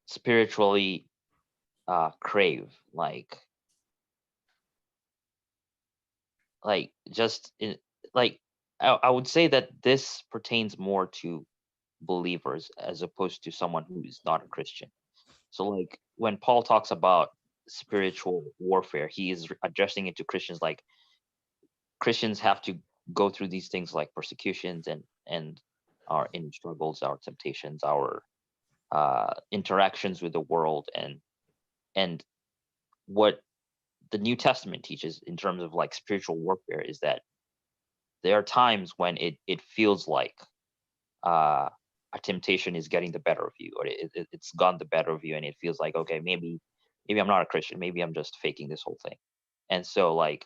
spiritually crave, like just in, like I would say that this pertains more to believers as opposed to someone who is not a Christian. So like when Paul talks about spiritual warfare, he is addressing it to Christians. Like Christians have to go through these things like persecutions and our inner struggles, our temptations, our interactions with the world, and what the New Testament teaches in terms of like spiritual warfare is that there are times when it feels like a temptation is getting the better of you, or it's gotten the better of you, and it feels like, okay, maybe I'm not a Christian, maybe I'm just faking this whole thing. And so like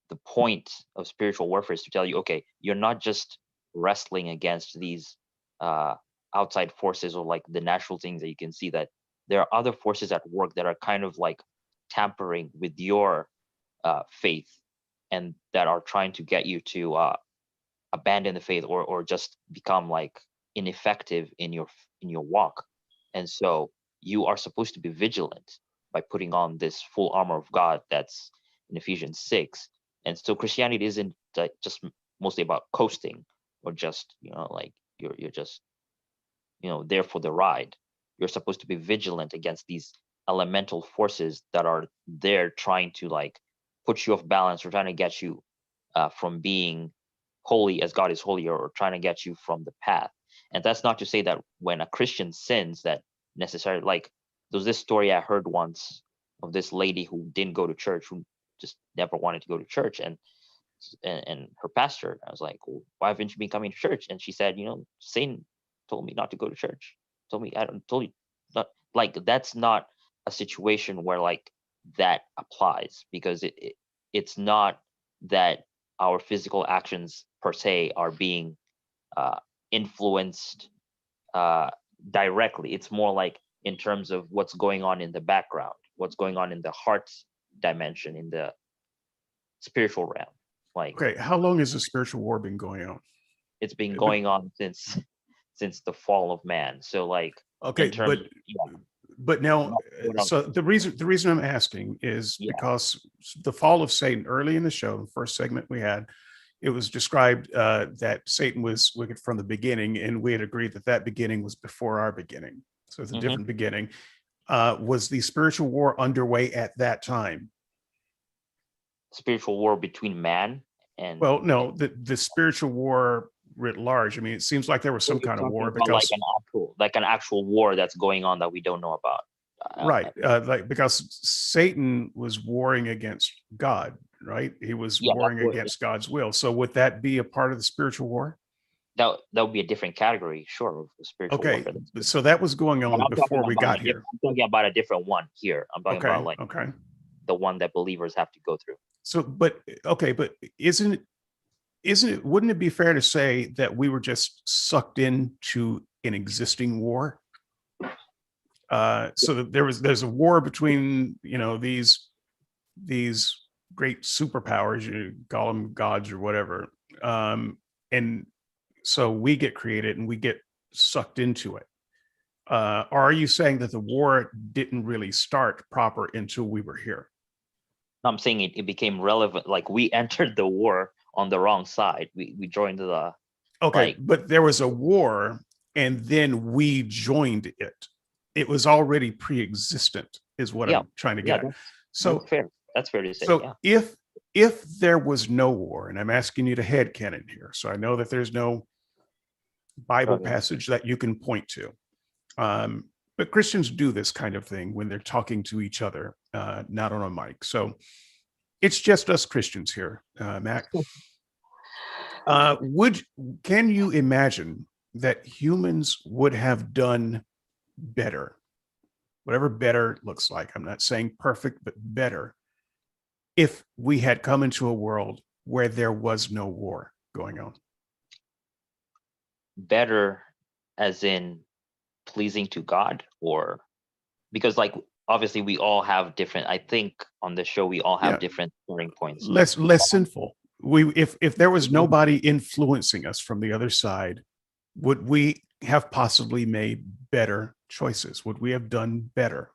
the point of spiritual warfare is to tell you, okay, you're not just wrestling against these outside forces or like the natural things that you can see, that there are other forces at work that are kind of like tampering with your faith, and that are trying to get you to abandon the faith or just become like ineffective in your walk. And so you are supposed to be vigilant by putting on this full armor of God that's in Ephesians 6. And so Christianity isn't just mostly about coasting or just, like you're just, there for the ride. You're supposed to be vigilant against these elemental forces that are there trying to like put you off balance, or trying to get you from being holy as God is holy, or trying to get you from the path. And that's not to say that when a Christian sins that necessarily, like there was this story I heard once of this lady who didn't go to church, who just never wanted to go to church, and her pastor, I was like, well, why haven't you been coming to church? And she said, Satan told me not to go to church. Told you not. Like that's not a situation where like that applies, because it's not that our physical actions per se are being influenced directly. It's more like in terms of what's going on in the background, what's going on in the heart dimension, in the spiritual realm. Like, okay, how long has the spiritual war been going on? It's been going on since the fall of man. So like, okay, but now, so the reason I'm asking is because the fall of Satan, early in the show, the first segment we had, it was described that Satan was wicked from the beginning, and we had agreed that beginning was before our beginning. So it's a different beginning. Was the spiritual war underway at that time? Spiritual war between man and... Well, no, the spiritual war writ large. I mean, it seems like there was some kind of war, because like an actual war that's going on that we don't know about. Right. Like, because Satan was warring against God, right? He was warring against God's will. So would that be a part of the spiritual war? That would be a different category, sure, of spiritual warfare. So that was going on before we got here. I'm talking about a different one here. I'm talking about like the one that believers have to go through. So, but wouldn't it be fair to say that we were just sucked into an existing war? So that there's a war between these great superpowers, you call them gods or whatever, and so we get created and we get sucked into it. Are you saying that the war didn't really start proper until we were here? I'm saying it became relevant, like we entered the war on the wrong side. We joined the... Okay, but there was a war and then we joined it. It was already pre-existent, is what I'm trying to get at. So fair. That's fair to say. So Yeah. if there was no war, and I'm asking you to headcanon here, so I know that there's no Bible Okay. passage that you can point to. But Christians do this kind of thing when they're talking to each other, not on a mic. So it's just us Christians here, Mac. Can you imagine that humans would have done better, whatever better looks like? I'm not saying perfect, but better, if we had come into a world where there was no war going on. Better as in pleasing to God, or because like obviously we all have different, I think on the show we all have Yeah. different starting points. Less sinful. If there was nobody influencing us from the other side, would we have possibly made better choices? Would we have done better?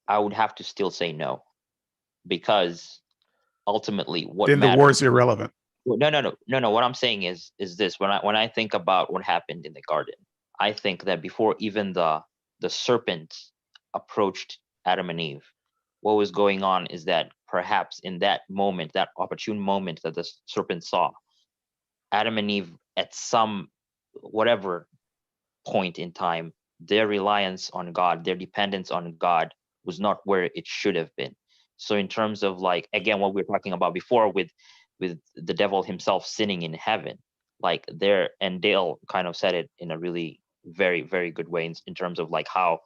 I would have to still say no, because ultimately what Then the matters. war is irrelevant. No. What I'm saying is this: when I think about what happened in the garden, I think that before even the serpent approached Adam and Eve, what was going on is that perhaps in that moment, that opportune moment that the serpent saw, Adam and Eve at some whatever point in time, their reliance on God, their dependence on God was not where it should have been. So in terms of like, again, what we were talking about before with the devil himself sinning in heaven, like there, and Dale kind of said it in a really very, very good way in terms of like how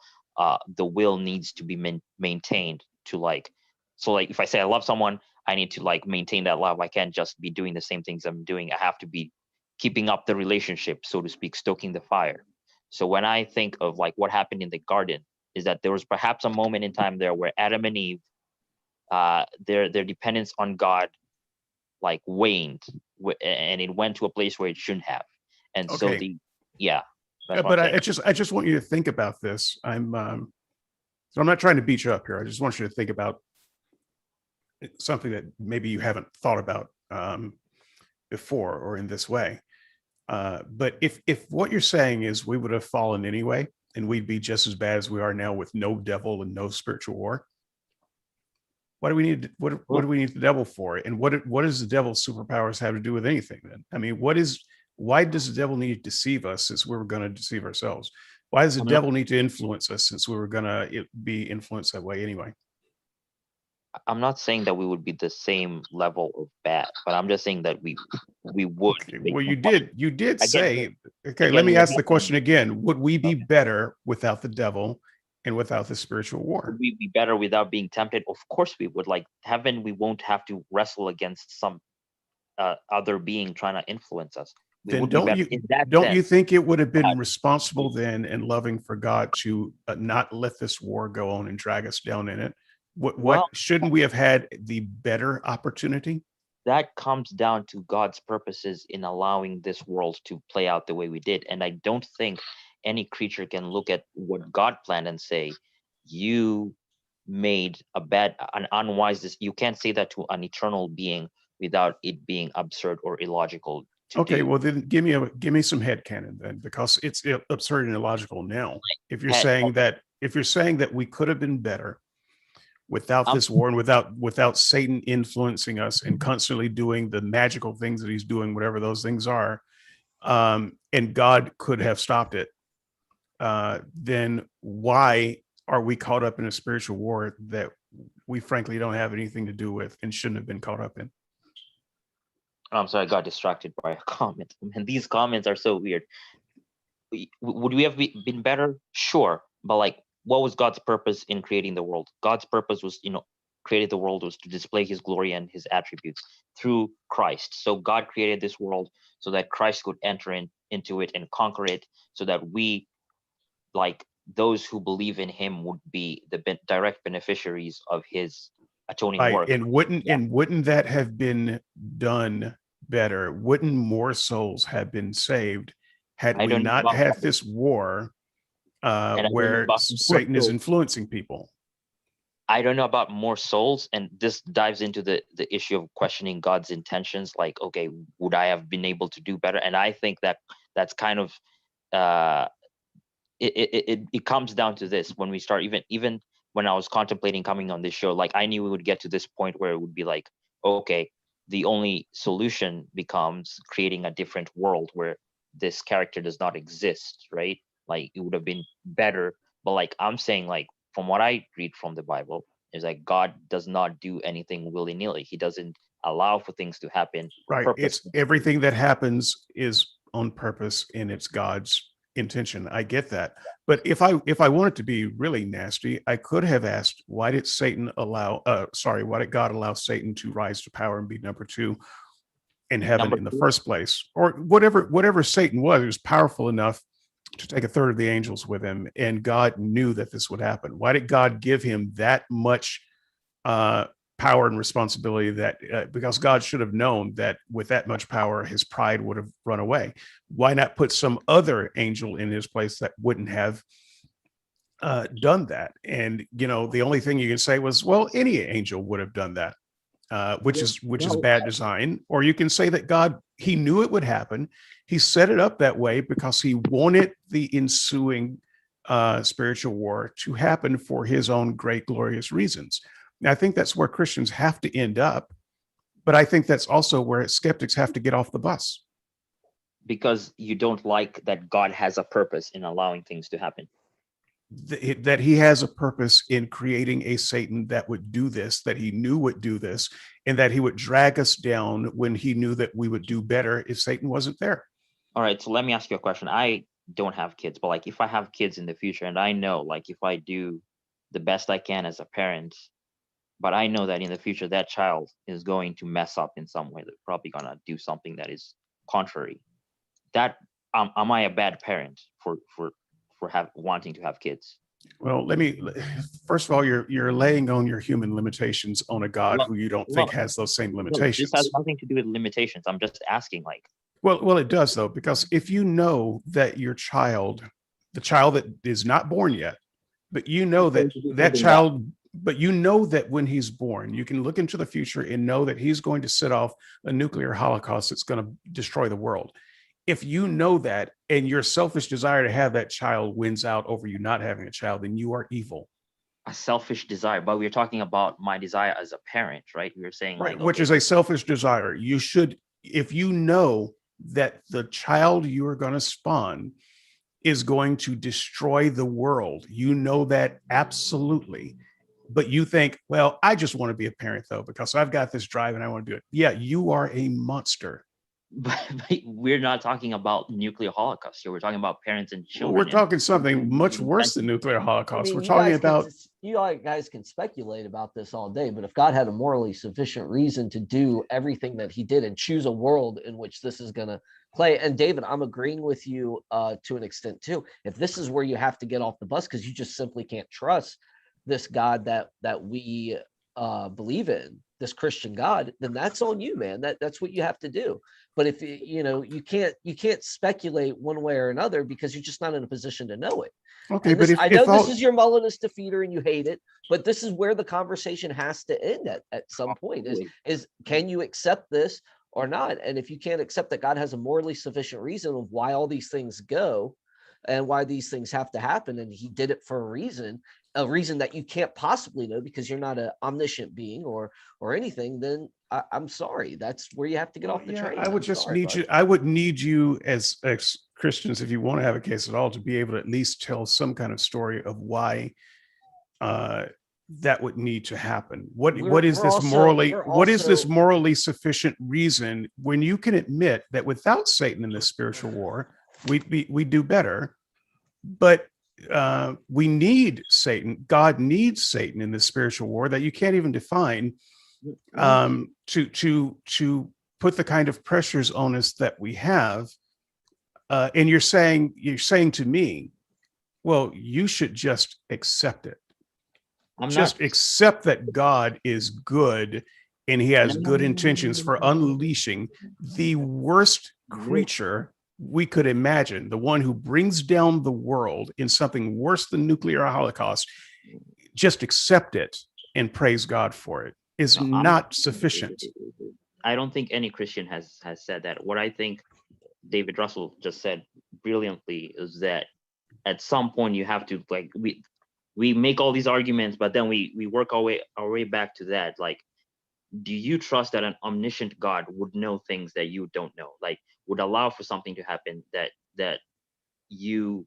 the will needs to be maintained to like, so like if I say I love someone, I need to like maintain that love. I can't just be doing the same things I'm doing. I have to be keeping up the relationship, so to speak, stoking the fire. So when I think of like what happened in the garden, is that there was perhaps a moment in time there where Adam and Eve, their dependence on God like waned, and it went to a place where it shouldn't have. And so Okay. that's what But I'm saying. I just want you to think about this. So I'm not trying to beat you up here. I just want you to think about something that maybe you haven't thought about before or in this way. But if what you're saying is we would have fallen anyway, and we'd be just as bad as we are now with no devil and no spiritual war, what do we need? What do we need the devil for? And what does the devil's superpowers have to do with anything? Then I mean, why does the devil need to deceive us since we were going to deceive ourselves? Why does the devil need to influence us since we were going to be influenced that way anyway? I'm not saying that we would be the same level of bad, but I'm just saying that we would. Okay, well, you did say, okay, again, let me ask the question again. Would we be better without the devil and without the spiritual war? Would we be better without being tempted? Of course we would. Like heaven, we won't have to wrestle against some other being trying to influence us. Then don't you think it would have been responsible then and loving for God to not let this war go on and drag us down in it? What shouldn't we have had the better opportunity? That comes down to God's purposes in allowing this world to play out the way we did. And I don't think any creature can look at what God planned and say, you made an unwise, you can't say that to an eternal being without it being absurd or illogical. Okay, well then give me some headcanon then, because it's absurd and illogical now. If you're saying that we could have been better without this war and without Satan influencing us and constantly doing the magical things that he's doing, whatever those things are, and God could have stopped it, then why are we caught up in a spiritual war that we frankly don't have anything to do with and shouldn't have been caught up in? I'm sorry, I got distracted by a comment. And these comments are so weird. Would we have been better? Sure. But like, what was God's purpose in creating the world? God's purpose was, created the world was to display his glory and his attributes through Christ. So God created this world so that Christ could enter into it and conquer it, so that we, like those who believe in him, would be the direct beneficiaries of his atoning work. And wouldn't that have been done better? Wouldn't more souls have been saved had we not had this war where Satan is influencing people? I don't know about more souls, and this dives into the issue of questioning God's intentions. Like, okay, would I have been able to do better? And I think that that's kind of it comes down to this. When we start, even when I was contemplating coming on this show, like I knew we would get to this point where it would be like, okay, the only solution becomes creating a different world where this character does not exist, right? Like it would have been better. But like I'm saying, like from what I read from the Bible, is like God does not do anything willy-nilly. He doesn't allow for things to happen Right. It's purposely. everything that happens is on purpose and it's God's intention. I get that. But if I wanted to be really nasty, I could have asked, why did why did God allow Satan to rise to power and be number 2 in heaven Number in the two, first place? Or whatever Satan was, he was powerful enough to take a third of the angels with him, and God knew that this would happen. Why did God give him that much power and responsibility? That because God should have known that with that much power, his pride would have run away. Why not put some other angel in his place that wouldn't have done that? And the only thing you can say was, well, any angel would have done that, which is bad design. Or you can say that God, he knew it would happen. He set it up that way because he wanted the ensuing spiritual war to happen for his own great, glorious reasons. And I think that's where Christians have to end up. But I think that's also where skeptics have to get off the bus. because you don't like that God has a purpose in allowing things to happen. That he has a purpose in creating a Satan that would do this, that he knew would do this, and that he would drag us down when he knew that we would do better if Satan wasn't there. All right, so let me ask you a question. I don't have kids, but like if I have kids in the future, and I know like if I do the best I can as a parent, but I know that in the future that child is going to mess up in some way. They're probably gonna do something that is contrary. That am I a bad parent for wanting to have kids? Well, first of all, you're laying on your human limitations on a God Look, who you don't think look, has those same look, limitations. this has nothing to do with limitations. I'm just asking, like, Well, it does though, because if you know that your child, the child that is not born yet, but you know that that child, but you know that when he's born, you can look into the future and know that he's going to set off a nuclear holocaust that's going to destroy the world. If you know that and your selfish desire to have that child wins out over you not having a child, then you are evil. a selfish desire, but we're talking about my desire as a parent, right? We were saying Right, like, which okay, is a selfish desire. You should, if you know that the child you are going to spawn is going to destroy the world, you know that absolutely. But you think, well, I just want to be a parent though, because I've got this drive and I want to do it. Yeah, you are a monster. but we're not talking about nuclear holocaust here. We're talking about parents and Well, children. we're talking something much worse than nuclear I holocaust. mean, We're talking about you guys can speculate about this all day, but if God had a morally sufficient reason to do everything that he did and choose a world in which this is going to play, and David, I'm agreeing with you to an extent too. If this is where you have to get off the bus because you just simply can't trust this God that we believe in, this Christian God, then that's on you, man. That's what you have to do. But if you can't speculate one way or another because you're just not in a position to know it. okay. And But I know this all, is your Mullinist defeater and you hate it, but this is where the conversation has to end at some point. Is can you accept this or not? And if you can't accept that God has a morally sufficient reason of why all these things go and why these things have to happen, and he did it for a reason that you can't possibly know because you're not an omniscient being or anything, then I'm sorry. That's where you have to get off the train. I would need you. I would need you as Christians, if you want to have a case at all, to be able to at least tell some kind of story of why that would need to happen. What is this morally sufficient reason when you can admit that without Satan in the spiritual war, we do better, but we need Satan. God needs Satan in the spiritual war that you can't even define to put the kind of pressures on us that we have. And you're saying to me, well, you should just accept it. Accept that God is good and he has good intentions for unleashing the worst creature we could imagine, the one who brings down the world in something worse than nuclear holocaust. Just accept it and praise God for it is not sufficient. I don't think any Christian has said that. What I think David Russell just said brilliantly is that at some point you have to, like, we make all these arguments, but then we work our way back to that. Like, do you trust that an omniscient God would know things that you don't know, like would allow for something to happen that you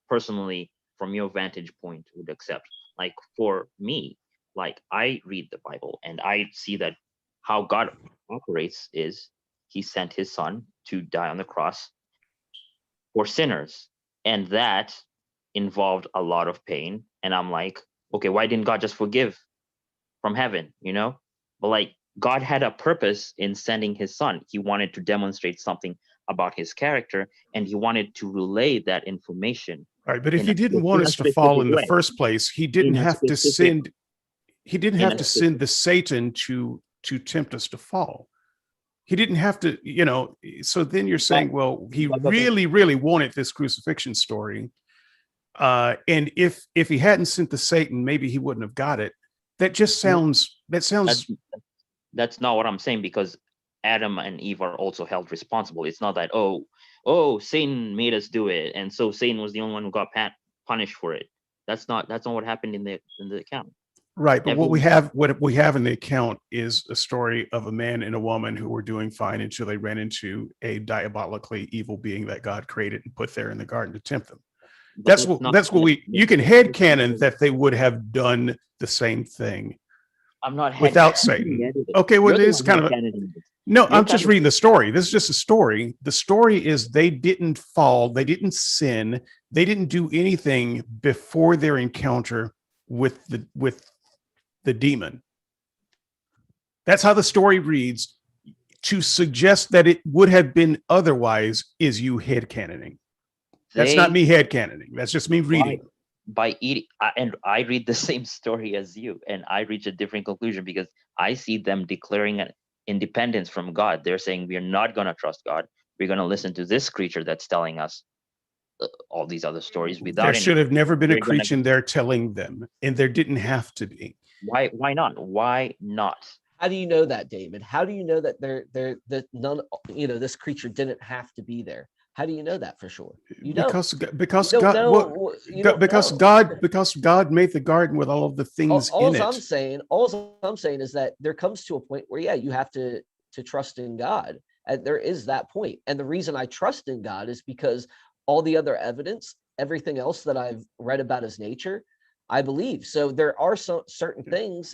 personally, from your vantage point, would accept? Like, for me, like, I read the Bible and I see that how God operates is he sent his son to die on the cross for sinners, and that involved a lot of pain. And I'm like, okay, why didn't God just forgive from heaven, you know? But like, God had a purpose in sending his son. He wanted to demonstrate something about his character, and he wanted to relay that information. Right, but if in he a didn't want in a us to fall in specific the way, first place, he didn't in a have to specific send. He didn't in have a to specific send the Satan to tempt us to fall. He didn't have to, you know. So then you're saying, well, he but really, really wanted this crucifixion story, and if he hadn't sent the Satan, maybe he wouldn't have got it. That just sounds. That sounds. that's not what I'm saying, because Adam and Eve are also held responsible. It's not that, oh, Satan made us do it, and so Satan was the only one who got punished for it. That's not what happened in the account. Right, but what we have in the account is a story of a man and a woman who were doing fine until they ran into a diabolically evil being that God created and put there in the garden to tempt them. But That's what you can headcanon that they would have done the same thing. I'm not without Satan. Okay, well, it is kind of no. I'm just reading the story. This is just a story. The story is they didn't fall, they didn't sin, they didn't do anything before their encounter with the demon. That's how the story reads. To suggest that it would have been otherwise is you headcanoning. That's not me headcanoning. That's just me reading. By eating, and I read the same story as you, and I reach a different conclusion because I see them declaring an independence from God. They're saying we are not going to trust God. We're going to listen to this creature that's telling us all these other stories. Without there should have never been a creature in there telling them, and there didn't have to be. Why not? Why not? How do you know that, David? How do you know that that none, this creature didn't have to be there? How do you know that for sure? You don't. Because God made the garden with all of the things in it. All I'm saying is that there comes to a point where you have to trust in God, and there is that point. And the reason I trust in God is because all the other evidence, everything else that I've read about his nature, I believe. So there are certain things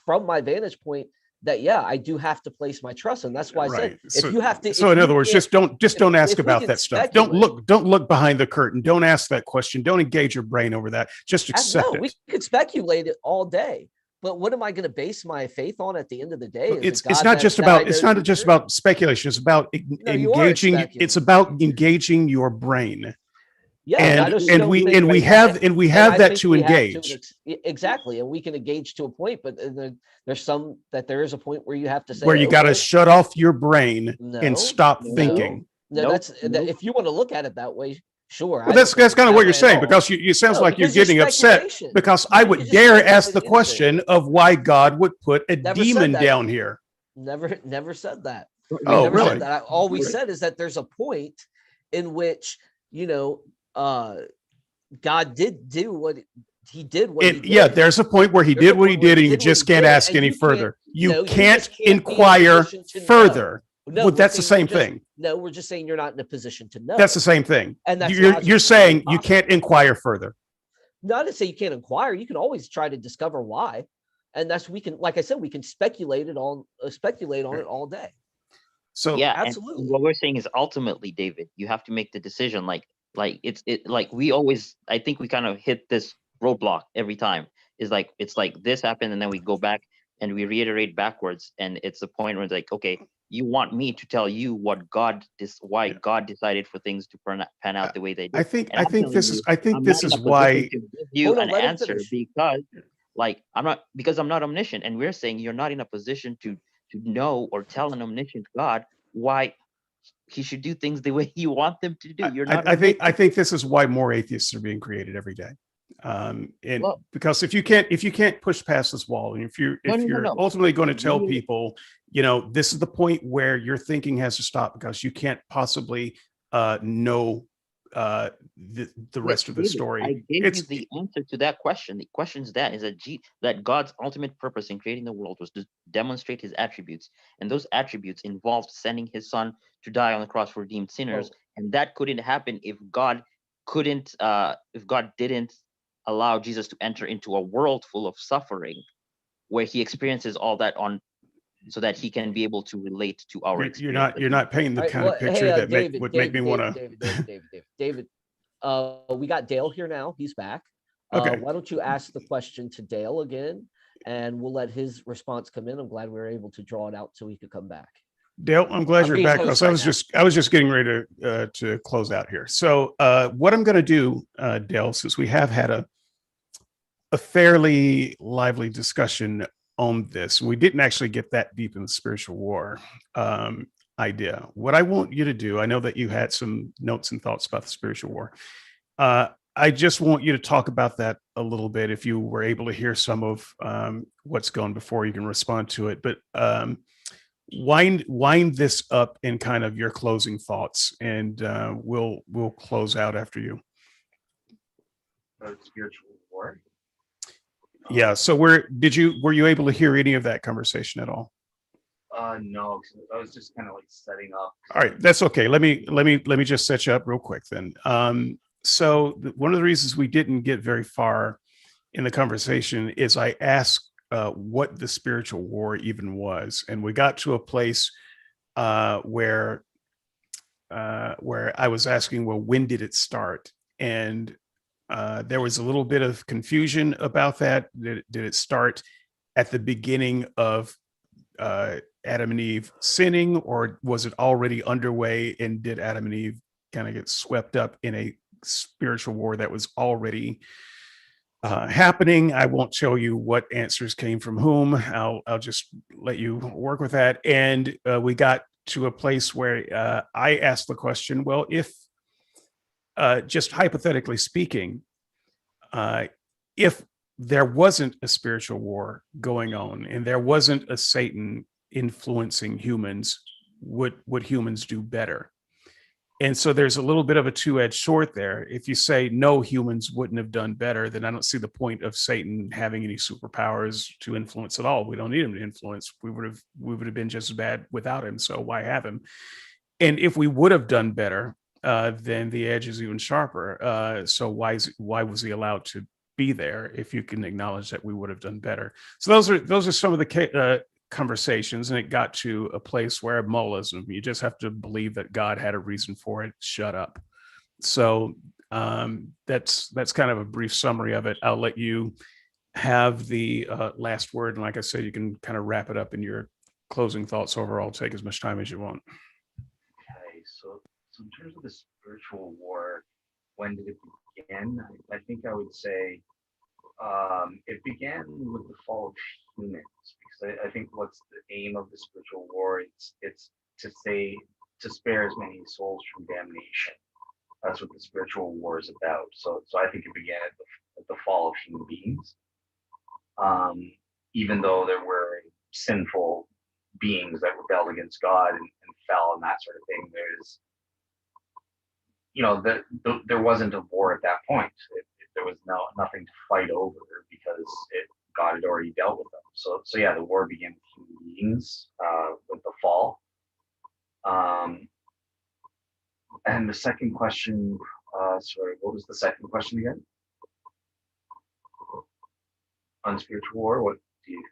from my vantage point that I do have to place my trust in. That's why I said if you have to. So in other words, just don't ask about that stuff. Don't look behind the curtain. Don't ask that question. Don't engage your brain over that. Just accept it. We could speculate it all day, but what am I going to base my faith on at the end of the day? It's not just about speculation. It's about engaging. It's about engaging your brain. Yeah, and we have that to engage. Exactly, and we can engage to a point, but there is a point where you have to say where you got to shut off your brain and stop thinking. If you want to look at it that way, sure. Well, that's kind of what you're saying, because you sounds like you're getting upset because I would dare ask the question of why God would put a demon down here. Never said that. Oh, really? All we said is that there's a point in which God did do what he did. There's a point where he did what he did, and you just can't ask any further. You can't inquire further. Well, that's the same thing. No, we're just saying you're not in a position to know. That's the same thing. And you're saying you can't inquire further. Not to say you can't inquire. You can always try to discover why, and like I said, we can speculate on it all day. So absolutely. What we're saying is ultimately, David, you have to make the decision. Like we always, I think we kind of hit this roadblock every time. It's like this happened, and then we go back and we reiterate backwards, and it's the point where it's like, okay, you want me to tell you why God decided for things to pan out the way they did. I think this is why to give you an answer, because I'm not omniscient, and we're saying you're not in a position to know or tell an omniscient God why he should do things the way you want them to do. You're not. I think this is why more atheists are being created every day. Because if you can't push past this wall, and if you're ultimately going to tell people, this is the point where your thinking has to stop because you can't possibly know the rest of the David, story. I gave It's you the answer to that question. The question is that God's ultimate purpose in creating the world was to demonstrate his attributes. And those attributes involved sending his son to die on the cross for redeemed sinners. And that couldn't happen if God didn't allow Jesus to enter into a world full of suffering where he experiences all that on so that he can be able to relate to our experience. you're not painting the All right, kind well, of picture that David, would make me want to. David. We got Dale here now. He's back. Okay. Why don't you ask the question to Dale again, and we'll let his response come in. I'm glad we were able to draw it out so he could come back. Dale, I'm glad I'm you're being back. host I right was now. I was just getting ready to close out here. So what I'm going to do, Dale, since we have had a fairly lively discussion on this, we didn't actually get that deep in the spiritual war idea. What I want you to do, I know that you had some notes and thoughts about the spiritual war. I just want you to talk about that a little bit. If you were able to hear some of what's gone before, you can respond to it. But wind this up in kind of your closing thoughts, and we'll close out after you. Spiritual war. Yeah. So were you able to hear any of that conversation at all? No, I was just kind of like setting up. All right, that's okay. Let me just set you up real quick then. So one of the reasons we didn't get very far in the conversation is I asked what the spiritual war even was, and we got to a place where I was asking, well, when did it start? And there was a little bit of confusion about that. Did it start at the beginning of Adam and Eve sinning, or was it already underway? And did Adam and Eve kind of get swept up in a spiritual war that was already happening? I won't tell you what answers came from whom. I'll just let you work with that. And we got to a place where I asked the question, well, if just hypothetically speaking, if there wasn't a spiritual war going on and there wasn't a Satan influencing humans, would humans do better? And so there's a little bit of a two-edged sword there. If you say no, humans wouldn't have done better, then I don't see the point of Satan having any superpowers to influence at all. We don't need him to influence. We would have been just as bad without him. So why have him? And if we would have done better, then the edge is even sharper. So why was he allowed to be there if you can acknowledge that we would have done better? So those are some of the conversations, and it got to a place where Molism, you just have to believe that God had a reason for it. Shut up. So that's kind of a brief summary of it. I'll let you have the last word, and like I said, you can kind of wrap it up in your closing thoughts. Overall, take as much time as you want. Okay, so in terms of the spiritual war, when did it begin? I think I would say it began with the fall of humans, because I think what's the aim of the spiritual war? It's to spare as many souls from damnation. That's what the spiritual war is about. So I think it began at the fall of human beings. Even though there were sinful beings that rebelled against God and fell and that sort of thing, there wasn't a war at that point. There was nothing to fight over because God had already dealt with them. So yeah, the war began with human beings with the fall. And the second question, sorry, what was the second question again? On spiritual war, what do you?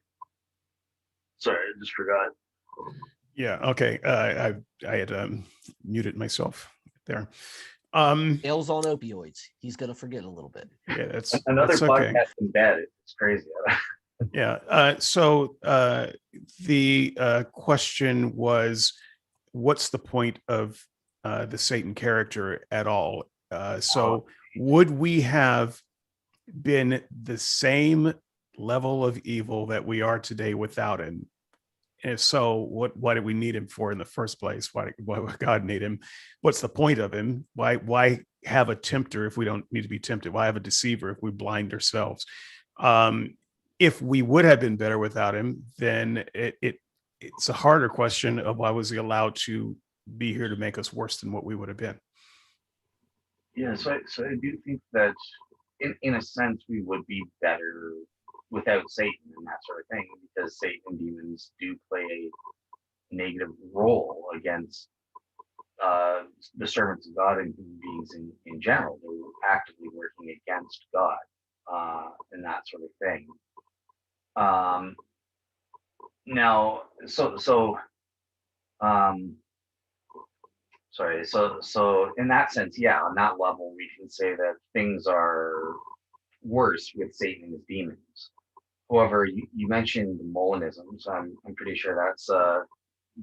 Sorry, I just forgot. Yeah. Okay. I had muted myself there. Dale's on opioids. He's gonna forget a little bit. Yeah, that's another that's okay. podcast in bed. It's crazy. Yeah. So the question was, what's the point of the Satan character at all? So would we have been the same level of evil that we are today without him? And if so, why did we need him for in the first place? Why would God need him? What's the point of him? Why have a tempter if we don't need to be tempted? Why have a deceiver if we blind ourselves? If we would have been better without him, then it's a harder question of why was he allowed to be here to make us worse than what we would have been? Yeah, so I do think that in a sense we would be better without Satan and that sort of thing, because Satan and demons do play a negative role against uh, the servants of God and human beings in general. They're actively working against God and that sort of thing. Um, now, um, so in that sense, yeah, on that level, we can say that things are worse with Satan and his demons. However, you mentioned Molinism, so I'm pretty sure that's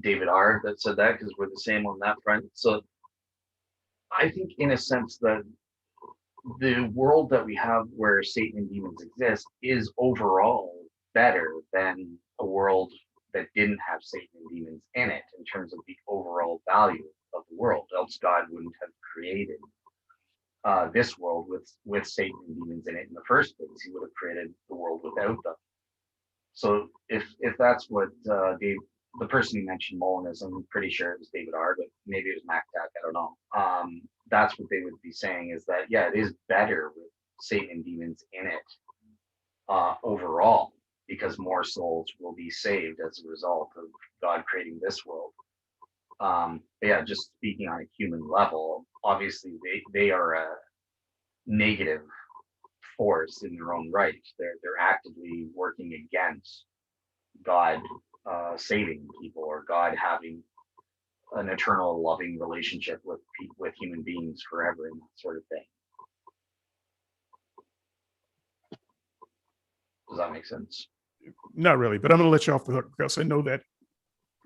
David R. that said that, because we're the same on that front. So I think, in a sense, that the world that we have where Satan and demons exist is overall better than a world that didn't have Satan and demons in it in terms of the overall value of the world. Else God wouldn't have created this world with Satan and demons in it in the first place. He would have created the world without them. So if that's what the person you mentioned, Molinism, I'm pretty sure it was David R, but maybe it was MacTac, I don't know. That's what they would be saying, is that, yeah, it is better with Satan and demons in it overall, because more souls will be saved as a result of God creating this world. But yeah, just speaking on a human level, obviously they are a negative force in their own right. They're actively working against God saving people, or God having an eternal loving relationship with human beings forever, and that sort of thing. Does that make sense? Not really, but I'm going to let you off the hook because I know that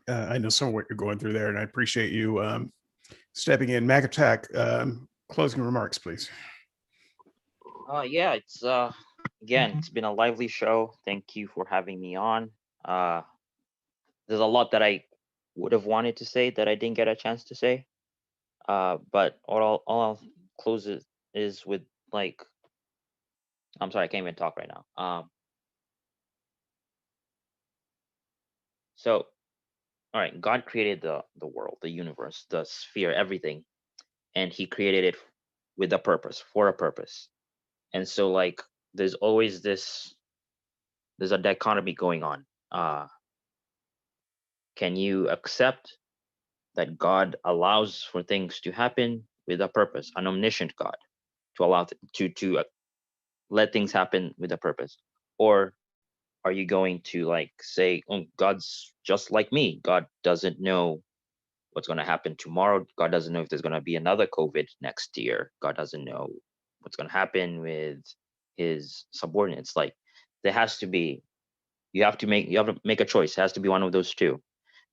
I know some of what you're going through there, and I appreciate you stepping in. Mac Attack, closing remarks, please. Yeah, it's again, it's been a lively show. Thank you for having me on. There's a lot that I would have wanted to say that I didn't get a chance to say. But all I'll close it is with, like, I'm sorry, I can't even talk right now. So all right, God created the world, the universe, the sphere, everything, and He created it with a purpose, for a purpose. And so, like, there's always there's a dichotomy going on. Can you accept that God allows for things to happen with a purpose, an omniscient God, to allow to let things happen with a purpose? Or are you going to, like, say, oh, God's just like me, God doesn't know what's going to happen tomorrow, God doesn't know if there's going to be another COVID next year, God doesn't know what's going to happen with his subordinates? Like, there has to be, you have to make a choice. It has to be one of those two.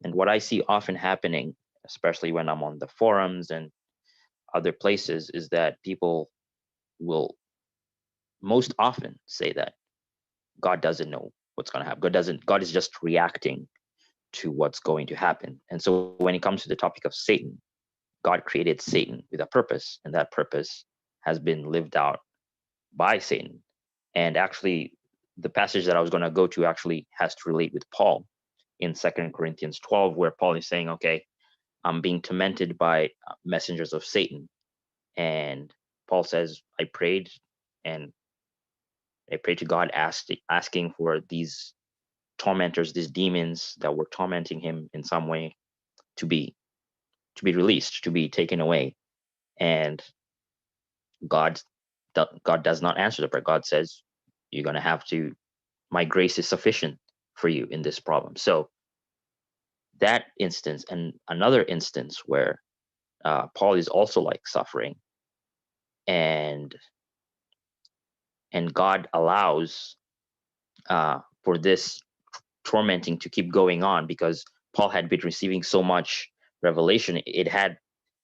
And what I see often happening, especially when I'm on the forums and other places, is that people will most often say that God doesn't know what's going to happen. God is just reacting to what's going to happen. And so when it comes to the topic of Satan, God created Satan with a purpose, and that purpose has been lived out by Satan. And actually, the passage that I was going to go to actually has to relate with Paul in 2 Corinthians 12, where Paul is saying, okay, I'm being tormented by messengers of Satan. And Paul says, and I prayed to God, asking for these tormentors, these demons that were tormenting him in some way, to be released, to be taken away. And God does not answer the prayer. God says, you're going to have to, my grace is sufficient for you in this problem. So that instance, and another instance where Paul is also, like, suffering, and God allows for this tormenting to keep going on, because Paul had been receiving so much revelation. It had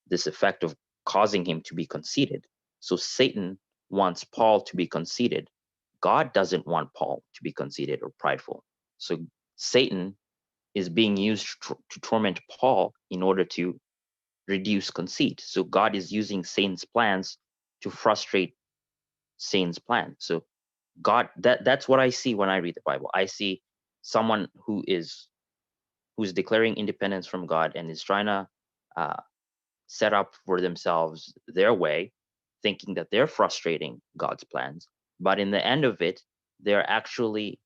this effect of causing him to be conceited. So Satan wants Paul to be conceited. God doesn't want Paul to be conceited or prideful. So Satan is being used to torment Paul in order to reduce conceit. So God is using Satan's plans to frustrate Satan's plan. So that's what I see when I read the Bible. I see someone who's declaring independence from God and is trying to set up for themselves their way, thinking that they're frustrating God's plans, but in the end of it, they're actually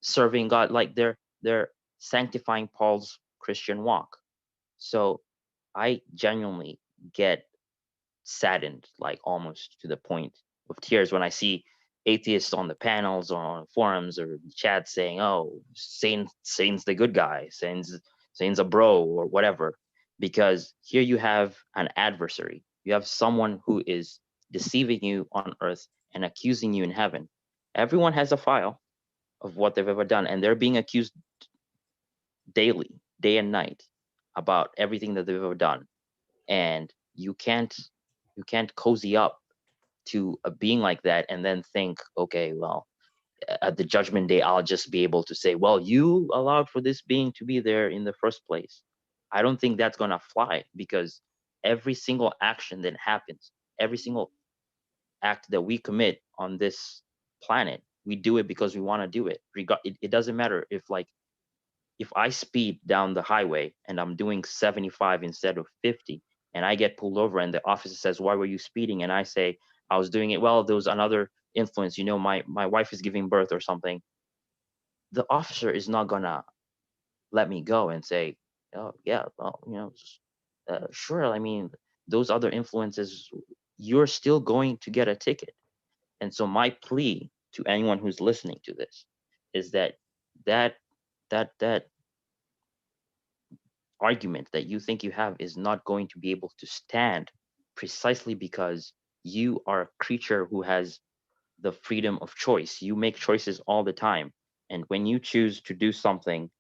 serving God, like they're sanctifying Paul's Christian walk. So I genuinely get saddened, like almost to the point of tears, when I see atheists on the panels or on forums or chats saying, "Oh, Satan's the good guy, Satan's a bro," or whatever. Because here you have an adversary. You have someone who is deceiving you on earth and accusing you in heaven. Everyone has a file of what they've ever done, and they're being accused daily, day and night, about everything that they've ever done. And you can't cozy up to a being like that and then think, okay, well, at the judgment day, I'll just be able to say, well, you allowed for this being to be there in the first place. I don't think that's going to fly, because every single action that happens, every single act that we commit on this planet, we do it because we want to do it. It doesn't matter if I speed down the highway and I'm doing 75 instead of 50, and I get pulled over and the officer says, "Why were you speeding?" And I say, "I was doing it." "Well, there was another influence, my wife is giving birth," or something. The officer is not gonna let me go and say, "Oh yeah, well, sure. I mean, those other influences, you're still going to get a ticket." And so my plea to anyone who's listening to this is that that that argument that you think you have is not going to be able to stand, precisely because you are a creature who has the freedom of choice. You make choices all the time. And when you choose to do something,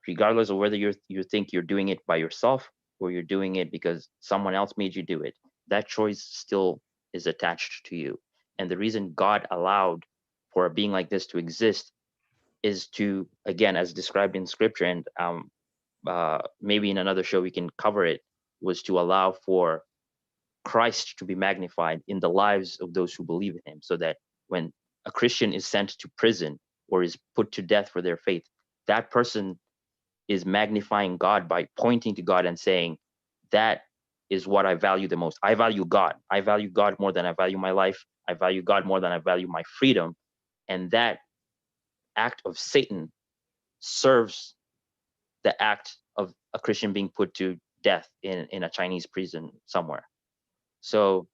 regardless of whether you think you're doing it by yourself or you're doing it because someone else made you do it, that choice still is attached to you. And the reason God allowed for a being like this to exist is to, again, as described in scripture, and maybe in another show we can cover it, was to allow for Christ to be magnified in the lives of those who believe in him, so that when a Christian is sent to prison or is put to death for their faith, that person is magnifying God by pointing to God and saying, that is what I value the most. I value God. I value God more than I value my life. I value God more than I value my freedom. And that act of Satan serves the act of a Christian being put to death in a Chinese prison somewhere. So,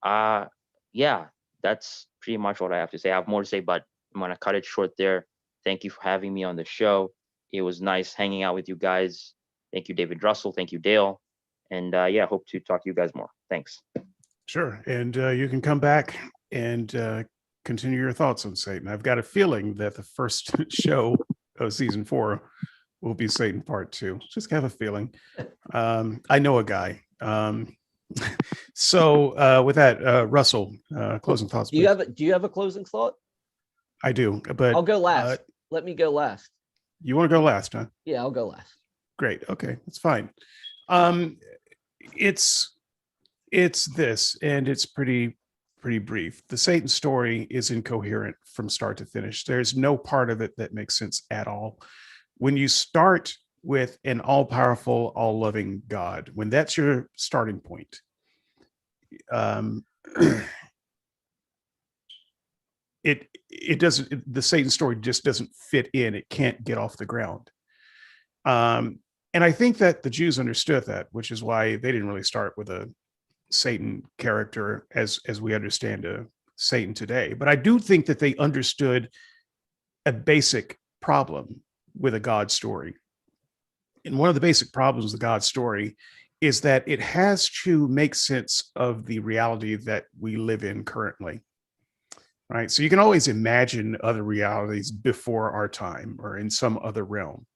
yeah, that's pretty much what I have to say. I have more to say, but I'm going to cut it short there. Thank you for having me on the show. It was nice hanging out with you guys. Thank you, David Russell. Thank you, Dale. And yeah, hope to talk to you guys more. Thanks. Sure. And you can come back and continue your thoughts on Satan. I've got a feeling that the first show of season 4 will be Satan part 2. Just have a feeling. I know a guy. So with that, Russell, closing thoughts. Do you have a closing thought? I do, but I'll go last. Let me go last. You want to go last, huh? Yeah, I'll go last. Great. Okay, that's fine. It's this, and it's pretty brief. The Satan story is incoherent from start to finish. There's no part of it that makes sense at all. When you start with an all-powerful, all-loving God, when that's your starting point, it doesn't, the Satan story just doesn't fit in. It can't get off the ground. And I think that the Jews understood that, which is why they didn't really start with a Satan character as we understand Satan today. But I do think that they understood a basic problem with a God story. And one of the basic problems with the God story is that it has to make sense of the reality that we live in currently. Right. So you can always imagine other realities before our time or in some other realm.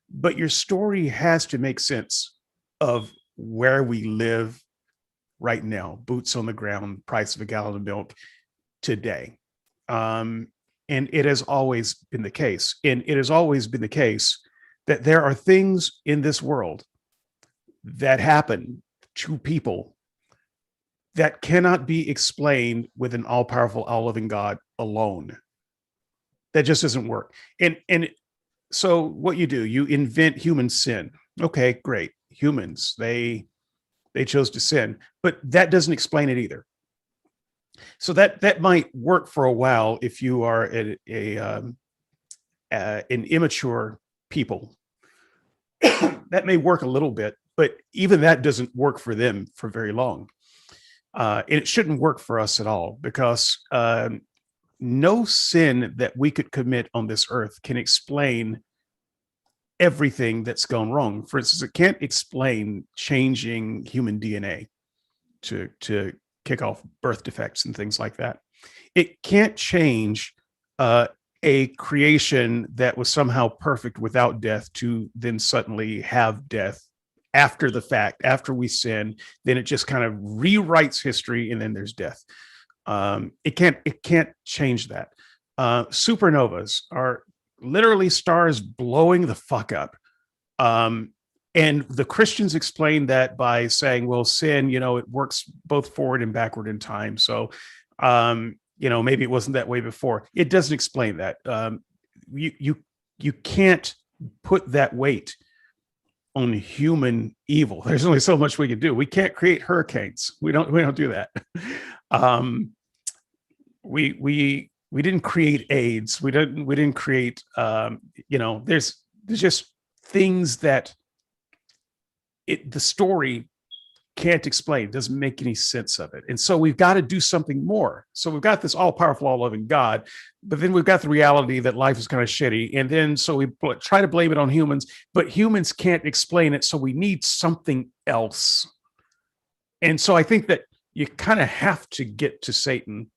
But your story has to make sense of where we live right now, boots on the ground, price of a gallon of milk today. And it has always been the case. And it has always been the case that there are things in this world that happen to people that cannot be explained with an all-powerful, all-loving God alone. That just doesn't work. And so what you do, you invent human sin. Okay, great. Humans, they They chose to sin, but that doesn't explain it either. So that might work for a while if you are an immature people. That may work a little bit, but even that doesn't work for them for very long. And it shouldn't work for us at all, because no sin that we could commit on this earth can explain everything that's gone wrong. For instance, it can't explain changing human DNA to kick off birth defects and things like that. It can't change a creation that was somehow perfect without death to then suddenly have death after the fact, after we sin. Then it just kind of rewrites history, and then there's death. It can't change that. Supernovas are literally stars blowing the fuck up. And the Christians explain that by saying, well, sin, it works both forward and backward in time. So, maybe it wasn't that way before. It doesn't explain that. You can't put that weight on human evil. There's only so much we can do. We can't create hurricanes. We don't do that. We didn't create AIDS. We didn't create, there's just things that the story can't explain. It doesn't make any sense of it. And so we've got to do something more. So we've got this all-powerful, all-loving God, but then we've got the reality that life is kind of shitty. And then so we try to blame it on humans, but humans can't explain it. So we need something else. And so I think that you kind of have to get to Satan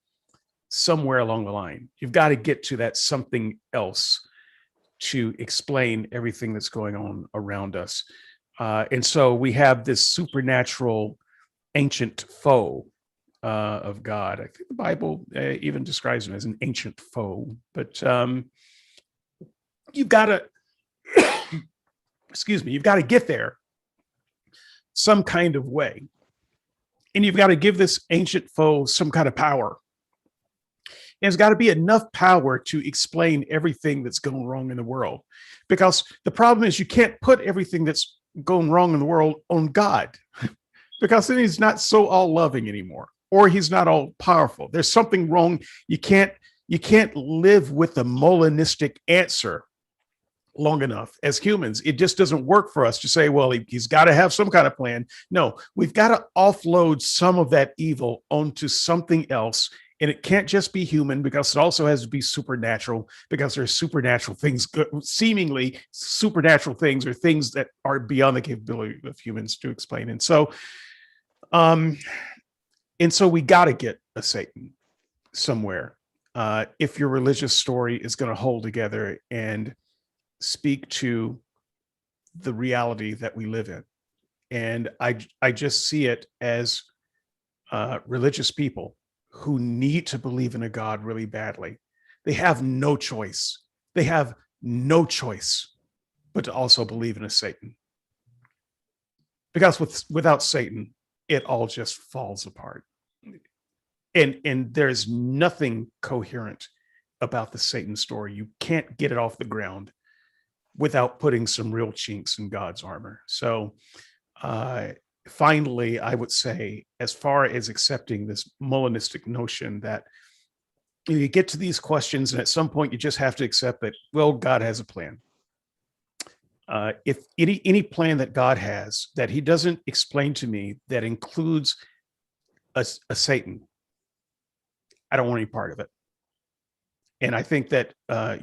somewhere along the line. You've got to get to that something else to explain everything that's going on around us. And so we have this supernatural ancient foe of God. I think the Bible even describes him as an ancient foe. But you've got to, you've got to get there some kind of way. And you've got to give this ancient foe some kind of power. And it's got to be enough power to explain everything that's going wrong in the world. Because the problem is you can't put everything that's going wrong in the world on God, because then he's not so all loving anymore, or he's not all powerful. There's something wrong. You can't live with the Molinistic answer long enough as humans. It just doesn't work for us to say, well, he's got to have some kind of plan. No, we've got to offload some of that evil onto something else. And it can't just be human, because it also has to be supernatural, because there's supernatural things, seemingly supernatural things, or things that are beyond the capability of humans to explain. And so we got to get a Satan somewhere. If your religious story is going to hold together and speak to the reality that we live in. And I just see it as religious people who need to believe in a God really badly. They have no choice. They have no choice but to also believe in a Satan. Because without Satan, it all just falls apart. And there's nothing coherent about the Satan story. You can't get it off the ground without putting some real chinks in God's armor. So finally, I would say, as far as accepting this Molinistic notion that you get to these questions, and at some point you just have to accept that, well, God has a plan. If any plan that God has that he doesn't explain to me that includes a Satan, I don't want any part of it. And I think that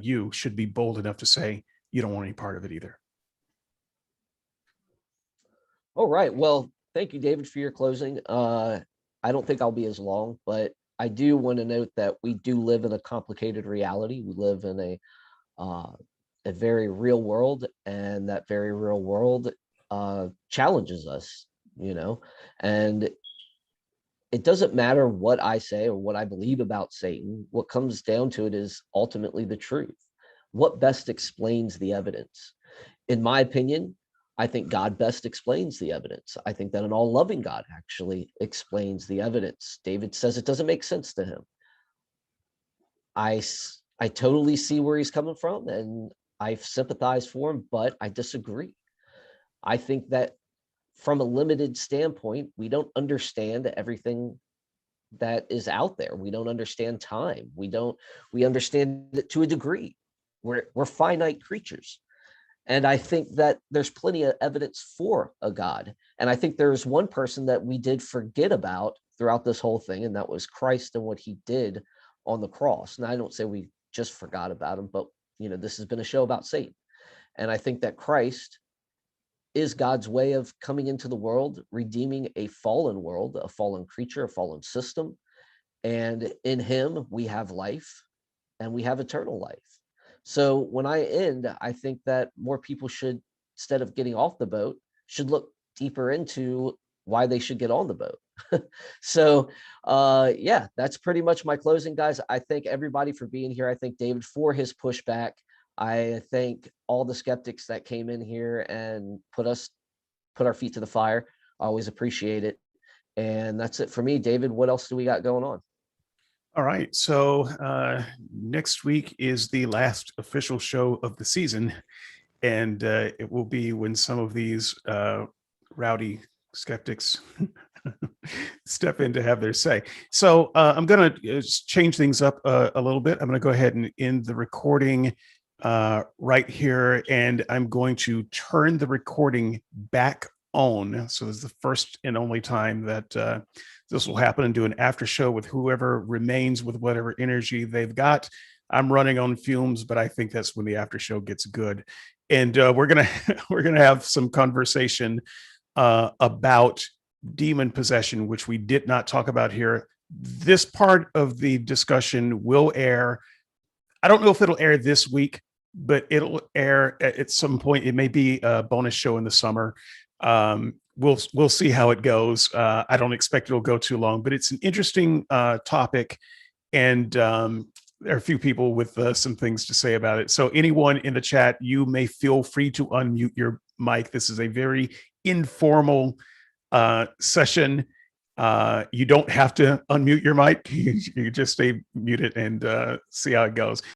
you should be bold enough to say you don't want any part of it either. All right. Well, thank you, David, for your closing. I don't think I'll be as long, but I do want to note that we do live in a complicated reality. We live in a very real world, and that very real world challenges us, and it doesn't matter what I say or what I believe about Satan. What comes down to it is ultimately the truth. What best explains the evidence? In my opinion, I think God best explains the evidence. I think that an all-loving God actually explains the evidence. David says it doesn't make sense to him. I totally see where he's coming from, and I sympathize for him, but I disagree. I think that from a limited standpoint, we don't understand everything that is out there. We don't understand time. We understand it to a degree. We're finite creatures. And I think that there's plenty of evidence for a God. And I think there's one person that we did forget about throughout this whole thing, and that was Christ and what he did on the cross. And I don't say we just forgot about him, but this has been a show about Satan. And I think that Christ is God's way of coming into the world, redeeming a fallen world, a fallen creature, a fallen system. And in him, we have life and we have eternal life. So when I end, I think that more people should, instead of getting off the boat, should look deeper into why they should get on the boat. So yeah, that's pretty much my closing, guys. I thank everybody for being here. I thank David for his pushback. I thank all the skeptics that came in here and put our feet to the fire. I always appreciate it. And that's it for me. David, what else do we got going on? All right. So next week is the last official show of the season. And it will be when some of these rowdy skeptics step in to have their say. So I'm going to change things up a little bit. I'm going to go ahead and end the recording right here. And I'm going to turn the recording back on. So this is the first and only time that this will happen, and do an after show with whoever remains with whatever energy they've got. I'm running on fumes, but I think that's when the after show gets good. And we're gonna have some conversation about demon possession, which we did not talk about here. This part of the discussion will air. I don't know if it'll air this week, but it'll air at some point. It may be a bonus show in the summer. We'll see how it goes. I don't expect it'll go too long, but it's an interesting topic, and there are a few people with some things to say about it. So anyone in the chat, you may feel free to unmute your mic. This is a very informal session. You don't have to unmute your mic. You just stay muted and see how it goes.